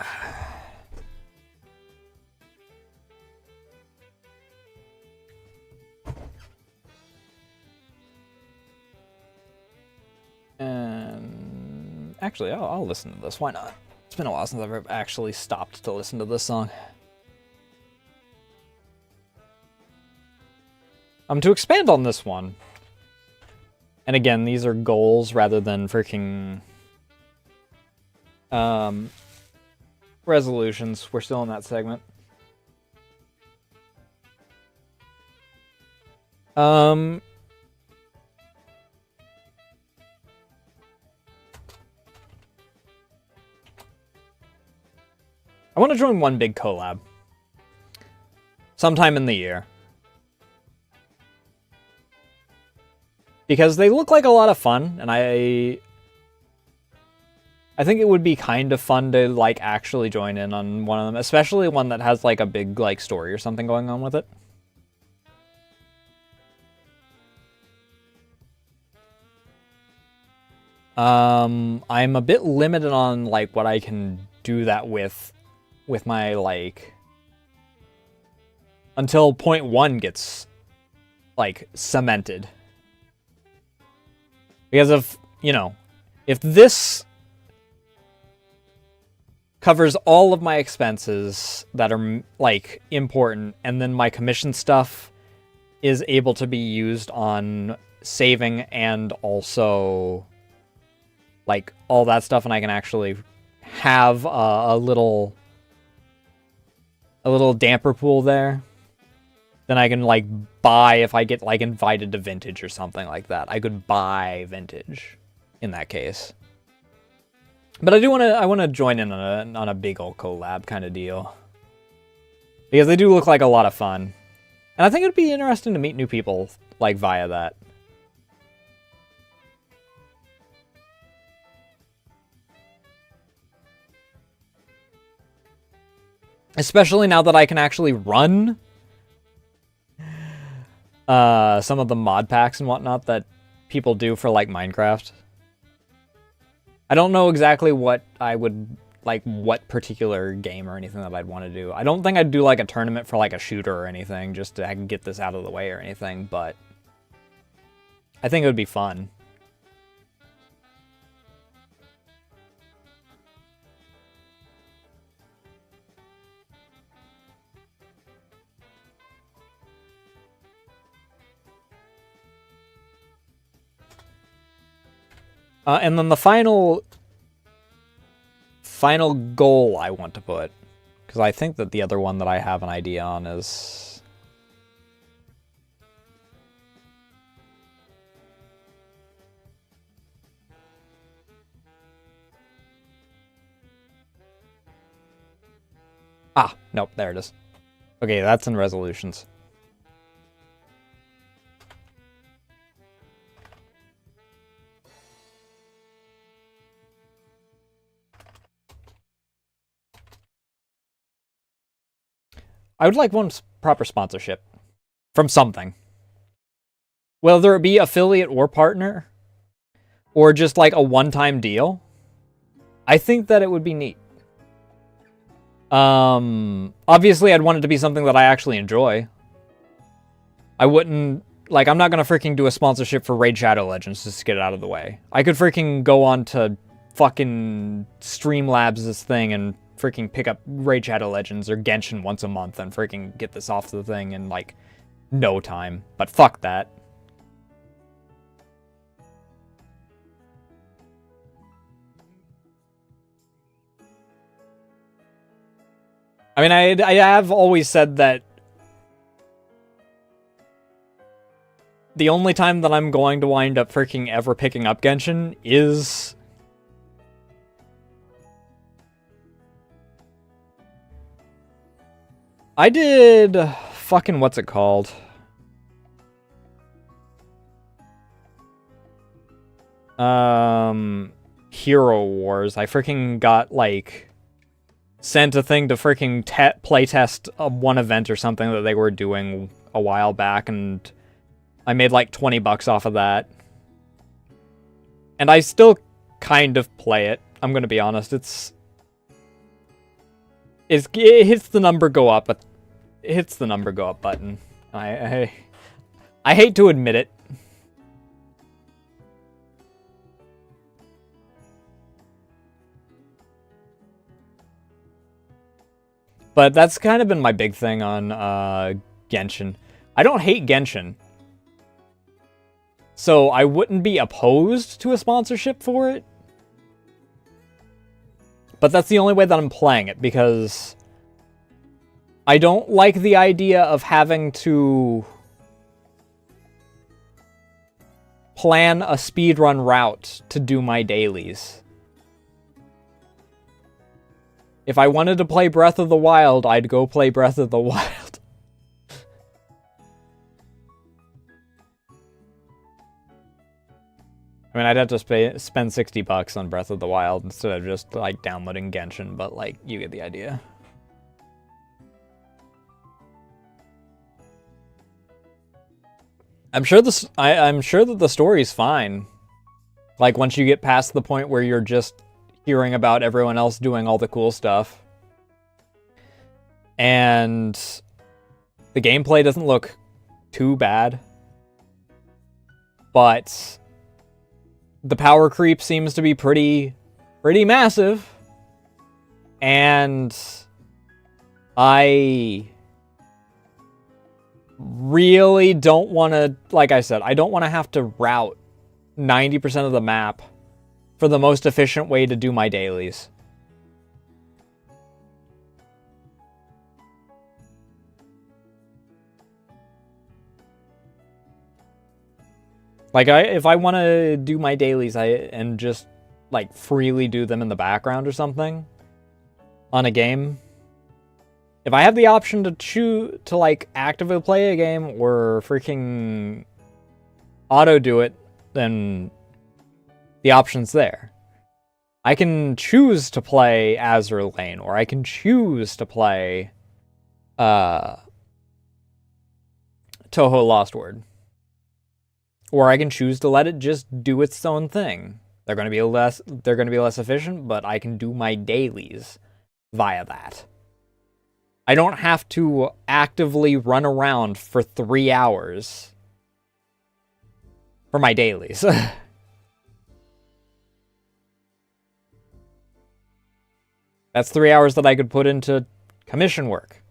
And actually, I'll listen to this. Why not? It's been a while since I've actually stopped to listen to this song. To expand on this one, and again, these are goals rather than freaking resolutions. We're still in that segment. I want to join one big collab sometime in the year. Because they look like a lot of fun, and I think it would be kind of fun to, like, actually join in on one of them, especially one that has, like, a big, like, story or something going on with it. I'm a bit limited on, like, what I can do that with my, like, until point 1 gets, like, cemented. Because if, you know, if this covers all of my expenses that are, like, important, and then my commission stuff is able to be used on saving and also, like, all that stuff, and I can actually have a little damper pool there, then I can, like, buy if I get, like, invited to Vintage or something like that. I could buy Vintage in that case. But I want to join in on a big old collab kind of deal. Because they do look like a lot of fun. And I think it'd be interesting to meet new people, like, via that. Especially now that I can actually run some of the mod packs and whatnot that people do for, like, Minecraft. I don't know exactly what I would, like, what particular game or anything that I'd want to do. I don't think I'd do, like, a tournament for, like, a shooter or anything, just to get this out of the way or anything, but I think it would be fun. And then the final goal I want to put, because I think that the other one that I have an idea on is... Ah, nope, there it is. Okay, that's in resolutions. I would like one proper sponsorship from something. Whether it be affiliate or partner, or just like a one-time deal, I think that it would be neat. Obviously I'd want it to be something that I actually enjoy. I wouldn't, like, I'm not gonna freaking do a sponsorship for Raid Shadow Legends just to get it out of the way. I could freaking go on to fucking Streamlabs this thing and freaking pick up Raid Shadow Legends or Genshin once a month and freaking get this off the thing in, like, no time. But fuck that. I mean, I have always said that the only time that I'm going to wind up freaking ever picking up Genshin is... I did... fucking what's it called? Hero Wars. I freaking got, like... sent a thing to freaking playtest one event or something that they were doing a while back, and I made like 20 bucks off of that. And I still kind of play it, I'm gonna be honest. It's it hits the number go up, but it hits the number go up button. I hate to admit it. But that's kind of been my big thing on Genshin. I don't hate Genshin. So I wouldn't be opposed to a sponsorship for it. But that's the only way that I'm playing it, because I don't like the idea of having to plan a speedrun route to do my dailies. If I wanted to play Breath of the Wild, I'd go play Breath of the Wild. I mean, I'd have to spend $60 on Breath of the Wild instead of just, like, downloading Genshin, but, like, you get the idea. I'm sure I'm sure that the story's fine. Like, once you get past the point where you're just hearing about everyone else doing all the cool stuff. And the gameplay doesn't look too bad. But the power creep seems to be pretty massive. And I really don't want to, like I said, I don't want to have to route 90% of the map for the most efficient way to do my dailies. Like, if I want to do my dailies and just, like, freely do them in the background or something on a game, if I have the option to choose to, like, actively play a game or freaking auto do it, then the option's there. I can choose to play Azure Lane, or I can choose to play Toho Lost Word. Or I can choose to let it just do its own thing. They're going to be less efficient, but I can do my dailies via that. I don't have to actively run around for 3 hours for my dailies. That's 3 hours that I could put into commission work.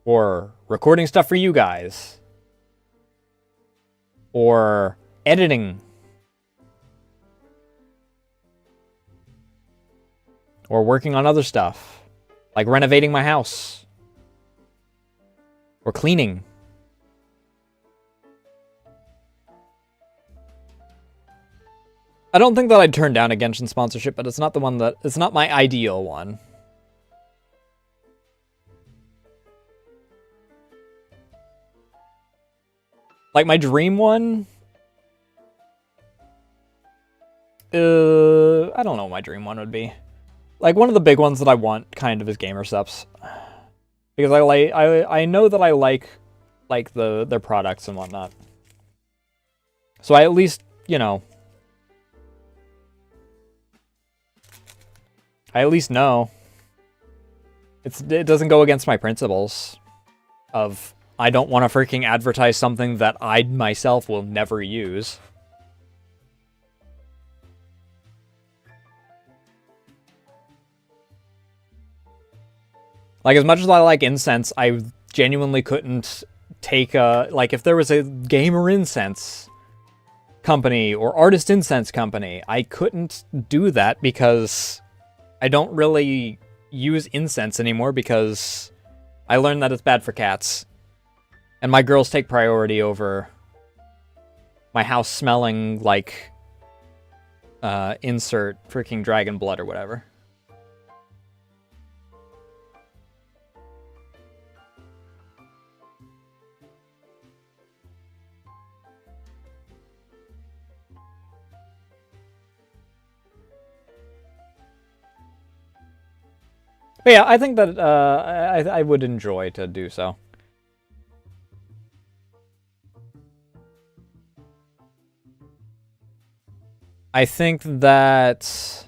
Or recording stuff for you guys. Or editing. Or working on other stuff. Like renovating my house. Or cleaning. I don't think that I'd turn down a Genshin sponsorship, but it's not my ideal one. Like, my dream one? I don't know what my dream one would be. Like, one of the big ones that I want kind of is GamerSups. Because I know that I like their products and whatnot. So I at least, you know, I at least know. It doesn't go against my principles of I don't want to freaking advertise something that I myself will never use. Like, as much as I like incense, I genuinely couldn't take like, if there was a gamer incense company or artist incense company, I couldn't do that because I don't really use incense anymore because I learned that it's bad for cats. And my girls take priority over my house smelling like insert freaking dragon blood or whatever. But yeah, I think that I would enjoy to do so. I think that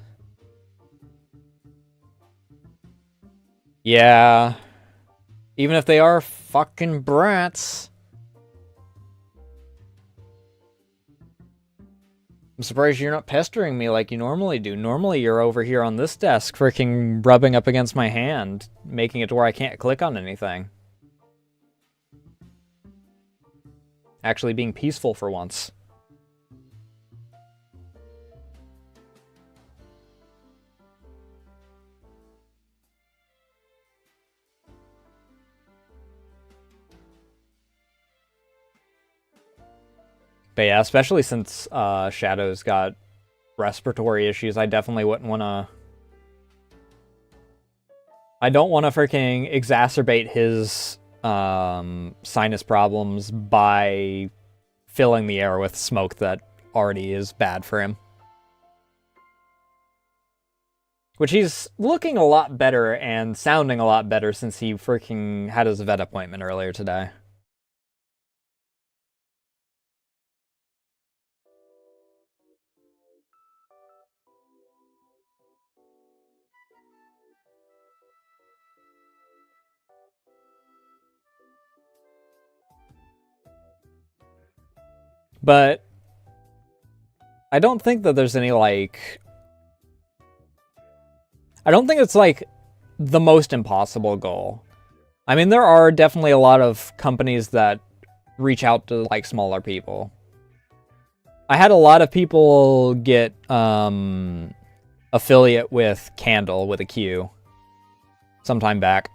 Yeah. Even if they are fucking brats. I'm surprised you're not pestering me like you normally do. Normally you're over here on this desk freaking rubbing up against my hand, making it to where I can't click on anything. Actually being peaceful for once. But yeah, especially since Shadow's got respiratory issues, I definitely wouldn't want to... I don't want to freaking exacerbate his sinus problems by filling the air with smoke that already is bad for him. Which he's looking a lot better and sounding a lot better since he freaking had his vet appointment earlier today. But I don't think that there's any, like... I don't think it's, like, the most impossible goal. I mean, there are definitely a lot of companies that reach out to, like, smaller people. I had a lot of people get affiliate with Candle with a Q sometime back.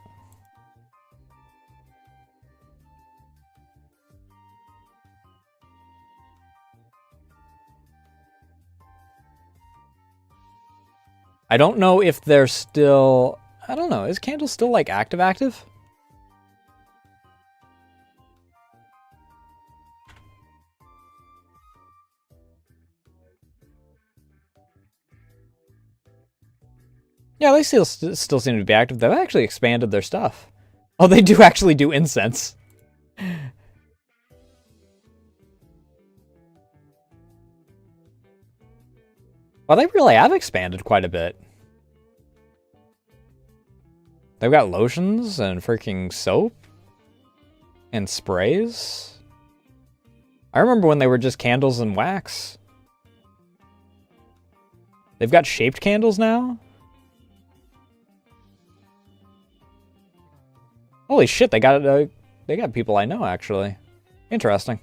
I don't know if they're still... I don't know. Is Candle still, like, active? Yeah, they still seem to be active. They've actually expanded their stuff. Oh, they do actually do incense. Well, they really have expanded quite a bit. They've got lotions and freaking soap and sprays. I remember when they were just candles and wax. They've got shaped candles now? Holy shit, they got people I know, actually. Interesting.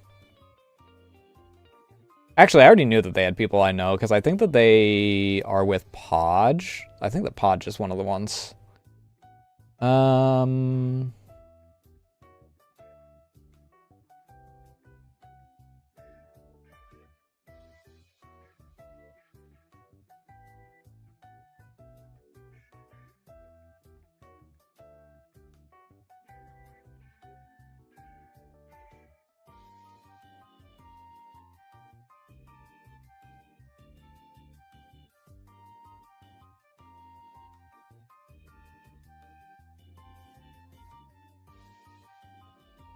Actually, I already knew that they had people I know, because I think that they are with Podge. I think that Podge is one of the ones.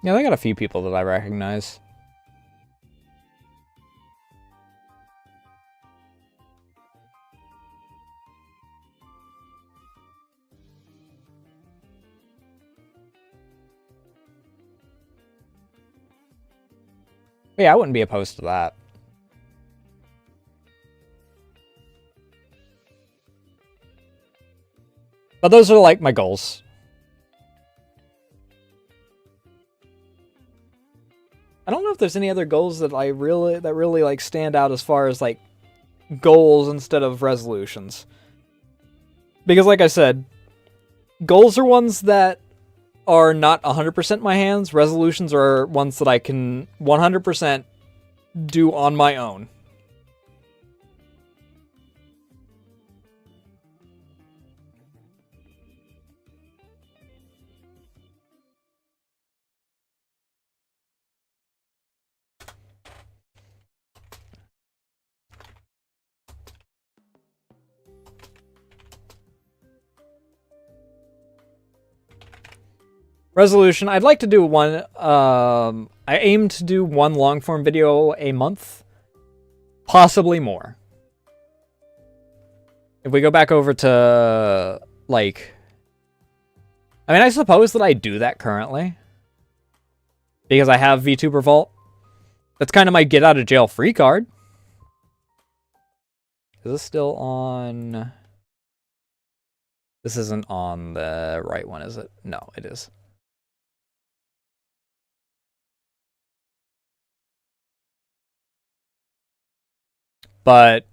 Yeah, they got a few people that I recognize. But yeah, I wouldn't be opposed to that. But those are like my goals. I don't know if there's any other goals that really like stand out as far as like goals instead of resolutions. Because like I said, goals are ones that are not 100% my hands. Resolutions are ones that I can 100% do on my own. Resolution, I'd like to do one, I aim to do one long form video a month. Possibly more. If we go back over to, like, I mean, I suppose that I do that currently. Because I have VTuber Vault. That's kind of my get out of jail free card. Is this still on? This isn't on the right one, is it? No, it is. But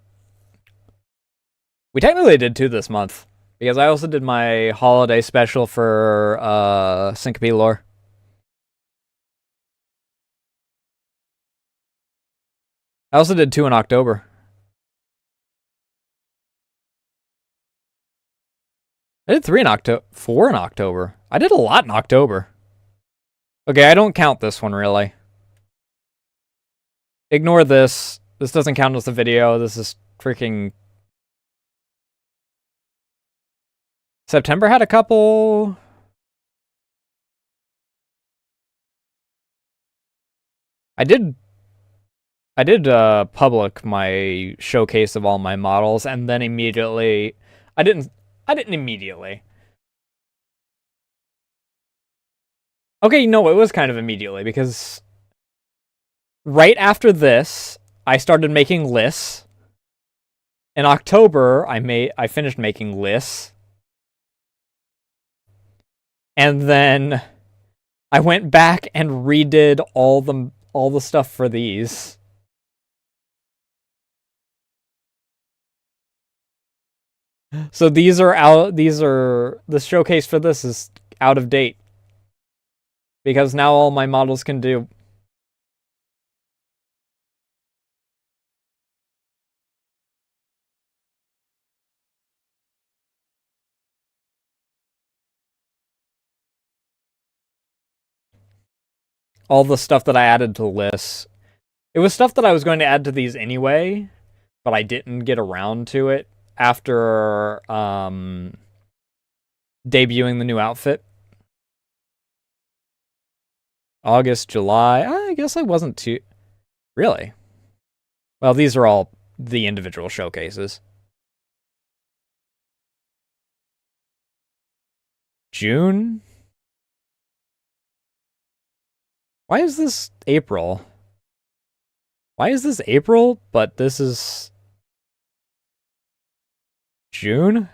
we technically did 2 this month. Because I also did my holiday special for Syncope Lore. I also did 2 in October. I did 3 in October. 4 in October. I did a lot in October. Okay, I don't count this one, really. Ignore this. This doesn't count as a video. This is freaking... September had a couple... I did public my showcase of all my models, and then immediately... I didn't immediately. Okay, no, it was kind of immediately, because... Right after this, I started making lists. In October, I finished making lists. And then I went back and redid all the stuff for these. So these are out. The showcase for this is out of date because now all my models can do. All the stuff that I added to the list. It was stuff that I was going to add to these anyway, but I didn't get around to it after debuting the new outfit. August, July. I guess I wasn't too... Really? Well, these are all the individual showcases. June? Why is this April? Why is this April, but this is... June?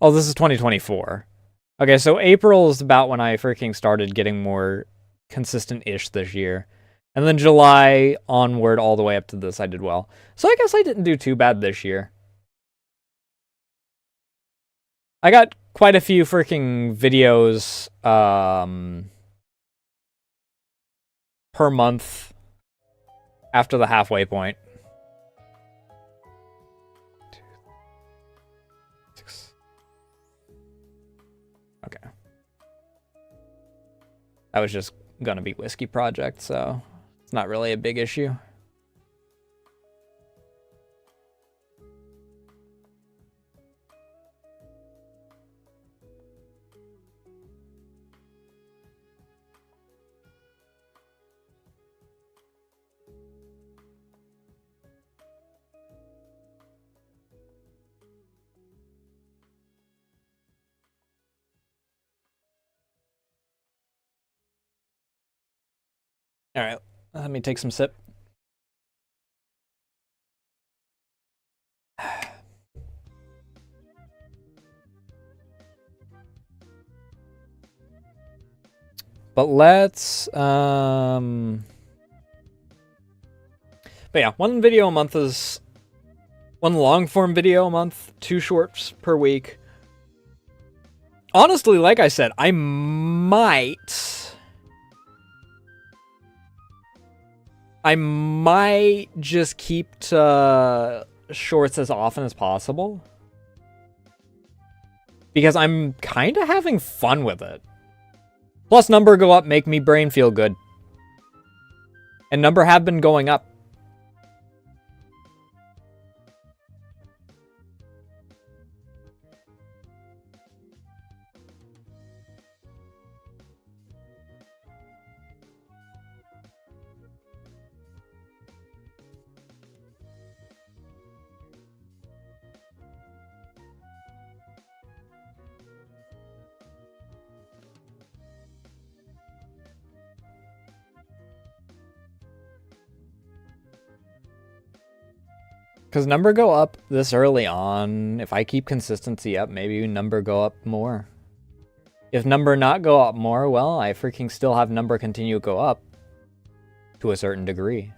Oh, this is 2024. Okay, so April is about when I freaking started getting more consistent-ish this year. And then July onward all the way up to this, I did well. So I guess I didn't do too bad this year. I got quite a few freaking videos per month after the halfway point. 2, 6. Okay. That was just gonna be Whiskey Project, so it's not really a big issue. All right, let me take some sip. But let's but yeah, 1 video a month is 1 long form video a month, 2 shorts per week. Honestly, like I said, I might just keep to shorts as often as possible. Because I'm kind of having fun with it. Plus, number go up, make me brain feel good. And number have been going up. Because number go up this early on. If I keep consistency up, maybe number go up more. If number not go up more, well, I freaking still have number continue to go up. To a certain degree.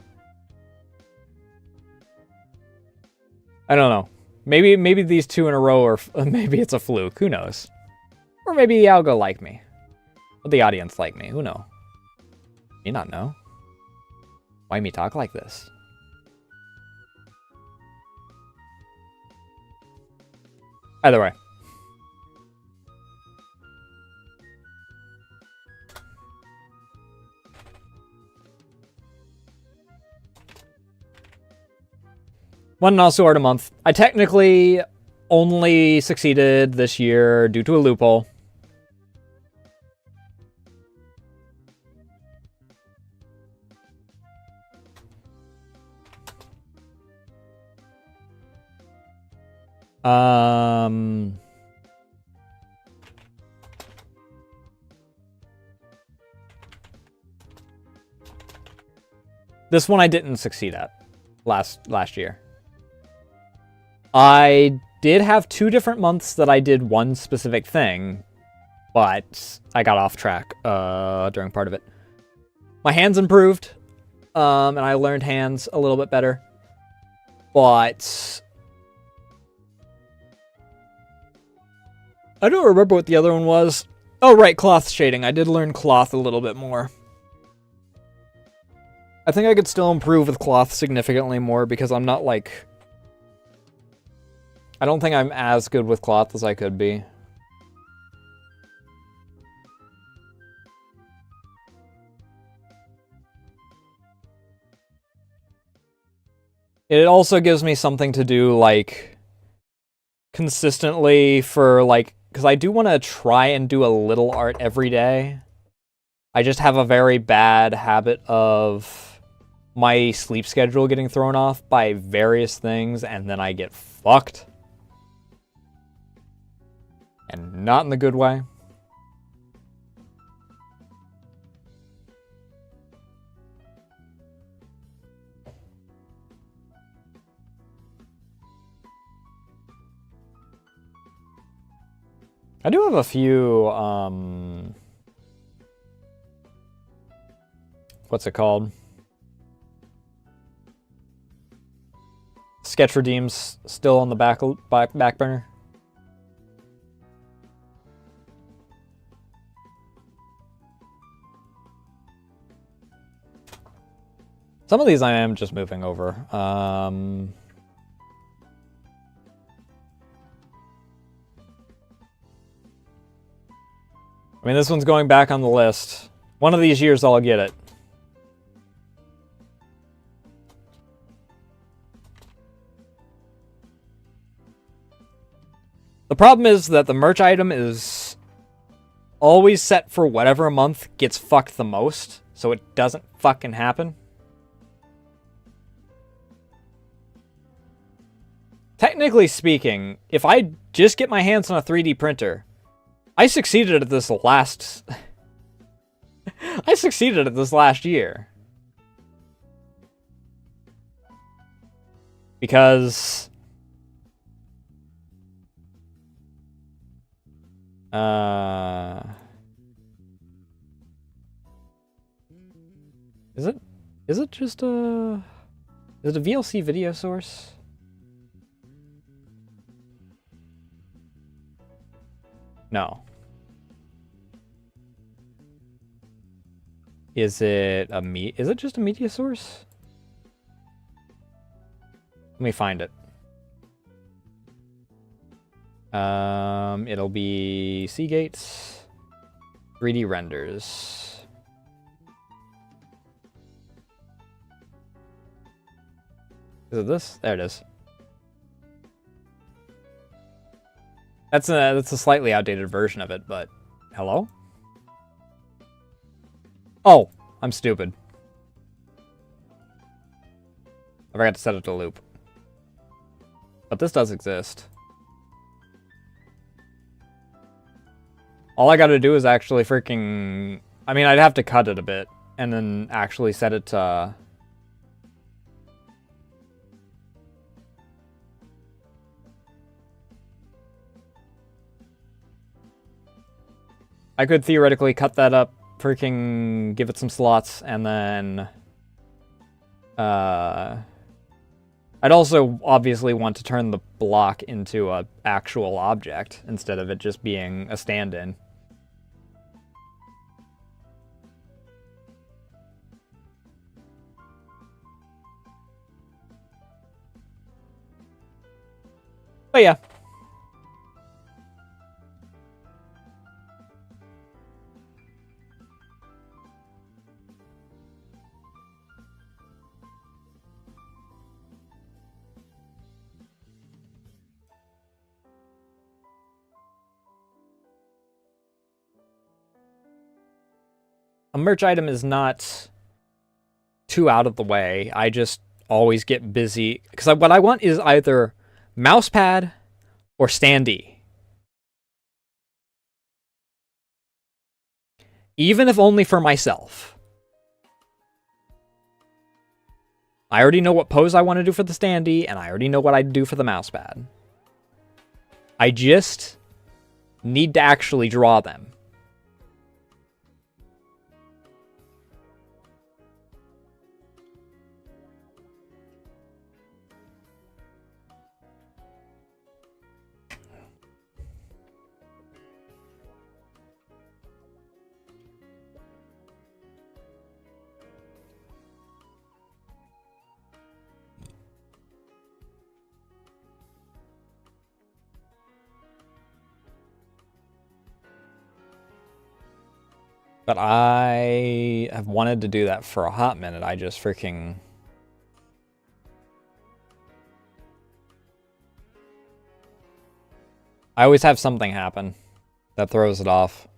I don't know. Maybe these 2 in a row are... Maybe it's a fluke. Who knows? Or maybe the algo like me. Or the audience like me. Who knows? Me not know. Why me talk like this? Either way. One Nasu art a month. I technically only succeeded this year due to a loophole. This one I didn't succeed at last year. I did have 2 different months that I did one specific thing, but I got off track during part of it. My hands improved, and I learned hands a little bit better, but I don't remember what the other one was. Oh, right, cloth shading. I did learn cloth a little bit more. I think I could still improve with cloth significantly more because I'm not like... I don't think I'm as good with cloth as I could be. It also gives me something to do, like, consistently for, like... Because I do want to try and do a little art every day. I just have a very bad habit of my sleep schedule getting thrown off by various things, and then I get fucked. And not in the good way. I do have a few, what's it called? Sketch redeems still on the back burner. Some of these I am just moving over. I mean, this one's going back on the list. One of these years I'll get it. The problem is that the merch item is always set for whatever month gets fucked the most, so it doesn't fucking happen. Technically speaking, if I just get my hands on a 3D printer, I succeeded at this last... I succeeded at this last year. Because... Is it just a... Is it a VLC video source? No. Is it just a media source? Let me find it. It'll be Seagate's 3D renders. Is it this? There it is. That's a slightly outdated version of it, but hello? Oh, I'm stupid. I forgot to set it to loop. But this does exist. All I gotta do is actually freaking... I mean, I'd have to cut it a bit, and then actually set it to... I could theoretically cut that up, freaking give it some slots, and then... I'd also obviously want to turn the block into an actual object, instead of it just being a stand-in. But yeah. A merch item is not too out of the way. I just always get busy. Because what I want is either mousepad or standee. Even if only for myself. I already know what pose I want to do for the standee, and I already know what I'd do for the mousepad. I just need to actually draw them. But I have wanted to do that for a hot minute. I just freaking... I always have something happen that throws it off.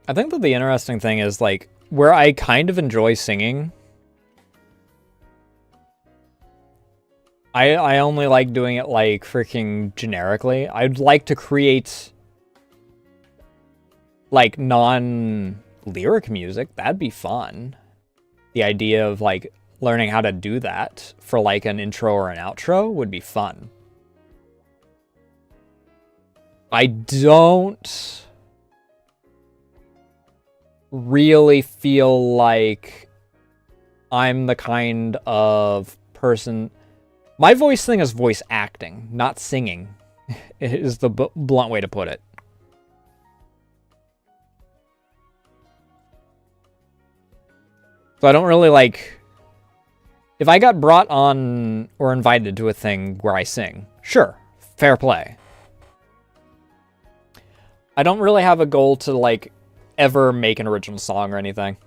I think that the interesting thing is, like, where I kind of enjoy singing, I only like doing it, like, freaking generically. I'd like to create, like, non-lyric music. That'd be fun. The idea of, like, learning how to do that for, like, an intro or an outro would be fun. I don't really feel like I'm the kind of person... My voice thing is voice acting, not singing, is the blunt way to put it. So I don't really like... If I got brought on or invited to a thing where I sing, sure, fair play. I don't really have a goal to, like, ever make an original song or anything.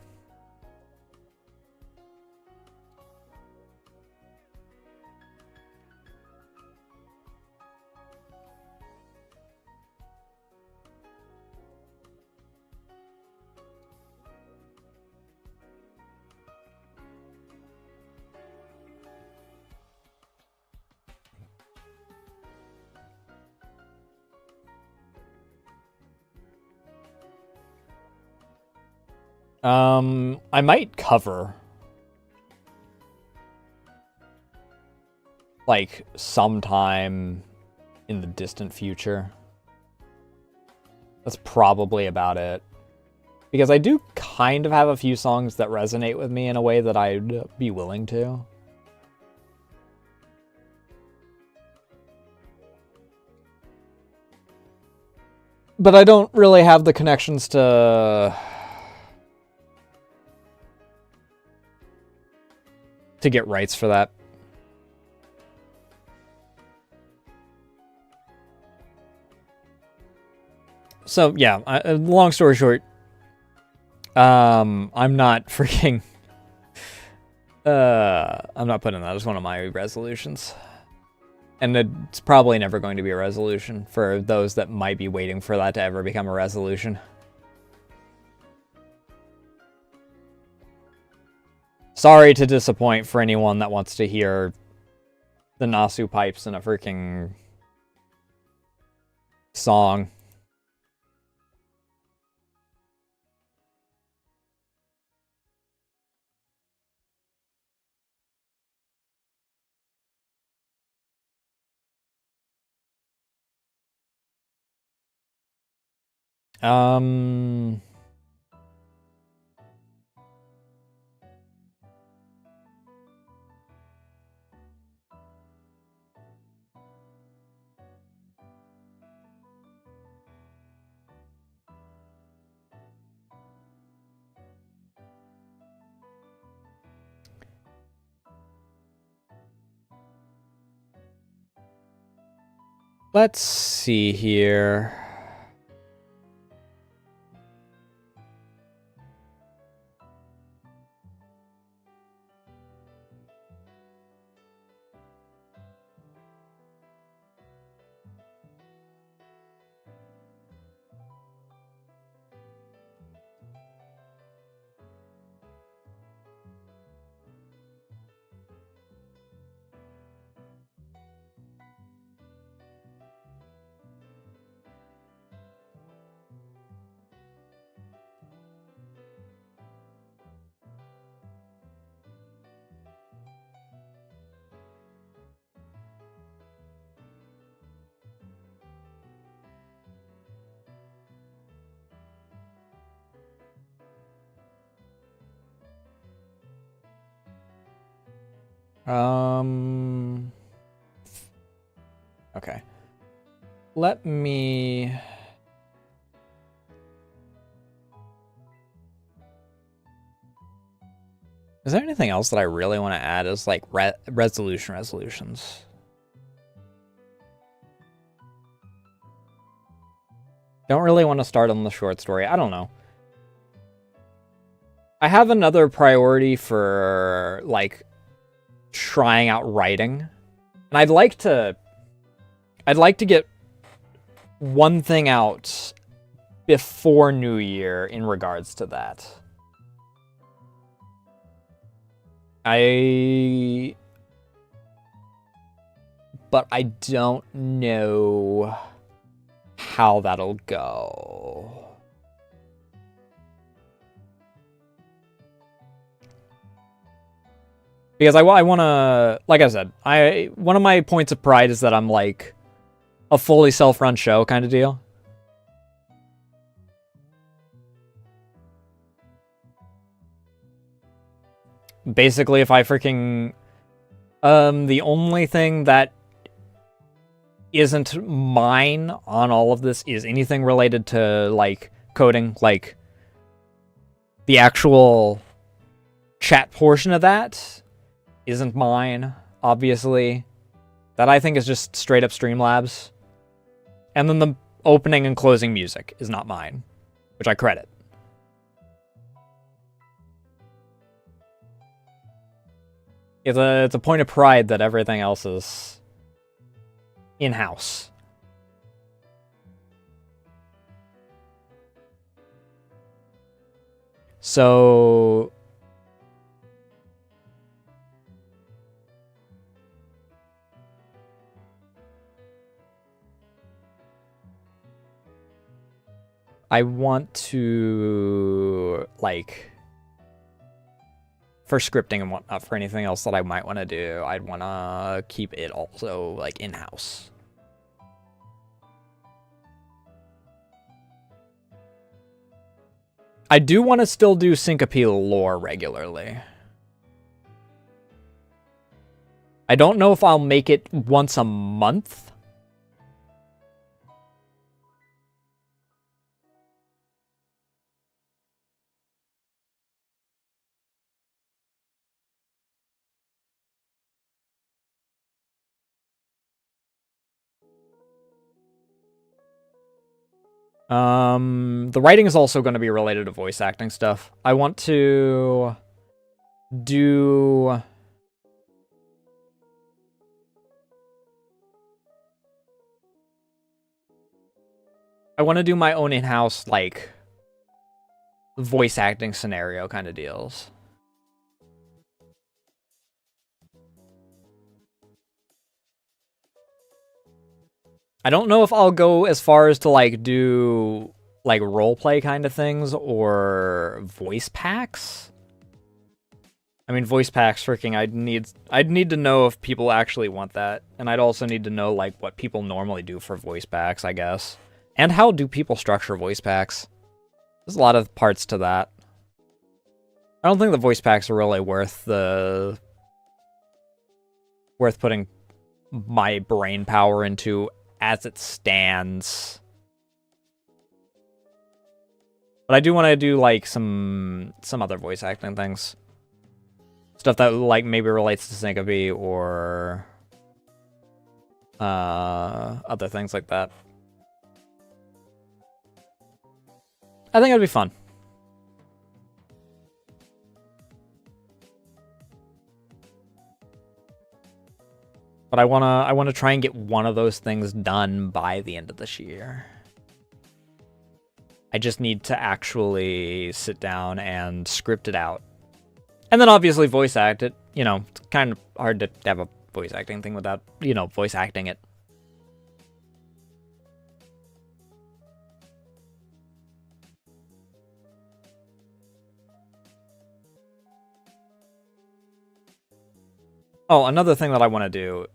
I might cover, like, sometime in the distant future. That's probably about it. Because I do kind of have a few songs that resonate with me in a way that I'd be willing to. But I don't really have the connections to get rights for that. So yeah, long story short, I'm not freaking I'm not putting that as one of my resolutions. And it's probably never going to be a resolution for those that might be waiting for that to ever become a resolution. Sorry to disappoint for anyone that wants to hear the Nasu pipes in a freaking song. Um... Let's see here. Okay. Let me... Is there anything else that I really want to add as, like, resolutions? Don't really want to start on the short story. I don't know. I have another priority for, like, trying out writing. And I'd like to get one thing out before New Year in regards to that. But I don't know how that'll go. Because I want to, like I said, one of my points of pride is that I'm like a fully self-run show kind of deal. Basically, if I freaking... the only thing that isn't mine on all of this is anything related to, like, coding. Like, the actual chat portion of that isn't mine, obviously. That I think is just straight up Streamlabs. And then the opening and closing music is not mine, which I credit. It's a point of pride that everything else is in-house. So... I want to, like... For scripting and whatnot, for anything else that I might want to do, I'd want to keep it also, like, in-house. I do want to still do Syncope lore regularly. I don't know if I'll make it once a month. The writing is also going to be related to voice acting stuff. I want to do... I want to do my own in-house, like, voice acting scenario kind of deals. I don't know if I'll go as far as to like do like roleplay kind of things or voice packs. I mean, voice packs, freaking, I'd need to know if people actually want that, and I'd also need to know like what people normally do for voice packs, I guess, and how do people structure voice packs. There's a lot of parts to that. I don't think the voice packs are really worth putting my brain power into as it stands. But I do want to do like some other voice acting things. Stuff that like maybe relates to Syncope or other things like that. I think it'd be fun. But I wanna try and get one of those things done by the end of this year. I just need to actually sit down and script it out. And then obviously voice act it. You know, it's kind of hard to have a voice acting thing without, you know, voice acting it. Oh, another thing that I want to do.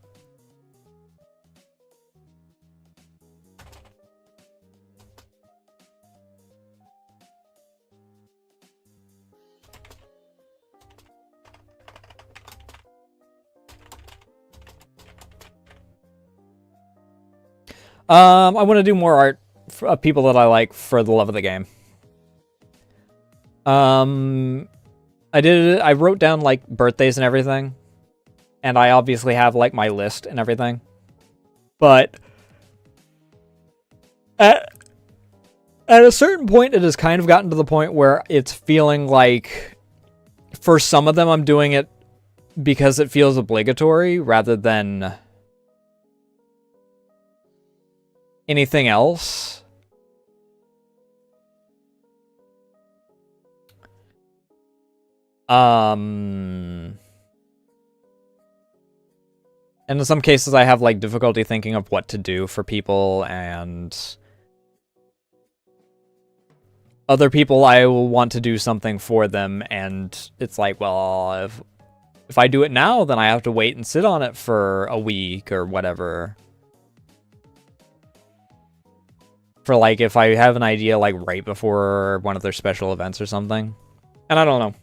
I want to do more art for people that I like for the love of the game. I wrote down like birthdays and everything. And I obviously have like my list and everything. But at a certain point, it has kind of gotten to the point where it's feeling like for some of them, I'm doing it because it feels obligatory rather than anything else. And in some cases, I have like difficulty thinking of what to do for people, and other people I will want to do something for them, and it's like, well, if I do it now, then I have to wait and sit on it for a week or whatever. For like, if I have an idea like right before one of their special events or something. And I don't know.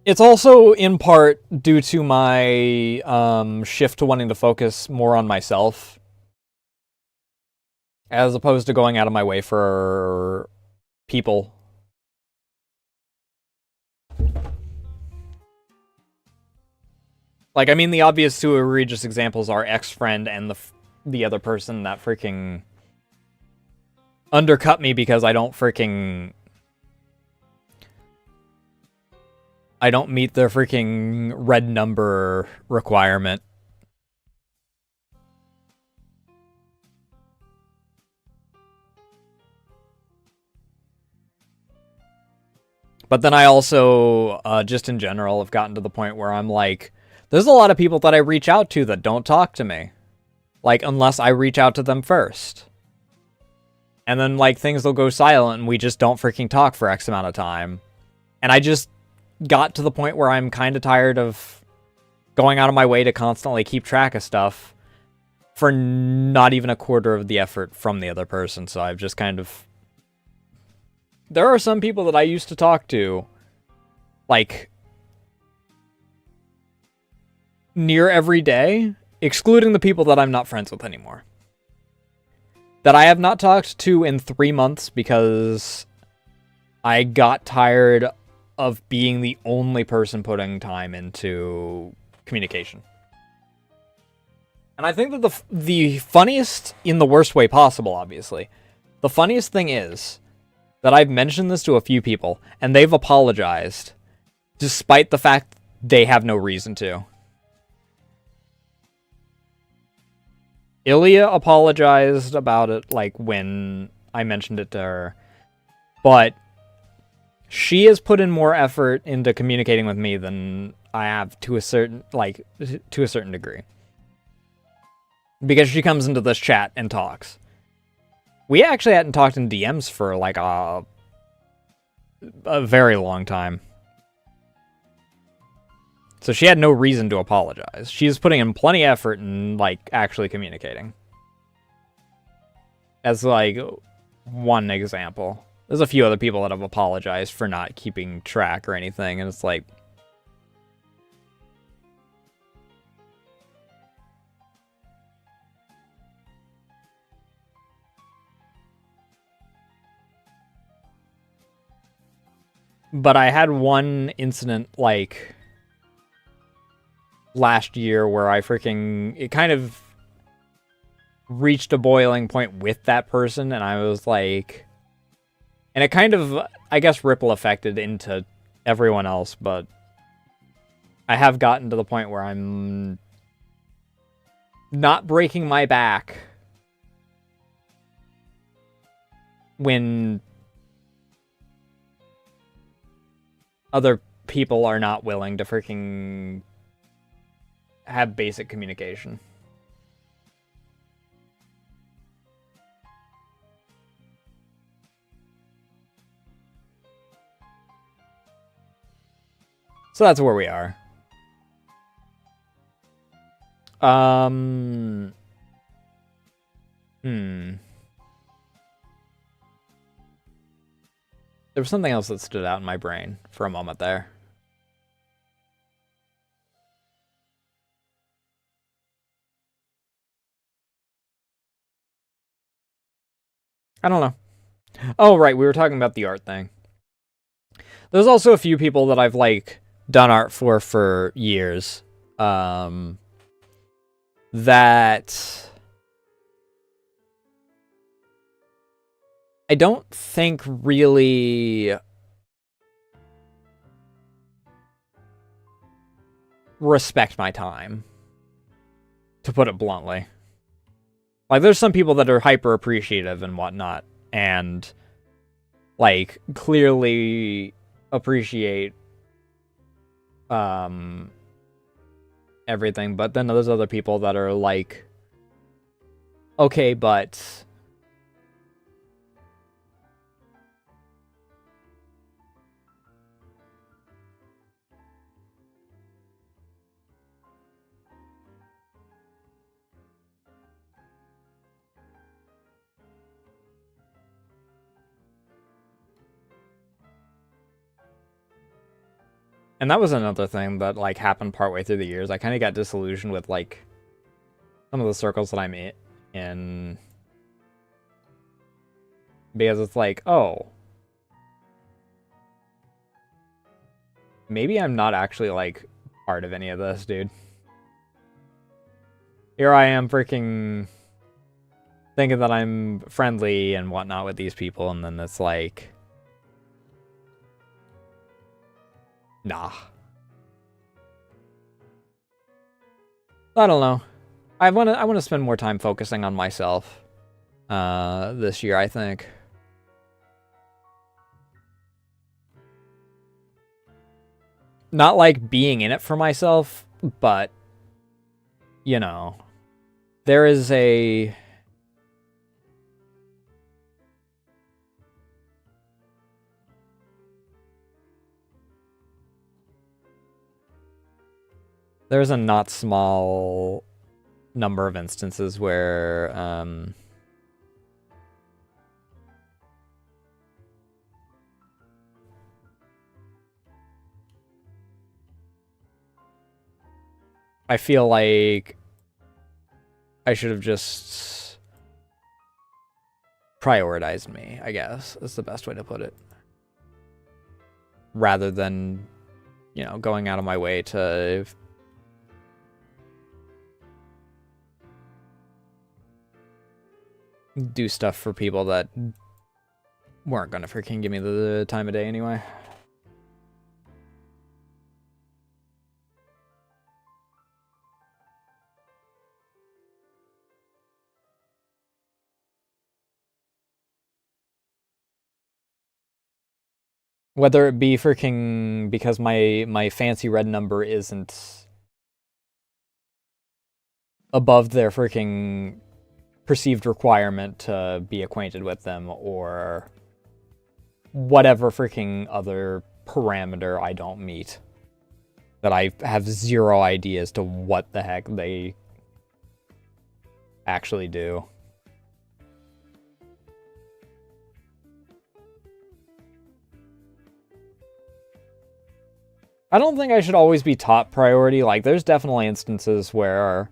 It's also in part due to my shift to wanting to focus more on myself, as opposed to going out of my way for people. Like, I mean, the obvious two egregious examples are ex-friend and the other person that freaking undercut me because I don't meet the freaking red number requirement. But then I also, just in general, have gotten to the point where I'm like, there's a lot of people that I reach out to that don't talk to me. Like, unless I reach out to them first. And then, like, things will go silent and we just don't freaking talk for X amount of time. And I just got to the point where I'm kind of tired of going out of my way to constantly keep track of stuff for not even a quarter of the effort from the other person. So I've just kind of... There are some people that I used to talk to, like, near every day, excluding the people that I'm not friends with anymore, that I have not talked to in 3 months because I got tired of being the only person putting time into communication. And I think that the funniest, in the worst way possible, obviously, the funniest thing is that I've mentioned this to a few people, and they've apologized, despite the fact they have no reason to. Ilya apologized about it, like, when I mentioned it to her, but she has put in more effort into communicating with me than I have to a certain degree. Because she comes into this chat and talks. We actually hadn't talked in DMs for like a very long time. So she had no reason to apologize. She's putting in plenty of effort in like actually communicating. As like one example. There's a few other people that have apologized for not keeping track or anything, and it's like, but I had one incident like last year where it kind of reached a boiling point with that person, and I was like, and it kind of, I guess, ripple affected into everyone else, but I have gotten to the point where I'm not breaking my back when other people are not willing to freaking have basic communication. So that's where we are. There was something else that stood out in my brain for a moment there. I don't know. Oh, right, we were talking about the art thing. There's also a few people that I've, like, done art for years. That I don't think really respect my time, to put it bluntly. Like, there's some people that are hyper appreciative and whatnot, and like clearly appreciate everything, but then there's other people that are like, okay, but and that was another thing that like happened partway through the years. I kind of got disillusioned with like some of the circles that I'm in, because it's like, oh, maybe I'm not actually like part of any of this, dude. Here I am freaking thinking that I'm friendly and whatnot with these people, and then it's like, nah. I don't know. I want to spend more time focusing on myself this year, I think. Not like being in it for myself, but you know, there is a there's a not small number of instances where I feel like I should have just prioritized me, I guess, is the best way to put it. Rather than, you know, going out of my way to do stuff for people that weren't gonna freaking give me the time of day anyway. Whether it be freaking because my fancy red number isn't above their freaking perceived requirement to be acquainted with them, or whatever freaking other parameter I don't meet. That I have zero idea as to what the heck they actually do. I don't think I should always be top priority. Like, there's definitely instances where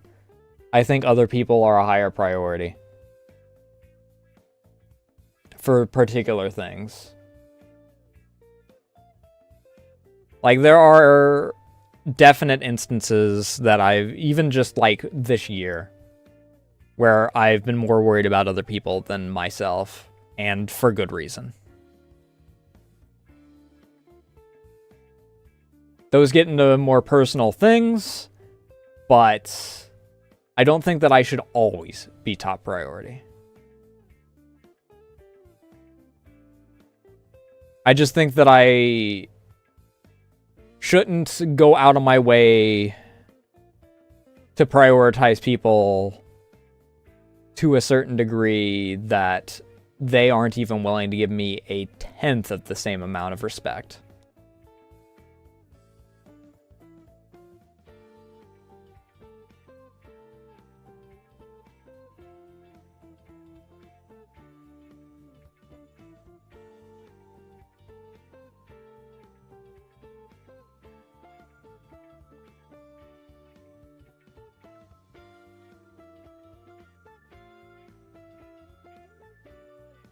I think other people are a higher priority for particular things. Like, there are definite instances that I've, even just like this year, where I've been more worried about other people than myself, and for good reason. Those get into more personal things, but I don't think that I should always be top priority. I just think that I shouldn't go out of my way to prioritize people to a certain degree that they aren't even willing to give me a tenth of the same amount of respect.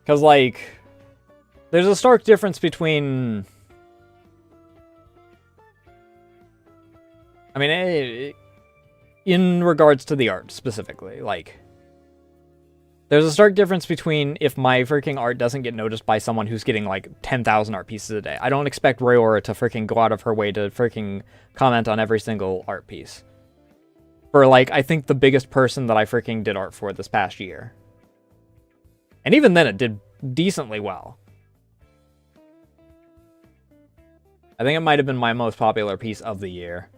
Because, like, there's a stark difference between... I mean, in regards to the art, specifically, like... There's a stark difference between if my freaking art doesn't get noticed by someone who's getting, like, 10,000 art pieces a day. I don't expect Rayora to freaking go out of her way to freaking comment on every single art piece. For, like, I think the biggest person that I freaking did art for this past year. And even then, it did decently well. I think it might have been my most popular piece of the year.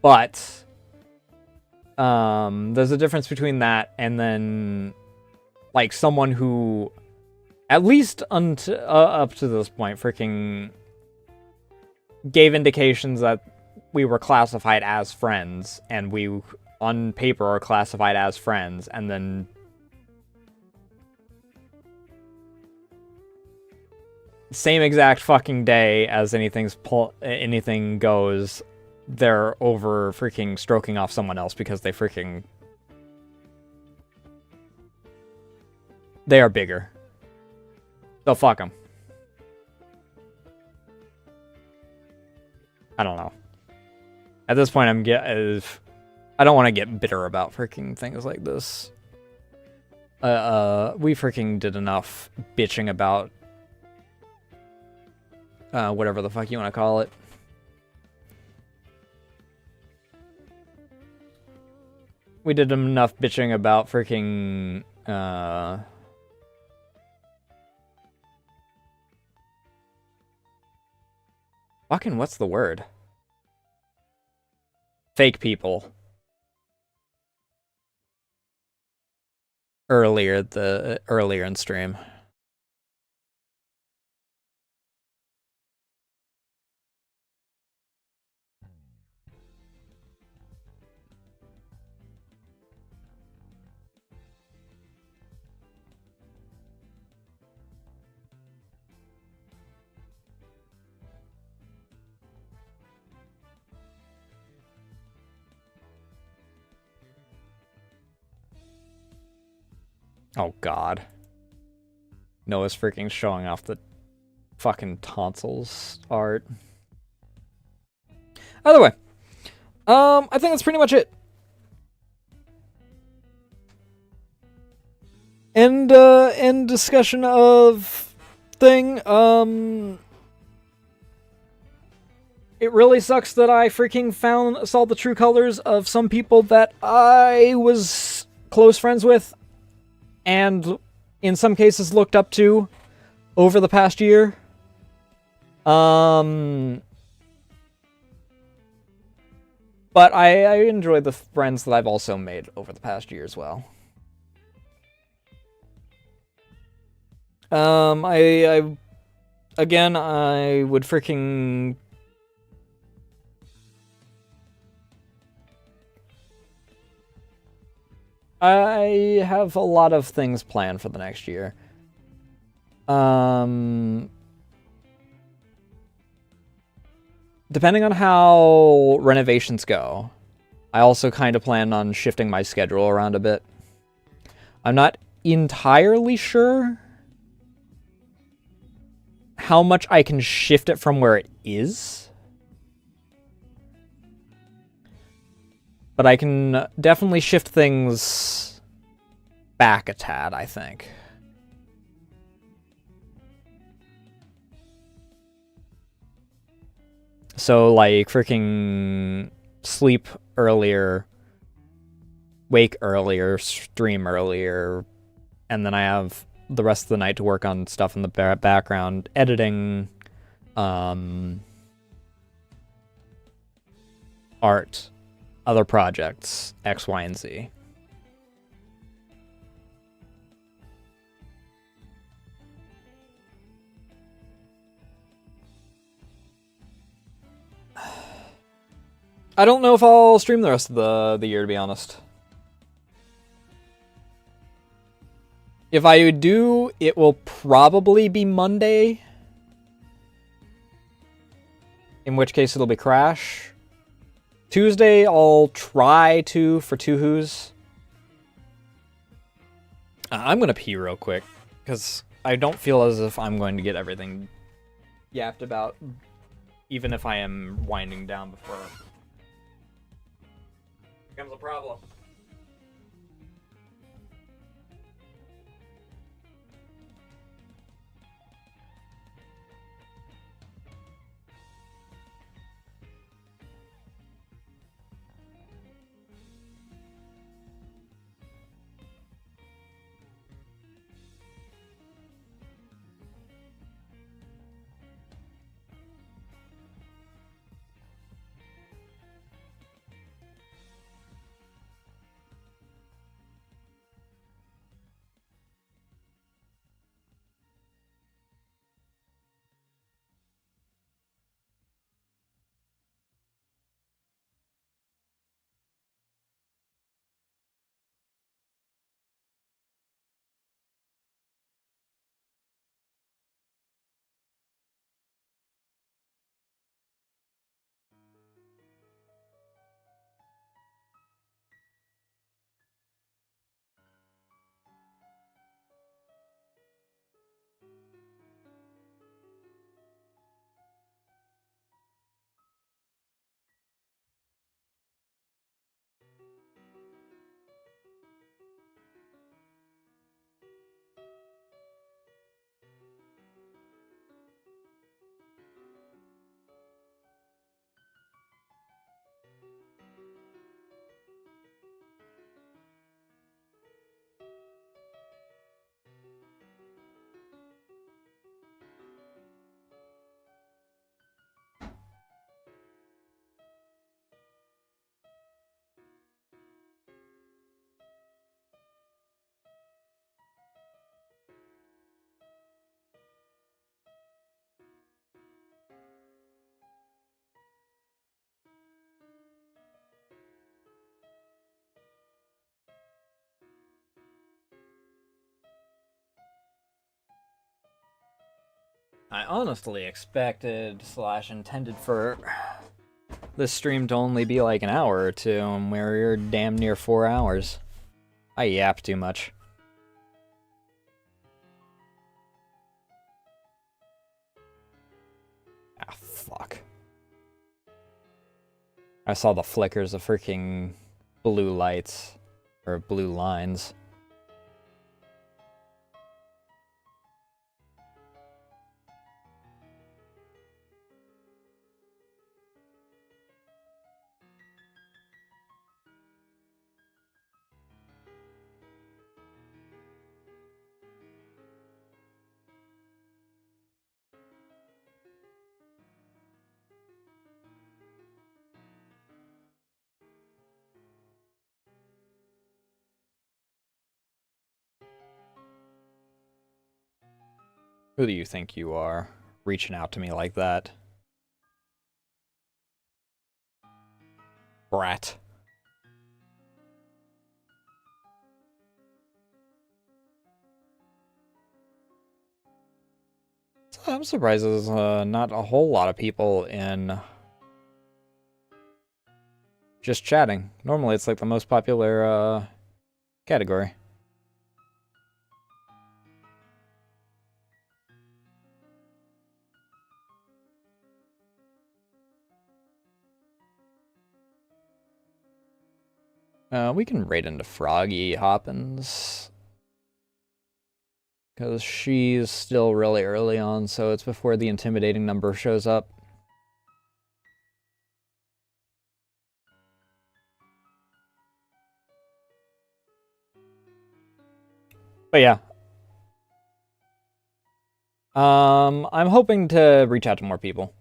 But there's a difference between that and then, like, someone who, at least up to this point, freaking gave indications that we were classified as friends, and we on paper are classified as friends, and then same exact fucking day as anything goes, they're over freaking stroking off someone else because they are bigger. So fuck them. I don't know. At this point, I don't want to get bitter about freaking things like this. We freaking did enough bitching about whatever the fuck you want to call it. We did enough bitching about freaking fucking what's the word? Fake people. Earlier in stream. Oh god. Noah's freaking showing off the fucking tonsils art. Either way. I think that's pretty much it. End discussion of thing. It really sucks that I freaking saw the true colors of some people that I was close friends with, and in some cases looked up to, over the past year. But I enjoy the friends that I've also made over the past year as well. I again, I would freaking... I have a lot of things planned for the next year. Depending on how renovations go, I also kind of plan on shifting my schedule around a bit. I'm not entirely sure how much I can shift it from where it is. But I can definitely shift things back a tad, I think. So, like, freaking sleep earlier, wake earlier, stream earlier, and then I have the rest of the night to work on stuff in the background, editing, art, other projects, X, Y, and Z. I don't know if I'll stream the rest of the year, to be honest. If I do, it will probably be Monday. In which case it'll be Crash. Tuesday, I'll try to for Two Who's. I'm going to pee real quick, because I don't feel as if I'm going to get everything yapped about, even if I am winding down before it becomes a problem. I honestly expected / intended for this stream to only be like an hour or two, and we're damn near 4 hours. I yap too much. Ah, fuck. I saw the flickers of freaking blue lights, or blue lines. Who do you think you are, reaching out to me like that? Brat. I'm surprised there's not a whole lot of people in just chatting. Normally it's like the most popular category. We can raid into Froggy Hoppins. Because she's still really early on, so it's before the intimidating number shows up. But yeah. I'm hoping to reach out to more people.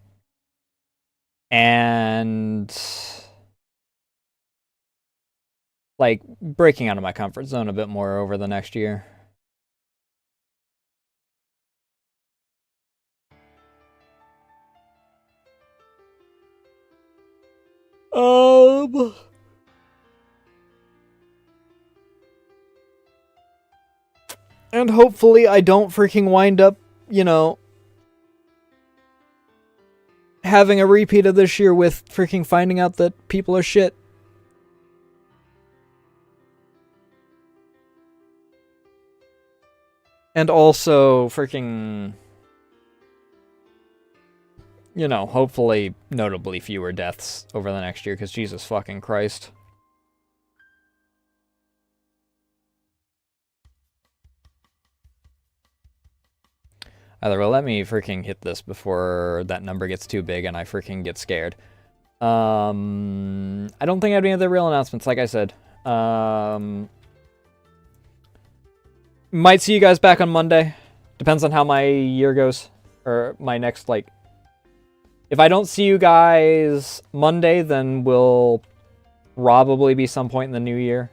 And like breaking out of my comfort zone a bit more over the next year. And hopefully I don't freaking wind up, you know, having a repeat of this year with freaking finding out that people are shit. And also freaking, you know, hopefully notably fewer deaths over the next year, because Jesus fucking Christ. Either let me freaking hit this before that number gets too big and I freaking get scared. I don't think I have any other real announcements, like I said. Might see you guys back on Monday. Depends on how my year goes. Or my next, like... If I don't see you guys Monday, then we'll probably be some point in the new year.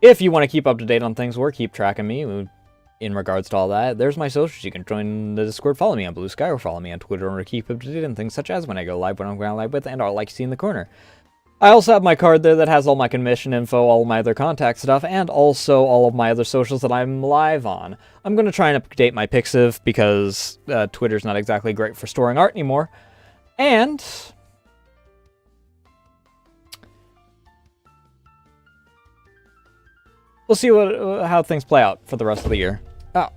If you want to keep up to date on things or keep track of me in regards to all that, there's my socials. You can join the Discord, follow me on Blue Sky, or follow me on Twitter in order to keep up to date on things such as when I go live, when I'm going live with, and our Like You See in the Corner. I also have my card there that has all my commission info, all my other contact stuff, and also all of my other socials that I'm live on. I'm going to try and update my Pixiv because Twitter's not exactly great for storing art anymore. And we'll see how things play out for the rest of the year. Oh.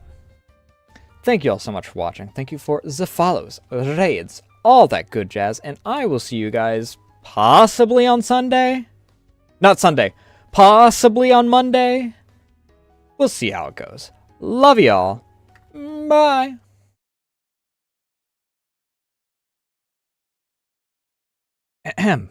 Thank you all so much for watching. Thank you for the follows, raids, all that good jazz, and I will see you guys possibly on Sunday? Not Sunday. Possibly on Monday? We'll see how it goes. Love y'all. Bye. Ahem.